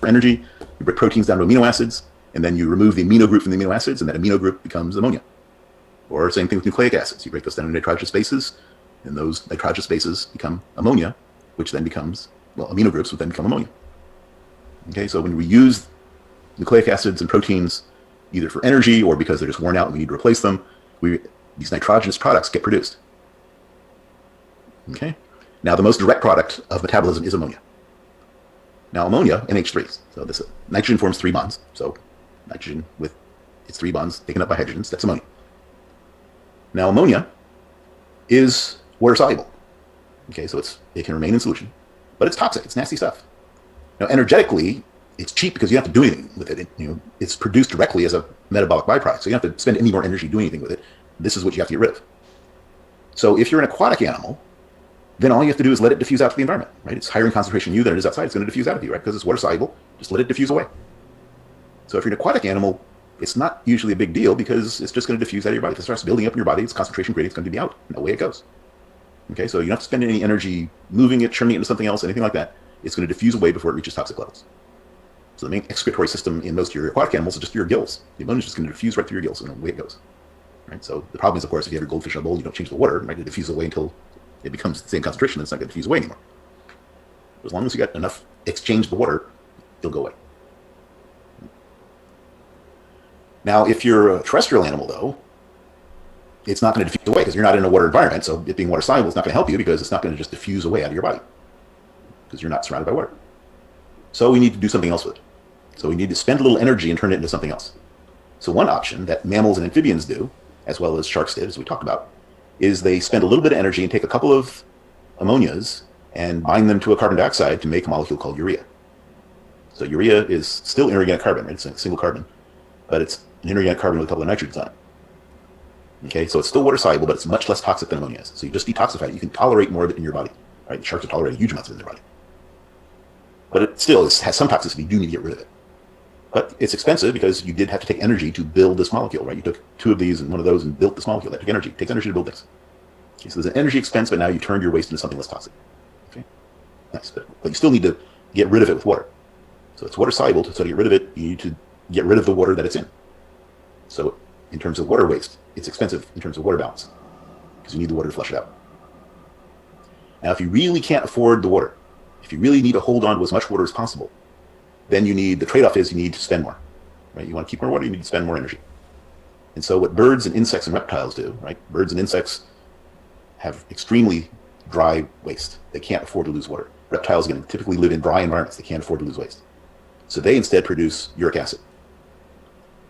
energy, you break proteins down to amino acids, and then you remove the amino group from the amino acids, and that amino group becomes ammonia. Or same thing with nucleic acids. You break those down into nitrogenous bases, and those nitrogenous bases become ammonia, which then becomes, well, amino groups would then become ammonia. Okay, so when we use nucleic acids and proteins, either for energy or because they're just worn out and we need to replace them, these nitrogenous products get produced. Okay, Now, the most direct product of metabolism is ammonia. Now, ammonia, NH3, so this nitrogen forms 3 bonds. So nitrogen with its 3 bonds taken up by hydrogens, that's ammonia. Now, ammonia is water soluble. Okay, so it can remain in solution, but it's toxic. It's nasty stuff. Now, energetically, it's cheap because you don't have to do anything with it. It's produced directly as a metabolic byproduct, so you don't have to spend any more energy doing anything with it. This is what you have to get rid of. So if you're an aquatic animal, then all you have to do is let it diffuse out to the environment, right? It's higher in concentration in you than it is outside. It's going to diffuse out of you, right? Because it's water soluble. Just let it diffuse away. So if you're an aquatic animal, it's not usually a big deal because it's just going to diffuse out of your body. If it starts building up in your body, its concentration gradient is going to be out, and away it goes. Okay, so you don't have to spend any energy moving it, turning it into something else, anything like that. It's going to diffuse away before it reaches toxic levels. So the main excretory system in most of your aquatic animals is just your gills. The ammonia is just going to diffuse right through your gills, and away it goes. Right. So the problem is, of course, if you have your goldfish in a bowl, you don't change the water, right? It diffuses away until it becomes the same concentration. It's not going to diffuse away anymore. As long as you got enough exchange the water, it'll go away. Now, if you're a terrestrial animal, though, it's not going to diffuse away because you're not in a water environment. So it being water soluble is not going to help you because it's not going to just diffuse away out of your body because you're not surrounded by water. So we need to do something else with it. So we need to spend a little energy and turn it into something else. So one option that mammals and amphibians do, as well as sharks did, as we talked about, is they spend a little bit of energy and take a couple of ammonias and bind them to a carbon dioxide to make a molecule called urea. So urea is still inorganic carbon, right? It's a single carbon, but it's an inorganic carbon with a couple of nitrogens on it. Okay, so it's still water soluble, but it's much less toxic than ammonia is. So you just detoxify it. You can tolerate more of it in your body. Right? The sharks are tolerating huge amounts of it in their body. But it still has some toxicity. You do need to get rid of it. But it's expensive because you did have to take energy to build this molecule, right? You took 2 of these and 1 of those and built this molecule. That took energy. It takes energy to build things. Okay, so there's an energy expense, but now you turned your waste into something less toxic. Okay, nice. But you still need to get rid of it with water. So it's water soluble. So to get rid of it, you need to get rid of the water that it's in. So in terms of water waste, it's expensive in terms of water balance because you need the water to flush it out. Now, if you really can't afford the water, if you really need to hold on to as much water as possible, then the trade-off is you need to spend more, right? You want to keep more water, you need to spend more energy. And so what birds and insects and reptiles do, right? Birds and insects have extremely dry waste. They can't afford to lose water. Reptiles are going to typically live in dry environments. They can't afford to lose waste. So they instead produce uric acid.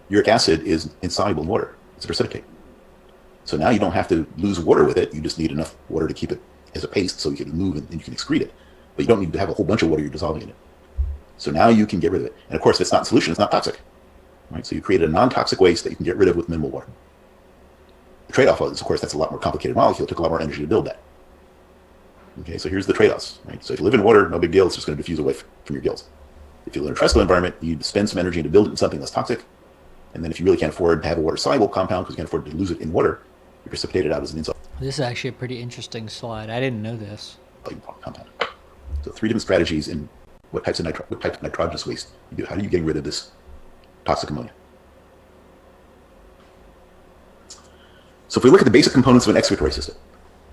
Uric acid is insoluble in water. It's a precipitate. So now you don't have to lose water with it. You just need enough water to keep it as a paste so you can move and you can excrete it. But you don't need to have a whole bunch of water you're dissolving in it. So now you can get rid of it. And of course, if it's not in solution, it's not toxic. Right? So you created a non-toxic waste that you can get rid of with minimal water. The trade-off is, of course, that's a lot more complicated molecule. It took a lot more energy to build that. Okay, so here's the trade-offs. Right? So if you live in water, no big deal. It's just going to diffuse away from your gills. If you live in a terrestrial environment, you need to spend some energy to build it in something less toxic. And then if you really can't afford to have a water-soluble compound because you can't afford to lose it in water, you precipitate it out as an insoluble This is actually a pretty interesting slide. I didn't know this. compound. So 3 different strategies in what types of nitrogenous waste you do. How are you getting rid of this toxic ammonia? So if we look at the basic components of an excretory system,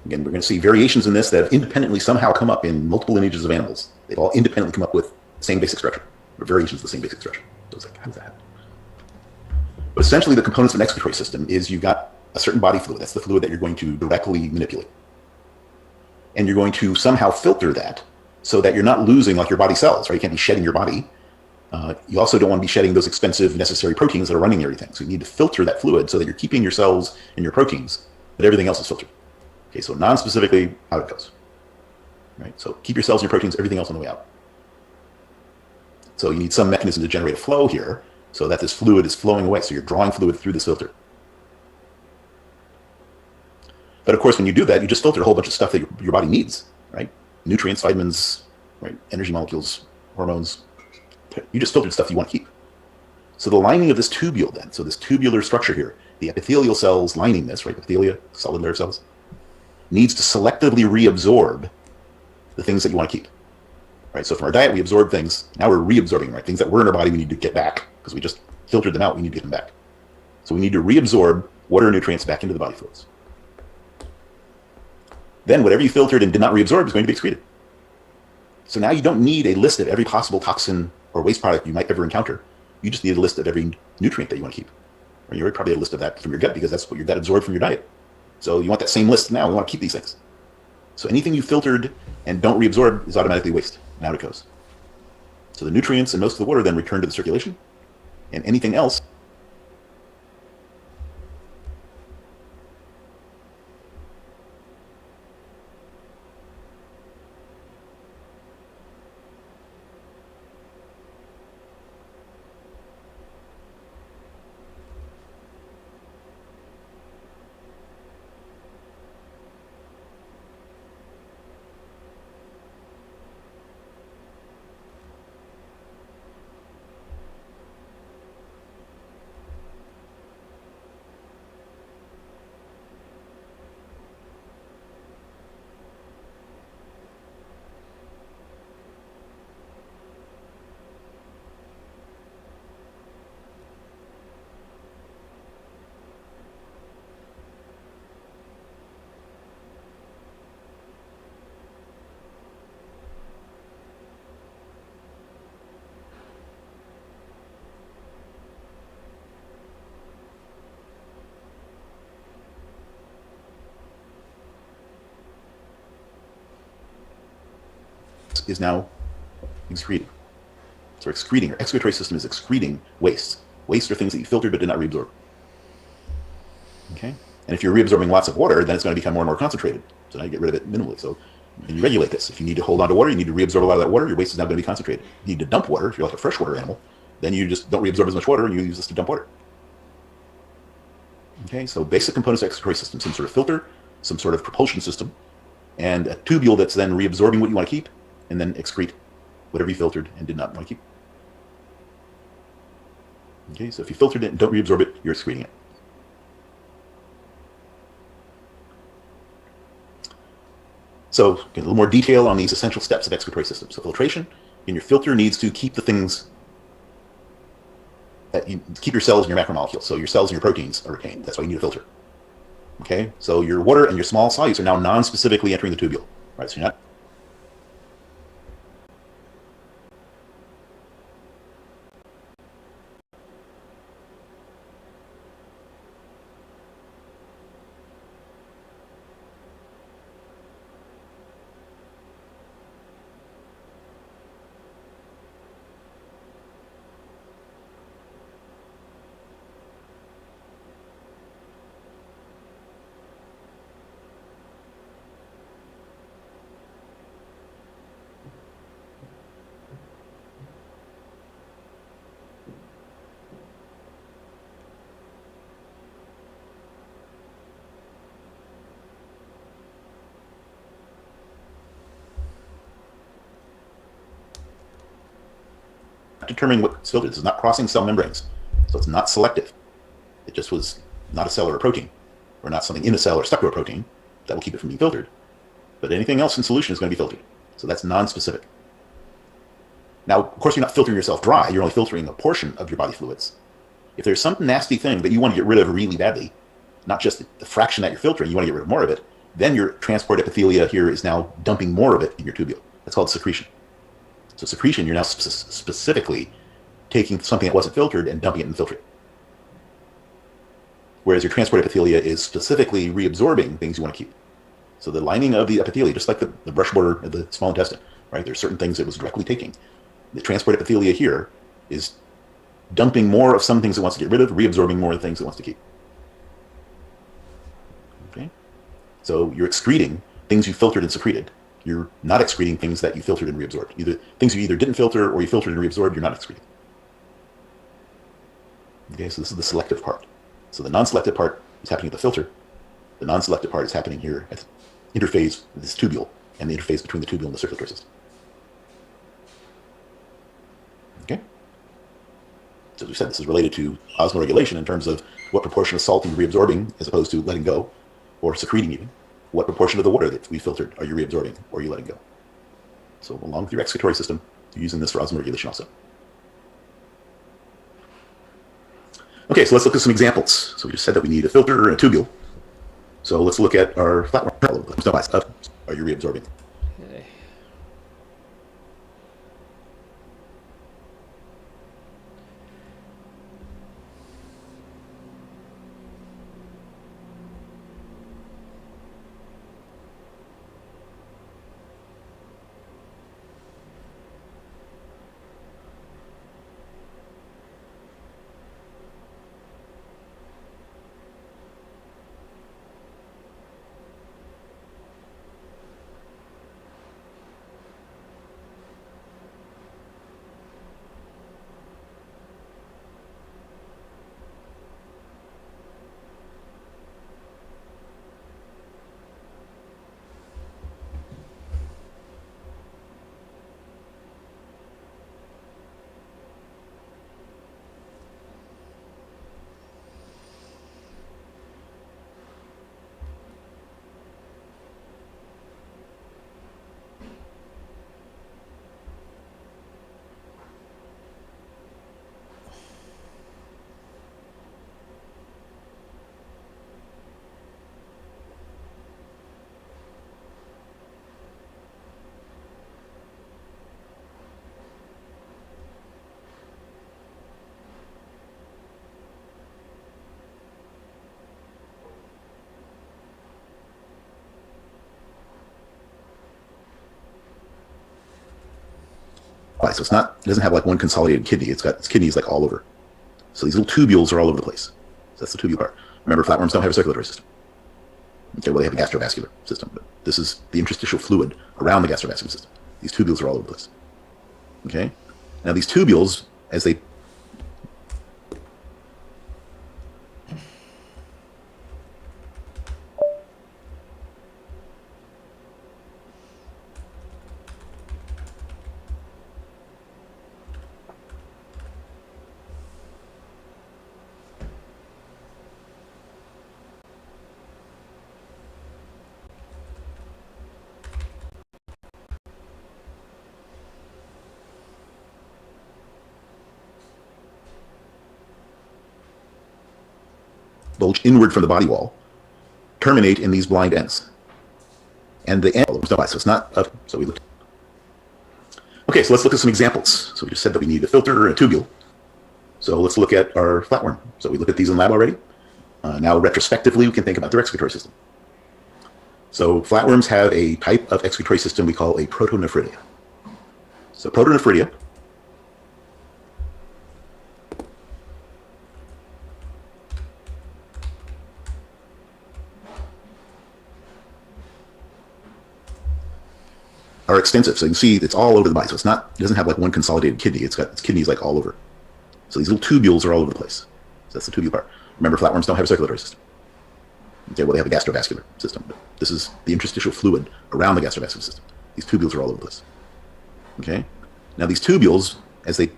again, we're going to see variations in this that have independently somehow come up in multiple lineages of animals. They've all independently come up with the same basic structure, or variations of the same basic structure. So it's like, how does that happen? But essentially, the components of an excretory system is you've got a certain body fluid. That's the fluid that you're going to directly manipulate. And you're going to somehow filter that so that you're not losing like your body cells, right? You can't be shedding your body. You also don't want to be shedding those expensive necessary proteins that are running everything. So you need to filter that fluid so that you're keeping your cells and your proteins, but everything else is filtered. Okay, so non-specifically, how it goes. Right? So keep your cells and your proteins, everything else on the way out. So you need some mechanism to generate a flow here so that this fluid is flowing away. So you're drawing fluid through this filter. But of course, when you do that, you just filter a whole bunch of stuff that your body needs, right? Nutrients, vitamins, right? Energy molecules, hormones. You just filtered stuff you want to keep. So the lining of this tubule then, so this tubular structure here, the epithelial cells lining this, right? Epithelia, solid layer cells, needs to selectively reabsorb the things that you want to keep. Right? So from our diet, we absorb things. Now we're reabsorbing, right? Things that were in our body, we need to get back because we just filtered them out. We need to get them back. So we need to reabsorb water and nutrients back into the body fluids. Then whatever you filtered and did not reabsorb is going to be excreted. So now you don't need a list of every possible toxin or waste product you might ever encounter. You just need a list of every nutrient that you want to keep. Or you already probably have a list of that from your gut because that's what your gut absorbed from your diet. So you want that same list now. We want to keep these things. So anything you filtered and don't reabsorb is automatically waste, and out it goes. So the nutrients and most of the water then return to the circulation, and anything else is now excreting. So excreting, your excretory system is excreting wastes. Wastes are things that you filtered but did not reabsorb. Okay? And if you're reabsorbing lots of water, then it's going to become more and more concentrated. So now you get rid of it minimally. So and you regulate this. If you need to hold on to water, you need to reabsorb a lot of that water, your waste is now going to be concentrated. You need to dump water, if you're like a freshwater animal, then you just don't reabsorb as much water and you use this to dump water. Okay, so basic components of excretory system, some sort of filter, some sort of propulsion system, and a tubule that's then reabsorbing what you want to keep, and then excrete whatever you filtered and did not want to keep. Okay, so if you filtered it and don't reabsorb it, you're excreting it. So get a little more detail on these essential steps of excretory systems. So filtration, and your filter needs to keep the things that you keep your cells and your macromolecules. So your cells and your proteins are retained. That's why you need a filter. Okay, so your water and your small solutes are now non-specifically entering the tubule. Right, so you're not determining what's filtered. This is not crossing cell membranes, so it's not selective. It just was not a cell or a protein, or not something in a cell or stuck to a protein that will keep it from being filtered. But anything else in solution is going to be filtered. So that's non-specific. Now, of course, you're not filtering yourself dry. You're only filtering a portion of your body fluids. If there's some nasty thing that you want to get rid of really badly, not just the fraction that you're filtering, you want to get rid of more of it, then your transport epithelia here is now dumping more of it in your tubule. That's called secretion. So secretion, you're now specifically taking something that wasn't filtered and dumping it in the filtrate. Whereas your transport epithelia is specifically reabsorbing things you want to keep. So the lining of the epithelia, just like the brush border of the small intestine, right? There's certain things it was directly taking. The transport epithelia here is dumping more of some things it wants to get rid of, reabsorbing more of the things it wants to keep. Okay? So you're excreting things you filtered and secreted. You're not excreting things that you filtered and reabsorbed. Either things you either didn't filter or you filtered and reabsorbed, you're not excreting. Okay, so this is the selective part. So the non-selective part is happening at the filter. The non-selective part is happening here at the interface with this tubule and the interface between the tubule and the circulatory system. Okay? So as we said, this is related to osmoregulation in terms of what proportion of salt are you reabsorbing as opposed to letting go or secreting even. What proportion of the water that we filtered are you reabsorbing or are you letting go? So along with your excretory system, you're using this for osmoregulation also. Okay, so let's look at some examples. So we just said that we need a filter and a tubule. So let's look at our flatworm. Are you reabsorbing? Okay. body. So it doesn't have like one consolidated kidney. Its kidneys like all over. So these little tubules are all over the place. So that's the tubule part. Remember, flatworms don't have a circulatory system. Okay, well, they have a gastrovascular system, but this is the interstitial fluid around the gastrovascular system. These tubules are all over the place. Okay? Now, these tubules, as they bulge inward from the body wall, terminate in these blind ends. And the end, so it's not up, so we look. Okay, so let's look at some examples. So we just said that we need a filter and a tubule. So let's look at our flatworm. So we looked at these in lab already. Now retrospectively, we can think about their excretory system. So flatworms have a type of excretory system we call a protonephridia. So protonephridia are extensive. So you can see it's all over the body. So it doesn't have like one consolidated kidney. Its kidneys like all over. So these little tubules are all over the place. So that's the tubule part. Remember, flatworms don't have a circulatory system. Okay, well, they have a gastrovascular system, but this is the interstitial fluid around the gastrovascular system. These tubules are all over the place. Okay? Now, these tubules, as they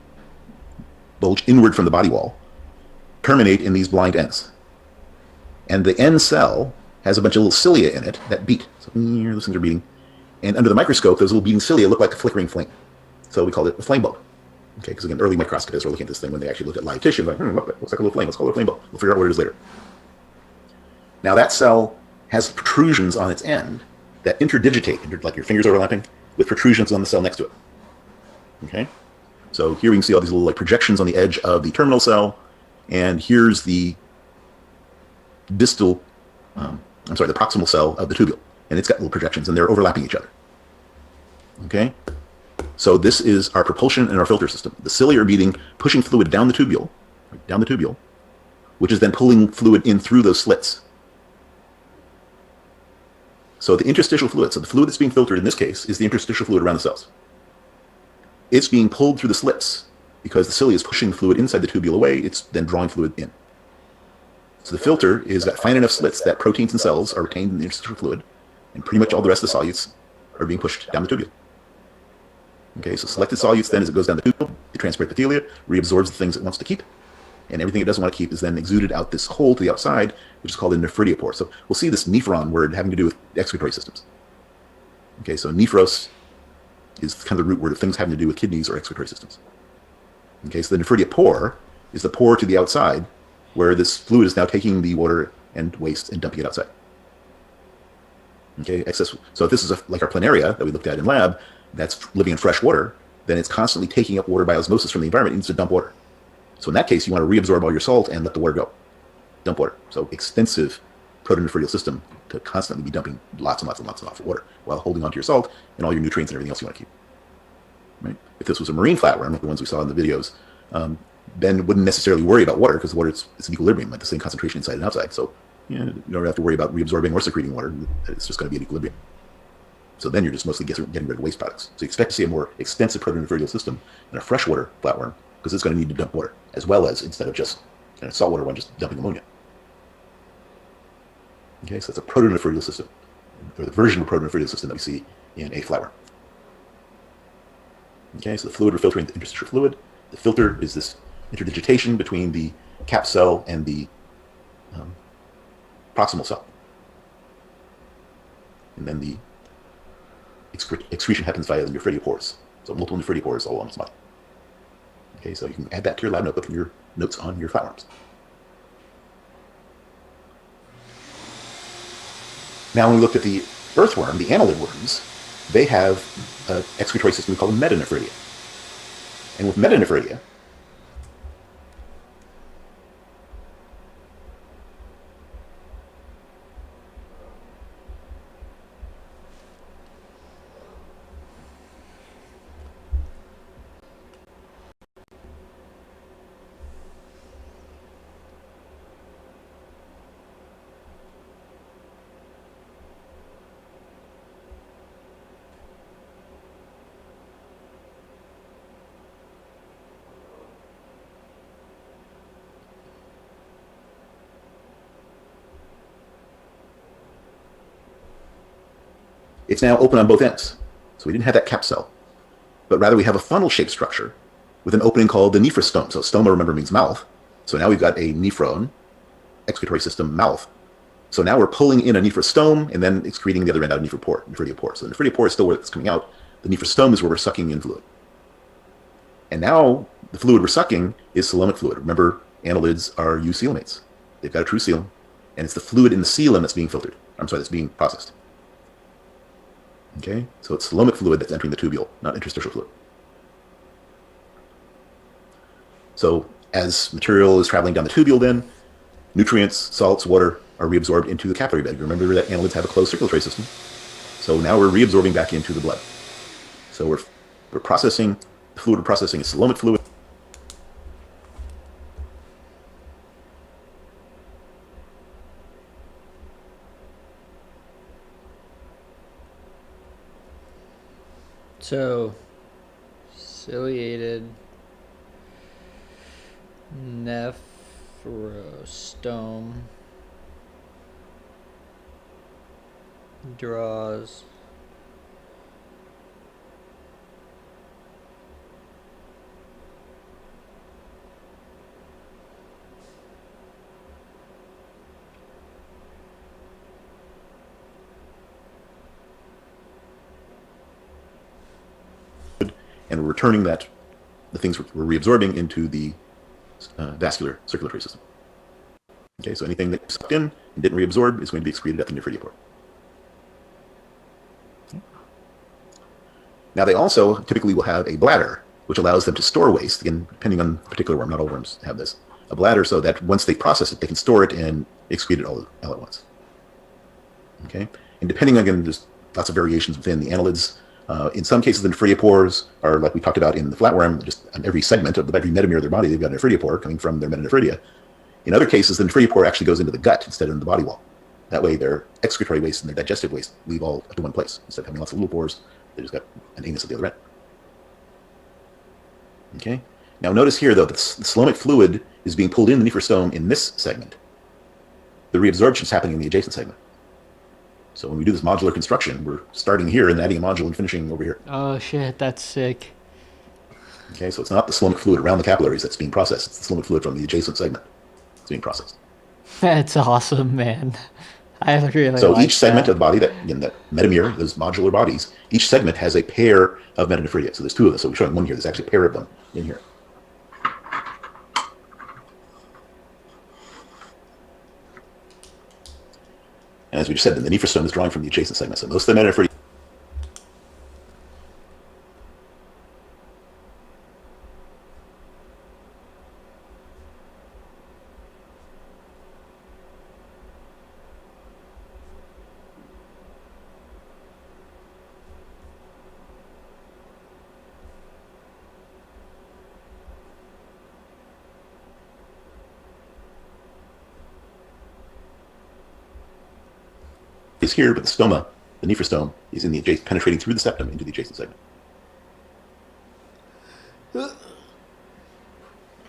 bulge inward from the body wall, terminate in these blind ends. And the end cell has a bunch of little cilia in it that beat. So those things are beating. And under the microscope, those little beating cilia look like a flickering flame. So we call it a flame bulb. Okay, because again, early microscopists were looking at this thing when they actually looked at live tissue, like, look, looks like a little flame. Let's call it a flame bulb. We'll figure out what it is later. Now that cell has protrusions on its end that interdigitate, like your fingers overlapping, with protrusions on the cell next to it. Okay, so here we can see all these little like projections on the edge of the terminal cell, and here's the the proximal cell of the tubule, and it's got little projections, and they're overlapping each other. Okay, so this is our propulsion and our filter system. The cilia are beating, pushing fluid down the tubule, which is then pulling fluid in through those slits. So the interstitial fluid, so the fluid that's being filtered in this case is the interstitial fluid around the cells. It's being pulled through the slits because the cilia is pushing fluid inside the tubule away. It's then drawing fluid in. So the filter is got fine enough slits that proteins and cells are retained in the interstitial fluid, and pretty much all the rest of the solutes are being pushed down the tubule. Okay, so selected solutes then, as it goes down the tubule, the transport epithelia reabsorbs the things it wants to keep, and everything it doesn't want to keep is then exuded out this hole to the outside, which is called a nephridiopore. So we'll see this nephron word having to do with excretory systems. Okay, so nephros is kind of the root word of things having to do with kidneys or excretory systems. Okay, so the nephridiopore is the pore to the outside, where this fluid is now taking the water and waste and dumping it outside. Okay, excess. So if this is like our planaria that we looked at in lab, that's living in fresh water, then it's constantly taking up water by osmosis from the environment. It needs to dump water. So in that case, you want to reabsorb all your salt and let the water go. Dump water. So extensive protonephridial system to constantly be dumping lots and lots and lots and lots of water while holding onto your salt and all your nutrients and everything else you want to keep. Right? If this was a marine flatworm, like the ones we saw in the videos, then wouldn't necessarily worry about water because the water it's an equilibrium, like the same concentration inside and outside. So you don't have to worry about reabsorbing or secreting water. It's just going to be an equilibrium. So then you're just mostly getting rid of waste products. So you expect to see a more extensive protonephridial system in a freshwater flatworm because it's going to need to dump water, as well as instead of just a saltwater one, just dumping ammonia. Okay, so it's a protonephridial system, or the version of a protonephridial system that we see in a flatworm. Okay, so the fluid we're filtering the interstitial fluid. The filter is this interdigitation between the cap cell and the proximal cell. And then the excretion happens via the nephridiopores. So multiple nephridiopores all along the body. Okay, so you can add that to your lab notebook and your notes on your flatworms. Now, when we looked at the earthworm, the annelid worms, they have an excretory system called metanephridia. And with metanephridia, it's now open on both ends. So we didn't have that cap cell, but rather we have a funnel-shaped structure with an opening called the nephrostome. So stoma, remember, means mouth. So now we've got a nephron, excretory system, mouth. So now we're pulling in a nephrostome and then excreting the other end out of nephridiopore. So the nephridiopore is still where it's coming out. The nephrostome is where we're sucking in fluid. And now the fluid we're sucking is coelomic fluid. Remember, annelids are eucoelomates. They've got a true coelom, and it's the fluid in the coelom that's being filtered. That's being processed. Okay, so it's coelomic fluid that's entering the tubule, not interstitial fluid. So as material is traveling down the tubule, then nutrients, salts, water are reabsorbed into the capillary bed. Remember that annelids have a closed circulatory system. So now we're reabsorbing back into the blood. So we're processing, the fluid we're processing is coelomic fluid. So, ciliated nephrostome draws and we're returning the things we're reabsorbing into the vascular circulatory system. Okay, so anything that sucked in and didn't reabsorb is going to be excreted at the nephridiopore. Okay. Now they also typically will have a bladder, which allows them to store waste, again, depending on the particular worm, not all worms have this, a bladder so that once they process it, they can store it and excrete it all at once. Okay, and depending, again, there's lots of variations within the annelids. In some cases, the nephridiopores are, like we talked about in the flatworm, just on every segment of every metamere of their body, they've got a nephridiopore coming from their metanephridia. In other cases, the nephridiopore actually goes into the gut instead of in the body wall. That way, their excretory waste and their digestive waste leave all at one place. Instead of having lots of little pores, they just got an anus at the other end. Okay. Now notice here, though, that the coelomic fluid is being pulled in the nephrostome in this segment. The reabsorption is happening in the adjacent segment. So when we do this modular construction, we're starting here and adding a module and finishing over here. Oh shit, that's sick. Okay, so it's not the coelomic fluid around the capillaries that's being processed. It's the coelomic fluid from the adjacent segment that's being processed. That's awesome, man. I really So like each segment that. of the body, that metamere, those modular bodies, each segment has a pair of metanephridia. So there's two of them. So we're showing one here. There's actually a pair of them in here. And as we just said, the nephrostome is drawing from the adjacent segment. So most of the metanephridia is here, but the stoma, the nephrostome, is in the adjacent, penetrating through the septum into the adjacent segment.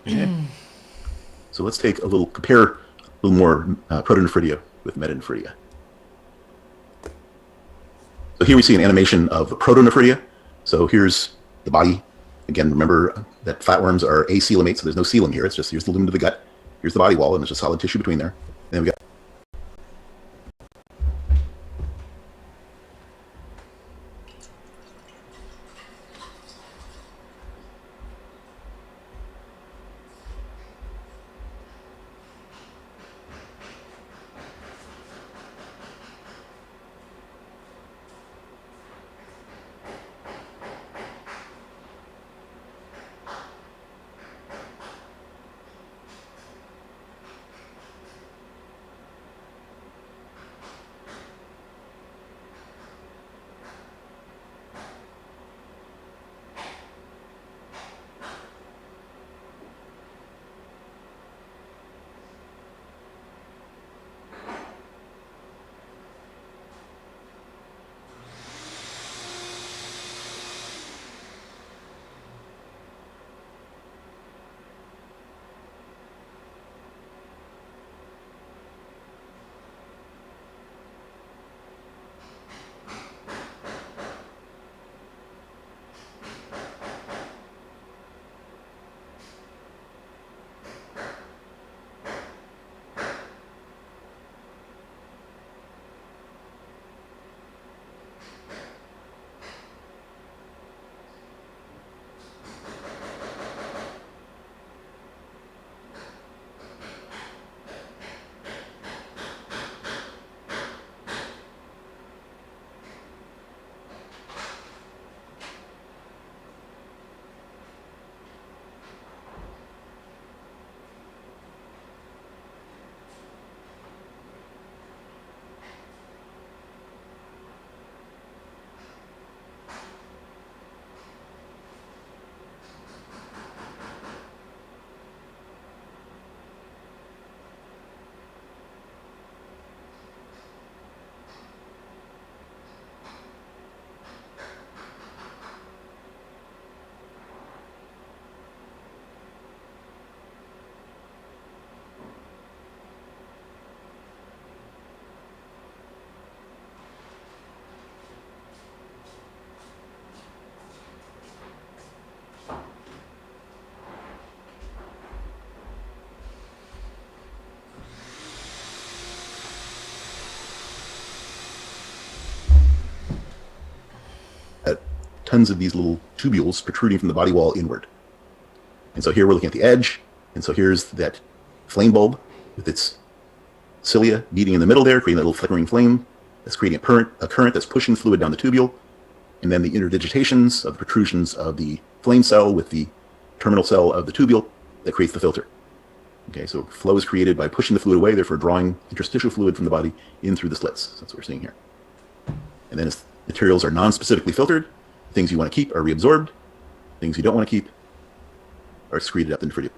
Okay. So let's take compare a little more protonephridia with metanephridia. So here we see an animation of protonephridia. So here's the body. Again, remember that flatworms are acoelomate, so there's no coelom here. It's just, here's the lumen of the gut, here's the body wall, and there's a solid tissue between there. And then we got tons of these little tubules protruding from the body wall inward. And so here we're looking at the edge. And so here's that flame bulb with its cilia beating in the middle there, creating a little flickering flame that's creating a current that's pushing fluid down the tubule. And then the interdigitations of the protrusions of the flame cell with the terminal cell of the tubule that creates the filter. Okay, so flow is created by pushing the fluid away, therefore drawing interstitial fluid from the body in through the slits. That's what we're seeing here. And then as materials are non-specifically filtered, things you want to keep are reabsorbed, things you don't want to keep are excreted up the nephridial.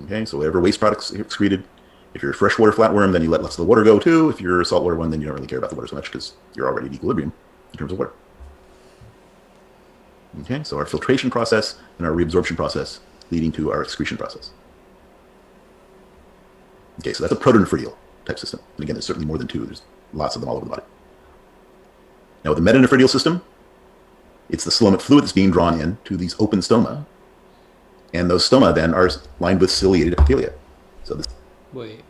Okay, so whatever waste products are excreted, if you're a freshwater flatworm, then you let less of the water go too. If you're a saltwater one, then you don't really care about the water so much because you're already at equilibrium in terms of water. Okay, so our filtration process and our reabsorption process leading to our excretion process. Okay, so that's a protonephridial type system. And again, there's certainly more than two. There's lots of them all over the body. Now with the metanephridial system, it's the coelomic fluid that's being drawn in to these open stoma. And those stoma then are lined with ciliated epithelia. So this Wait.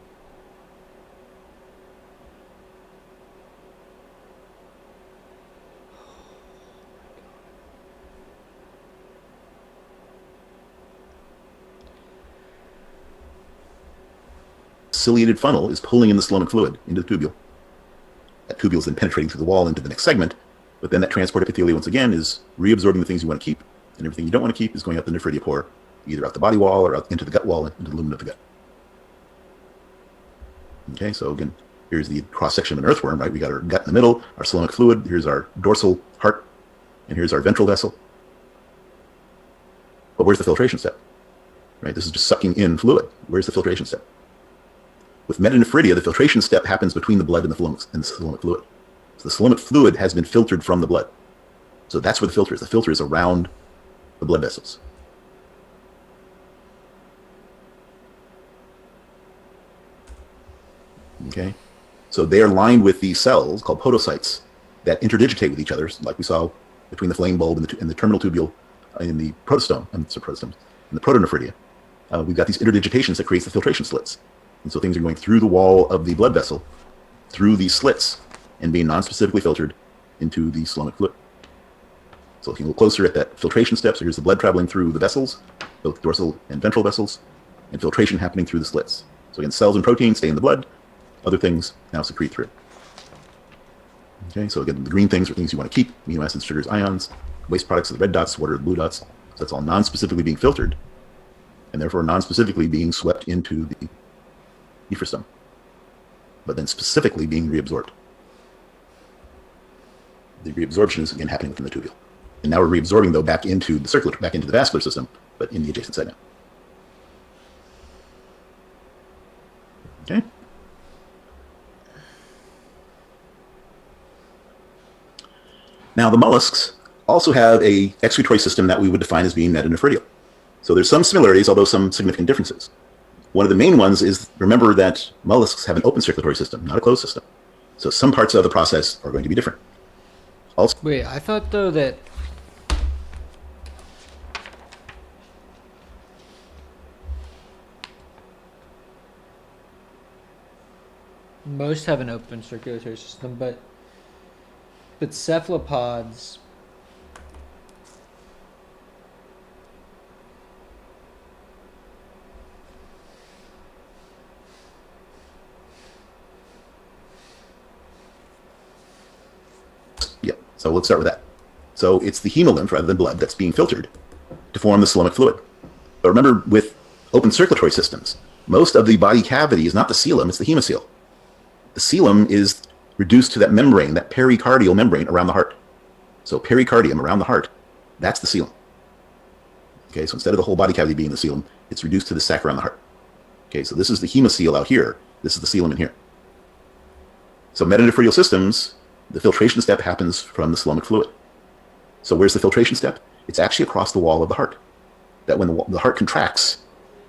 ciliated funnel is pulling in the coelomic fluid into the tubule. That tubule is then penetrating through the wall into the next segment, but then that transport epithelia once again is reabsorbing the things you want to keep, and everything you don't want to keep is going up the nephridiopore, either out the body wall or out into the gut wall, into the lumen of the gut. Okay, so again, here's the cross-section of an earthworm, right? We got our gut in the middle, our coelomic fluid, here's our dorsal heart, and here's our ventral vessel. But where's the filtration step? Right, this is just sucking in fluid. Where's the filtration step? With metanephridia, the filtration step happens between the blood and the coelomic fluid. So the coelomic fluid has been filtered from the blood. So that's where the filter is. The filter is around the blood vessels. Okay, so they are lined with these cells called podocytes that interdigitate with each other, like we saw between the flame bulb and the terminal tubule in the protostome, in the protonephridia. We've got these interdigitations that creates the filtration slits. And so things are going through the wall of the blood vessel, through these slits, and being non-specifically filtered into the coelomic fluid. So looking a little closer at that filtration step, so here's the blood traveling through the vessels, both dorsal and ventral vessels, and filtration happening through the slits. So again, cells and proteins stay in the blood, other things now secrete through. Okay, so again, the green things are things you want to keep, amino acids, sugars, ions. Waste products are the red dots, what are the blue dots. So that's all non-specifically being filtered, and therefore non-specifically being swept into the nephrostome, but then specifically being reabsorbed. The reabsorption is again happening within the tubule. And now we're reabsorbing though back into the back into the vascular system, but in the adjacent segment. Okay. Now the mollusks also have a excretory system that we would define as being metanephridial. So there's some similarities, although some significant differences. One of the main ones is, remember that mollusks have an open circulatory system, not a closed system. So some parts of the process are going to be different. Also, Wait, I thought though that most have an open circulatory system, but cephalopods yeah, so let's start with that. So it's the hemolymph rather than blood that's being filtered to form the coelomic fluid. But remember, with open circulatory systems, most of the body cavity is not the coelom, it's the hemocoel. The coelom is reduced to that membrane, that pericardial membrane around the heart. So pericardium around the heart, that's the coelom. Okay, so instead of the whole body cavity being the coelom, it's reduced to the sac around the heart. Okay, so this is the hemocoel out here. This is the coelom in here. So metanephridial systems, the filtration step happens from the coelomic fluid. So where's the filtration step? It's actually across the wall of the heart. That when the heart contracts,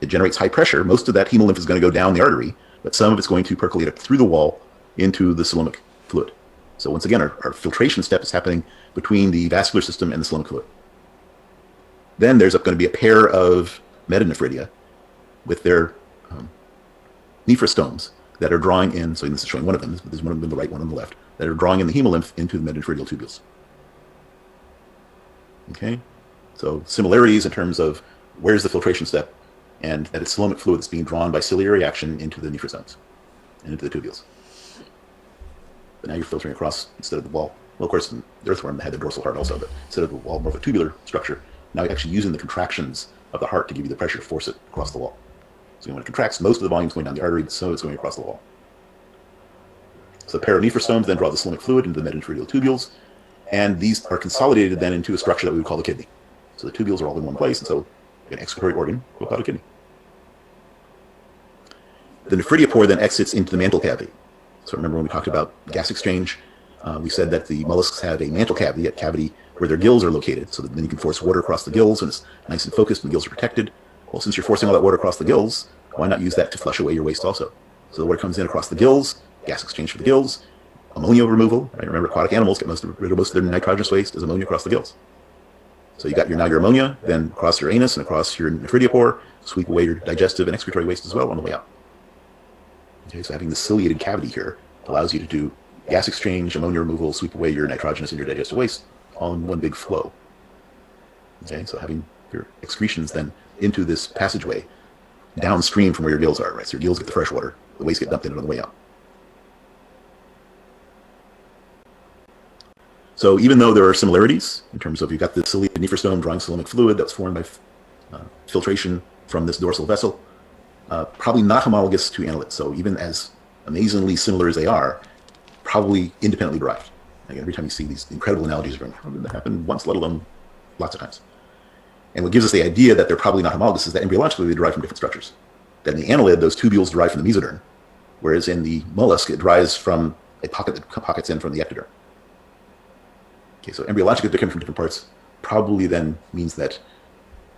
it generates high pressure. Most of that hemolymph is going to go down the artery, but some of it's going to percolate up through the wall into the coelomic fluid. So once again, our filtration step is happening between the vascular system and the coelomic fluid. Then there's going to be a pair of metanephridia with their nephrostomes that are drawing in, so this is showing one of them, but there's one on the right, one on the left, that are drawing in the hemolymph into the metanephridial tubules. Okay, so similarities in terms of where's the filtration step, and that it's coelomic fluid that's being drawn by ciliary action into the nephrostomes and into the tubules. But now you're filtering across instead of the wall. Well, of course, the earthworm had the dorsal heart also, but instead of the wall, more of a tubular structure. Now you're actually using the contractions of the heart to give you the pressure to force it across the wall. So when it contracts, most of the volume is going down the artery, so it's going across the wall. So the pair of nephrostomes then draw the coelomic fluid into the metanephridial tubules, and these are consolidated then into a structure that we would call the kidney. So the tubules are all in one place, and so an excretory organ will call a kidney. The nephridiopore then exits into the mantle cavity. So remember when we talked about gas exchange, we said that the mollusks have a mantle cavity, a cavity where their gills are located, so that then you can force water across the gills, and it's nice and focused, and the gills are protected. Well, since you're forcing all that water across the gills, why not use that to flush away your waste also? So the water comes in across the gills, gas exchange for the gills, ammonia removal. Right? Remember, aquatic animals get rid of most of their nitrogenous waste as ammonia across the gills. So you got now your ammonia, then across your anus and across your nephridiopore, sweep away your digestive and excretory waste as well on the way out. Okay, so having the ciliated cavity here allows you to do gas exchange, ammonia removal, sweep away your nitrogenous and your digestive waste all in one big flow. Okay, so having your excretions then into this passageway downstream from where your gills are, right? So your gills get the fresh water, the waste get dumped in it on the way out. So even though there are similarities in terms of you've got the ciliated nephrostome drawing coelomic fluid that was formed by filtration from this dorsal vessel, probably not homologous to annelids. So even as amazingly similar as they are, probably independently derived. Again, every time you see these incredible analogies, you're going, how did that happen once, let alone lots of times? And what gives us the idea that they're probably not homologous is that embryologically they derive from different structures. That in the annelid, those tubules derive from the mesoderm, whereas in the mollusk, it derives from a pocket that pockets in from the ectoderm. Okay, so embryologically they're coming from different parts, probably then means that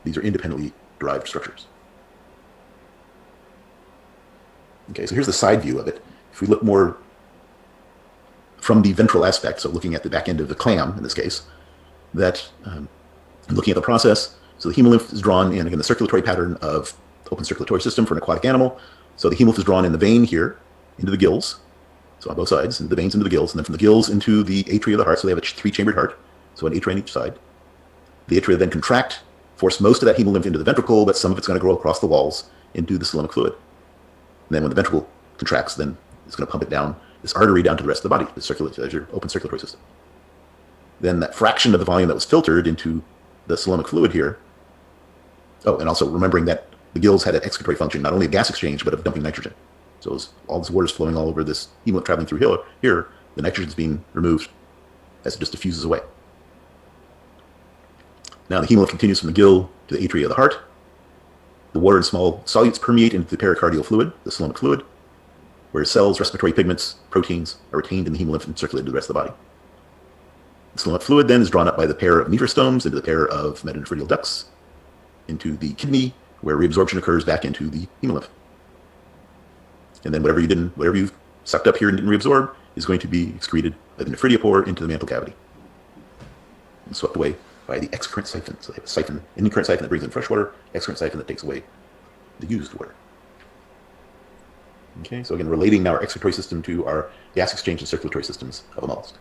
these are independently derived structures. Okay, so here's the side view of it. If we look more from the ventral aspect, so looking at the back end of the clam in this case, that looking at the process, so the hemolymph is drawn in, again, the circulatory pattern of open circulatory system for an aquatic animal. So the hemolymph is drawn in the vein here into the gills, so on both sides, and the veins into the gills, and then from the gills into the atria of the heart. So they have a three-chambered heart, so an atria on each side. The atria then contract, force most of that hemolymph into the ventricle, but some of it's going to go across the walls into the coelomic fluid. And then when the ventricle contracts, then it's going to pump it down this artery down to the rest of the body, as your open circulatory system. Then that fraction of the volume that was filtered into the coelomic fluid here. Oh, and also remembering that the gills had an excretory function, not only of gas exchange, but of dumping nitrogen. So as all this water is flowing all over this hemolymph traveling through here, the nitrogen is being removed as it just diffuses away. Now the hemolymph continues from the gill to the atria of the heart. The water and small solutes permeate into the pericardial fluid, the coelomic fluid, where cells, respiratory pigments, proteins are retained in the hemolymph and circulated to the rest of the body. The coelomic fluid then is drawn up by the pair of nephrostomes into the pair of metanephridial ducts, into the kidney, where reabsorption occurs back into the hemolymph. And then whatever you sucked up here and didn't reabsorb is going to be excreted by the nephridiopore into the mantle cavity and swept away by the excurrent siphon. So they have a siphon, an incurrent siphon that brings in fresh water, excurrent siphon that takes away the used water. Okay, so again, relating now our excretory system to our gas exchange and circulatory systems of a mollusk.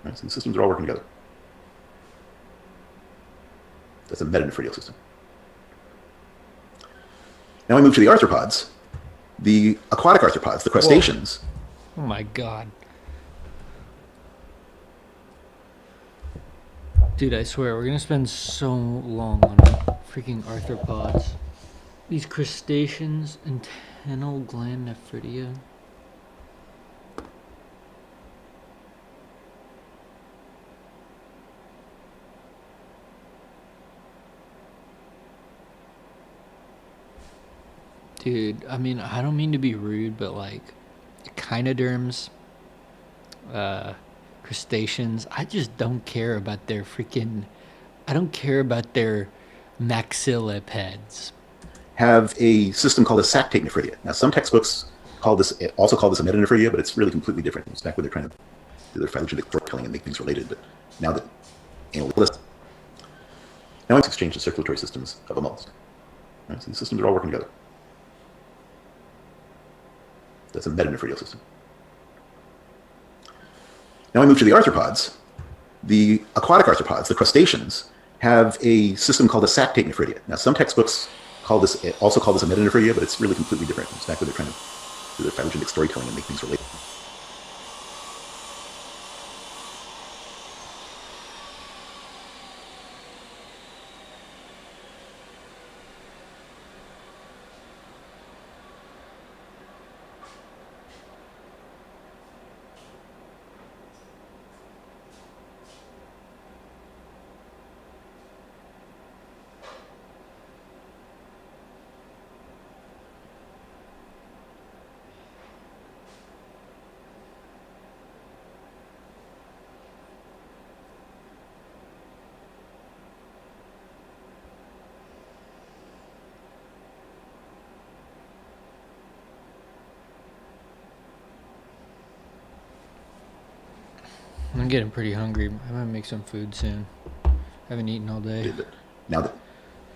Right, so the systems are all working together. That's a metanephridial system. Now we move to the arthropods. The aquatic arthropods, the crustaceans. Whoa. Oh my god. Dude, I swear, we're gonna spend so long on freaking arthropods. These crustaceans, antennal gland nephridia. Dude, I mean, I don't mean to be rude, but like, echinoderms, crustaceans, I just don't care about their freaking, I don't care about their maxillipeds. Have a system called a sactate nephridia. Now, some textbooks also call this a metanephridia, but it's really completely different. It's back when they're trying to do their phylogenetic foretelling and make things related. But now that analysts, now it's exchange the circulatory systems of a mollusk. Right, so these systems are all working together. That's a metanephridial system. Now we move to the arthropods. The aquatic arthropods, the crustaceans, have a system called a sactate nephridia. Now, some textbooks also call this a metanephridia, but it's really completely different. It's back where they're trying to do their phylogenetic storytelling and make things related. I'm getting pretty hungry. I might make some food soon. I haven't eaten all day. Now that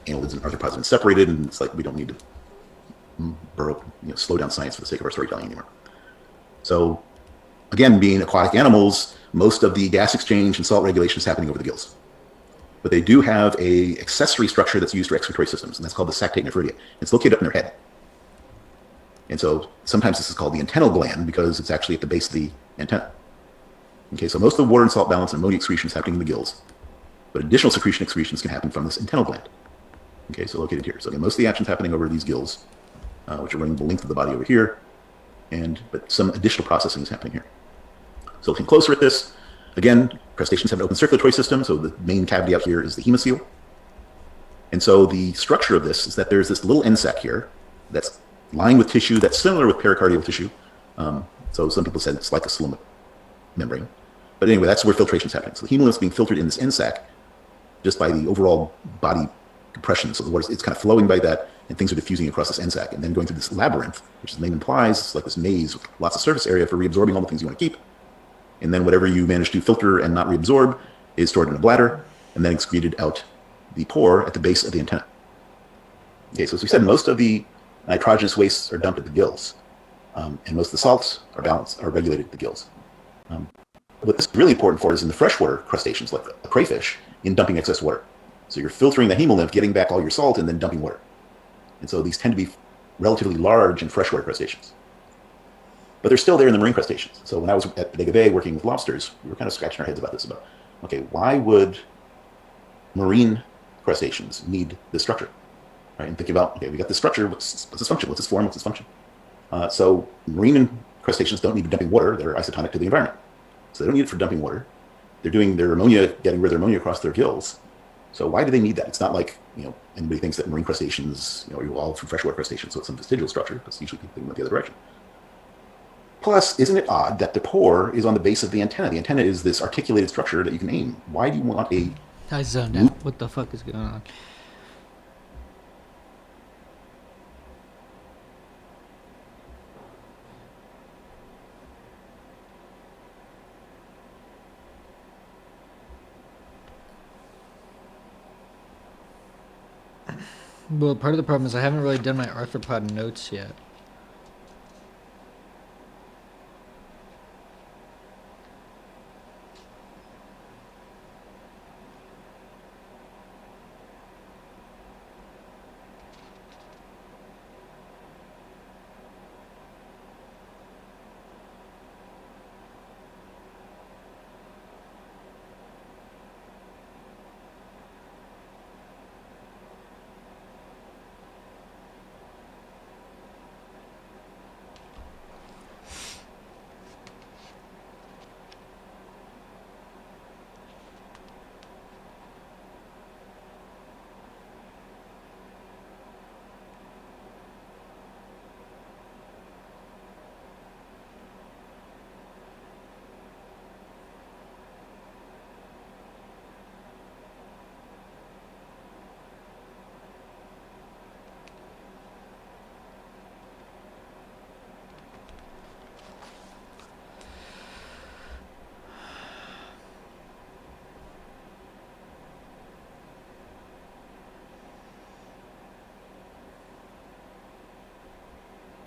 annelids and arthropods have been separated, and it's like we don't need to slow down science for the sake of our storytelling anymore. So, again, being aquatic animals, most of the gas exchange and salt regulation is happening over the gills. But they do have a accessory structure that's used for excretory systems, and that's called the sactate nephridia. It's located up in their head. And so sometimes this is called the antennal gland because it's actually at the base of the antenna. Okay, so most of the water and salt balance and ammonia excretion is happening in the gills, but additional excretions can happen from this antennal gland. Okay, so located here. So again, most of the action's happening over these gills, which are running the length of the body over here, but some additional processing is happening here. So looking closer at this, again, crustaceans have an open circulatory system, so the main cavity out here is the hemocoel. And so the structure of this is that there's this little end sac here that's lined with tissue that's similar with pericardial tissue. So some people said it's like a cilium membrane. But anyway, that's where filtration is happening. So the hemolymph is being filtered in this end sac just by the overall body compression. So the water, it's kind of flowing by that, and things are diffusing across this end sac and then going through this labyrinth, which the name implies, it's like this maze with lots of surface area for reabsorbing all the things you want to keep. And then whatever you manage to filter and not reabsorb is stored in a bladder and then excreted out the pore at the base of the antenna. Okay, so as we said, most of the nitrogenous wastes are dumped at the gills, and most of the salts are regulated at the gills. What this is really important for is in the freshwater crustaceans, like a crayfish, in dumping excess water. So you're filtering the hemolymph, getting back all your salt, and then dumping water. And so these tend to be relatively large in freshwater crustaceans. But they're still there in the marine crustaceans. So when I was at Bodega Bay working with lobsters, we were kind of scratching our heads about this, okay, why would marine crustaceans need this structure? Right? And thinking about, okay, we got this structure, what's its function? What's its form? What's its function? So marine crustaceans don't need to be dumping water. They're isotonic to the environment. So they don't need it for dumping water. They're doing their ammonia, getting rid of their ammonia across their gills. So why do they need that? It's not like, anybody thinks that marine crustaceans, you evolved from freshwater crustaceans, so it's some vestigial structure. That's usually people thinking about the other direction. Plus, isn't it odd that the pore is on the base of the antenna? The antenna is this articulated structure that you can aim. Why do you want a... I zoned out. What the fuck is going on? Well, part of the problem is I haven't really done my arthropod notes yet.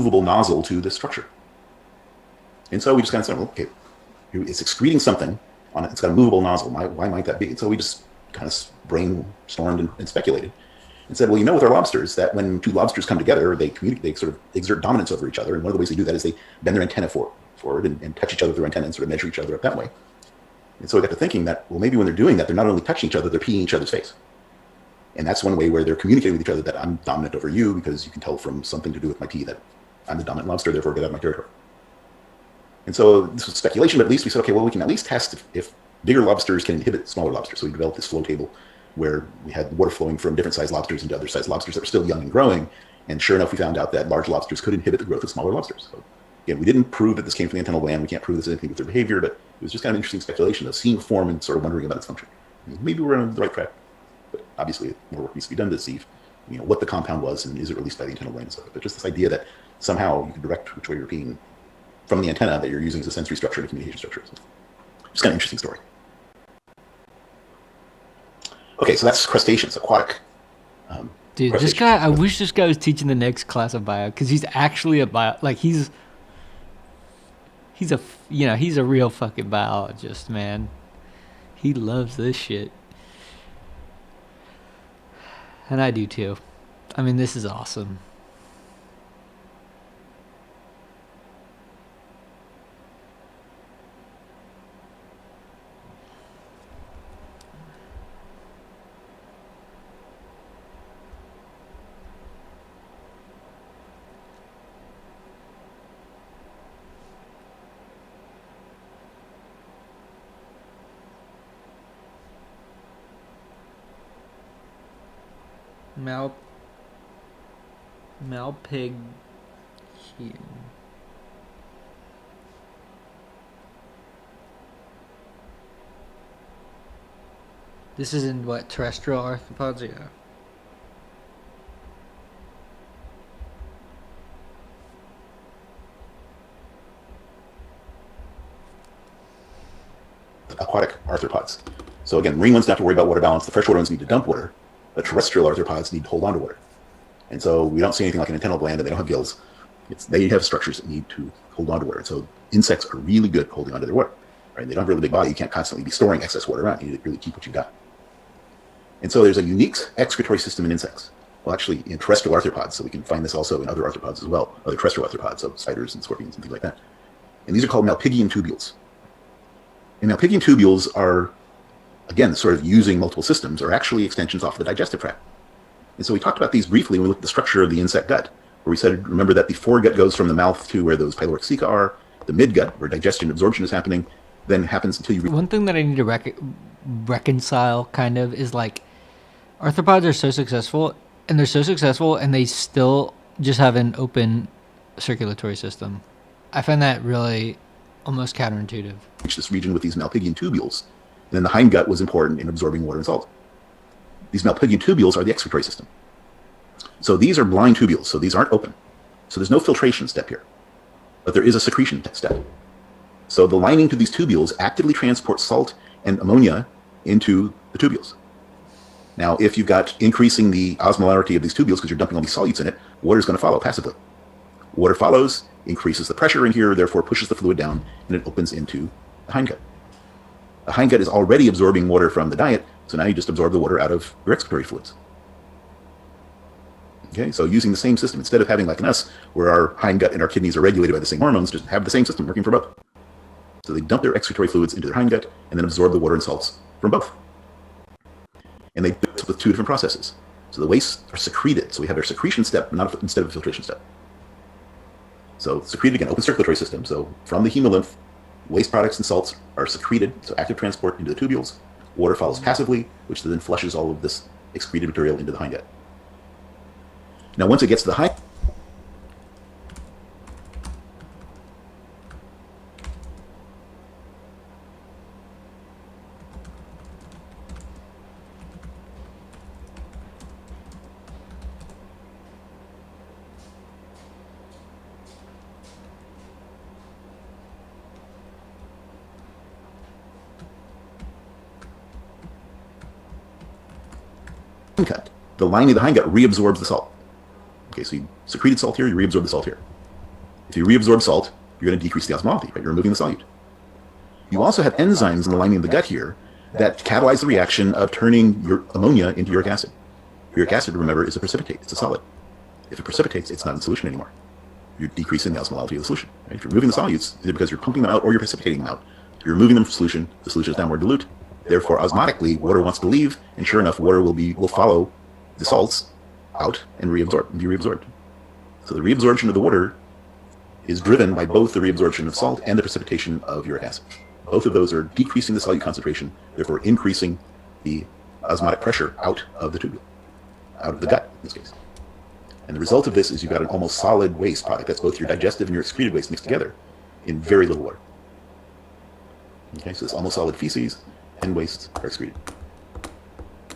movable nozzle to this structure. And so we just kind of said, well, okay, it's excreting something on it. It's got a movable nozzle. Why might that be? And so we just kind of brainstormed and speculated and said, well, with our lobsters, that when two lobsters come together, they communicate, they sort of exert dominance over each other. And one of the ways they do that is they bend their antenna forward and touch each other with their antenna and sort of measure each other up that way. And so I got to thinking that, well, maybe when they're doing that, they're not only touching each other, they're peeing each other's face. And that's one way where they're communicating with each other that I'm dominant over you, because you can tell from something to do with my pee that I'm the dominant lobster, therefore get out of my territory. And so this was speculation, but at least we said, okay, well, we can at least test if bigger lobsters can inhibit smaller lobsters. So we developed this flow table where we had water flowing from different sized lobsters into other sized lobsters that were still young and growing. And sure enough, we found out that large lobsters could inhibit the growth of smaller lobsters. So again, we didn't prove that this came from the antennal gland. We can't prove this is anything with their behavior, but it was just kind of interesting speculation of seeing form and sort of wondering about its function. Maybe we're on the right track, but obviously more work needs to be done to see what the compound was and is it released by the antennal gland and stuff. But just this idea that somehow you can direct which way you're peeing from the antenna that you're using as a sensory structure and a communication structure. So just kind of interesting story. Okay, so that's crustaceans, aquatic. Dude, this guy, I wish this guy was teaching the next class of bio, because he's actually a bio, like he's a real fucking biologist, man. He loves this shit. And I do too. I mean, this is awesome. Malpighian. This is in what, terrestrial arthropods? Yeah. Aquatic arthropods. So again, marine ones don't have to worry about water balance. The freshwater ones need to dump water. But terrestrial arthropods need to hold on to water. And so we don't see anything like an antennal gland, and they don't have gills. They have structures that need to hold on to water. And so insects are really good at holding on to their water. Right? They don't have a really big body. You can't constantly be storing excess water around. You need to really keep what you got. And so there's a unique excretory system in insects. Well, actually, in terrestrial arthropods, so we can find this also in other arthropods as well, other terrestrial arthropods, so spiders and scorpions and things like that. And these are called Malpighian tubules. And Malpighian tubules are, again, sort of using multiple systems, are actually extensions off the digestive tract. And so we talked about these briefly when we looked at the structure of the insect gut, where we said, remember that the foregut goes from the mouth to where those pyloric ceca are, the midgut, where digestion and absorption is happening, then happens until you... One thing that I need to reconcile, kind of, is like, arthropods are so successful, and they still just have an open circulatory system. I find that really almost counterintuitive. Reach this region with these Malpighian tubules. And then the hindgut was important in absorbing water and salt. These Malpighian tubules are the excretory system. So these are blind tubules, so these aren't open. So there's no filtration step here, but there is a secretion step. So the lining to these tubules actively transports salt and ammonia into the tubules. Now, if you've got increasing the osmolarity of these tubules because you're dumping all these solutes in it, water is going to follow passively. Water follows, increases the pressure in here, therefore pushes the fluid down, and it opens into the hindgut. The hindgut is already absorbing water from the diet, so now you just absorb the water out of your excretory fluids. Okay, so using the same system, instead of having like in us, where our hindgut and our kidneys are regulated by the same hormones, just have the same system working for both. So they dump their excretory fluids into their hindgut and then absorb the water and salts from both. And they do this with two different processes. So the wastes are secreted. So we have our secretion step, instead of a filtration step. So secreted, again, open circulatory system. So from the hemolymph, waste products and salts are secreted, so active transport into the tubules. Water follows passively, which then flushes all of this excreted material into the hindgut. Now, once it gets to the hindgut, the lining of the hindgut reabsorbs the salt. Okay, so you secreted salt here, you reabsorb the salt here. If you reabsorb salt, you're going to decrease the osmolality, right? You're removing the solute. You also have enzymes in the lining of the gut here that catalyze the reaction of turning your ammonia into uric acid. Uric acid, remember, is a precipitate. It's a solid. If it precipitates, it's not in solution anymore. You're decreasing the osmolality of the solution. Right? If you're removing the solutes, either because you're pumping them out or you're precipitating them out, you're removing them from solution. The solution is now more dilute. Therefore, osmotically, water wants to leave, and sure enough, water will follow the salts out and be reabsorbed. So the reabsorption of the water is driven by both the reabsorption of salt and the precipitation of uric acid. Both of those are decreasing the solute concentration, therefore increasing the osmotic pressure out of the tubule, out of the gut in this case. And the result of this is you've got an almost solid waste product. That's both your digestive and your excreted waste mixed together in very little water. Okay, so this almost solid feces and waste are excreted.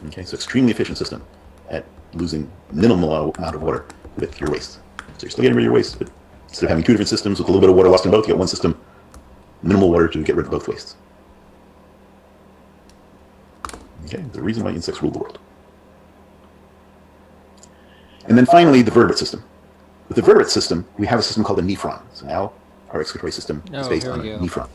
Okay, so extremely efficient system at losing minimal amount of water with your waste. So you're still getting rid of your waste, but instead of having two different systems with a little bit of water lost in both, you get one system, minimal water to get rid of both wastes. Okay, the reason why insects rule the world. And then finally, the vertebrate system. With the vertebrate system, we have a system called a nephron. So now our excretory system is based on a nephron.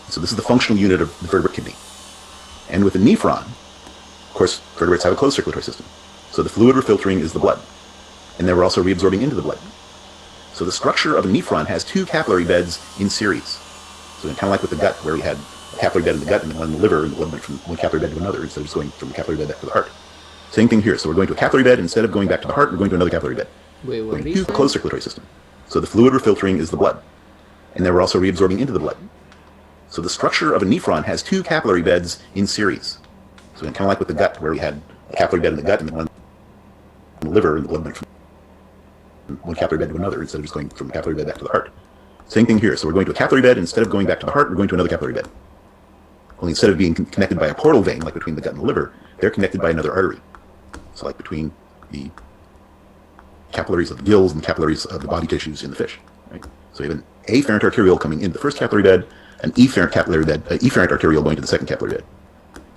So this is the functional unit of the vertebrate kidney. And with the nephron, of course, vertebrates have a closed circulatory system. So the fluid we're filtering is the blood. And then we're also reabsorbing into the blood. So the structure of a nephron has two capillary beds in series. So kind of like with the gut, where we had a capillary bed in the gut and then one in the liver, and the blood went from one capillary bed to another instead of just going from the capillary bed back to the heart. Same thing here. So we're going to a capillary bed. Instead of going back to the heart, we're going to another capillary bed. Wait, what? Two closed circulatory system. So the fluid we're filtering is the blood. And then we're also reabsorbing into the blood. So the structure of a nephron has two capillary beds in series. So kind of like with the gut, where we had a capillary bed in the gut and then one in the liver, and the blood went from one capillary bed to another instead of just going from the capillary bed back to the heart. Same thing here. So we're going to a capillary bed. Instead of going back to the heart, we're going to another capillary bed. Only instead of being connected by a portal vein, like between the gut and the liver, they're connected by another artery. So like between the capillaries of the gills and capillaries of the body tissues in the fish. Right? So we have an afferent arteriole coming into the first capillary bed, an efferent capillary bed, an efferent arteriole going to the second capillary bed.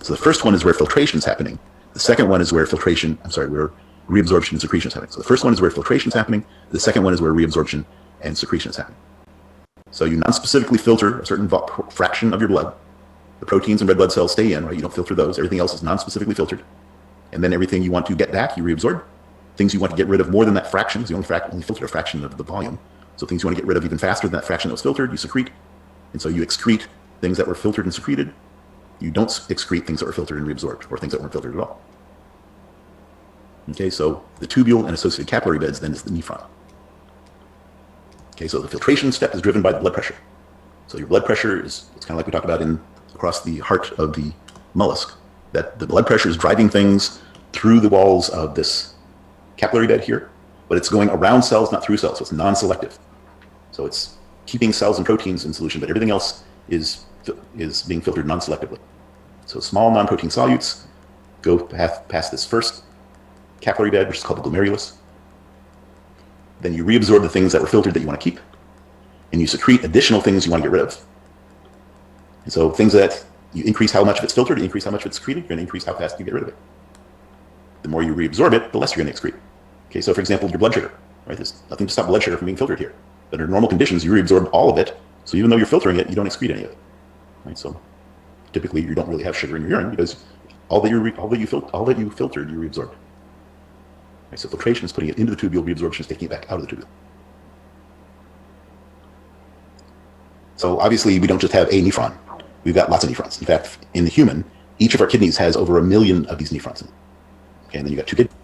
So the first one is where filtration is happening. The second one is where where reabsorption and secretion is happening. So the first one is where filtration is happening. The second one is where reabsorption and secretion is happening. So you non-specifically filter a certain fraction of your blood. The proteins and red blood cells stay in, right? You don't filter those. Everything else is non-specifically filtered. And then everything you want to get back, you reabsorb. Things you want to get rid of more than that fraction, because you only filter a fraction of the volume. So things you want to get rid of even faster than that fraction that was filtered, you secrete. And so you excrete things that were filtered and secreted. You don't excrete things that were filtered and reabsorbed, or things that weren't filtered at all. Okay, so the tubule and associated capillary beds then is the nephron. Okay, so the filtration step is driven by the blood pressure. So your blood pressure it's kind of like we talked about across the heart of the mollusk, that the blood pressure is driving things through the walls of this capillary bed here, but it's going around cells, not through cells, so it's non-selective. So it's keeping cells and proteins in solution, but everything else is being filtered non-selectively. So small non-protein solutes go past this first capillary bed, which is called the glomerulus. Then you reabsorb the things that were filtered that you want to keep, and you secrete additional things you want to get rid of. And so things that you increase how much of it's filtered, you increase how much of it's secreted, you're going to increase how fast you get rid of it. The more you reabsorb it, the less you're going to excrete. Okay, so for example, your blood sugar, right? There's nothing to stop blood sugar from being filtered here. But under normal conditions, you reabsorb all of it. So even though you're filtering it, you don't excrete any of it. Right? So typically, you don't really have sugar in your urine because all that you filtered, you reabsorbed. Right? So filtration is putting it into the tubule, reabsorption is taking it back out of the tubule. So obviously, we don't just have a nephron. We've got lots of nephrons. In fact, in the human, each of our kidneys has over 1 million of these nephrons in it. Okay, and then you got two kidneys.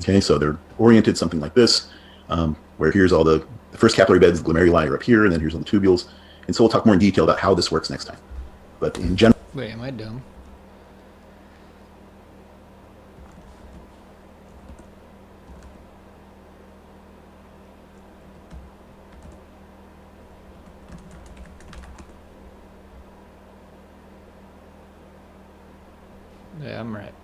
Okay, so they're oriented something like this, where here's all the first capillary beds, the glomeruli are up here, and then here's all the tubules. And so we'll talk more in detail about how this works next time. But in general, Wait, am I dumb? Yeah, I'm right.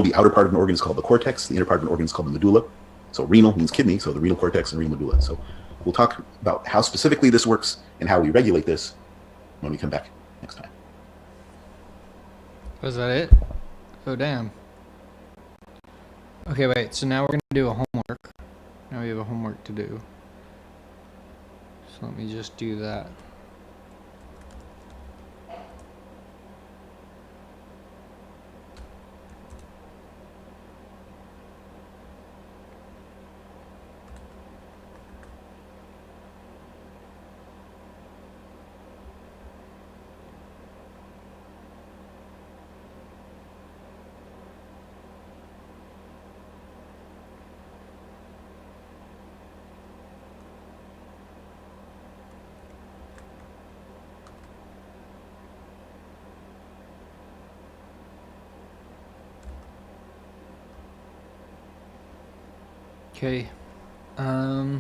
the outer part of an organ is called the cortex, the inner part of an organ is called the medulla. So renal means kidney, so the renal cortex and renal medulla. So we'll talk about how specifically this works and how we regulate this when we come back next time. Was that it? Oh, damn. Okay, wait. So now we're going to do a homework. Now we have a homework to do. So let me just do that. Okay. I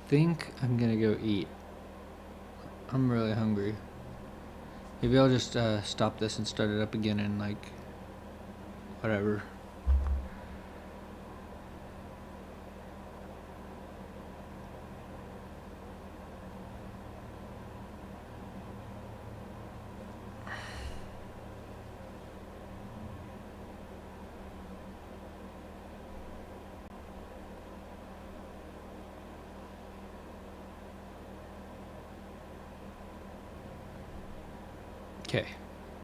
think I'm gonna go eat. I'm really hungry. Maybe I'll just stop this and start it up again in like whatever. Okay.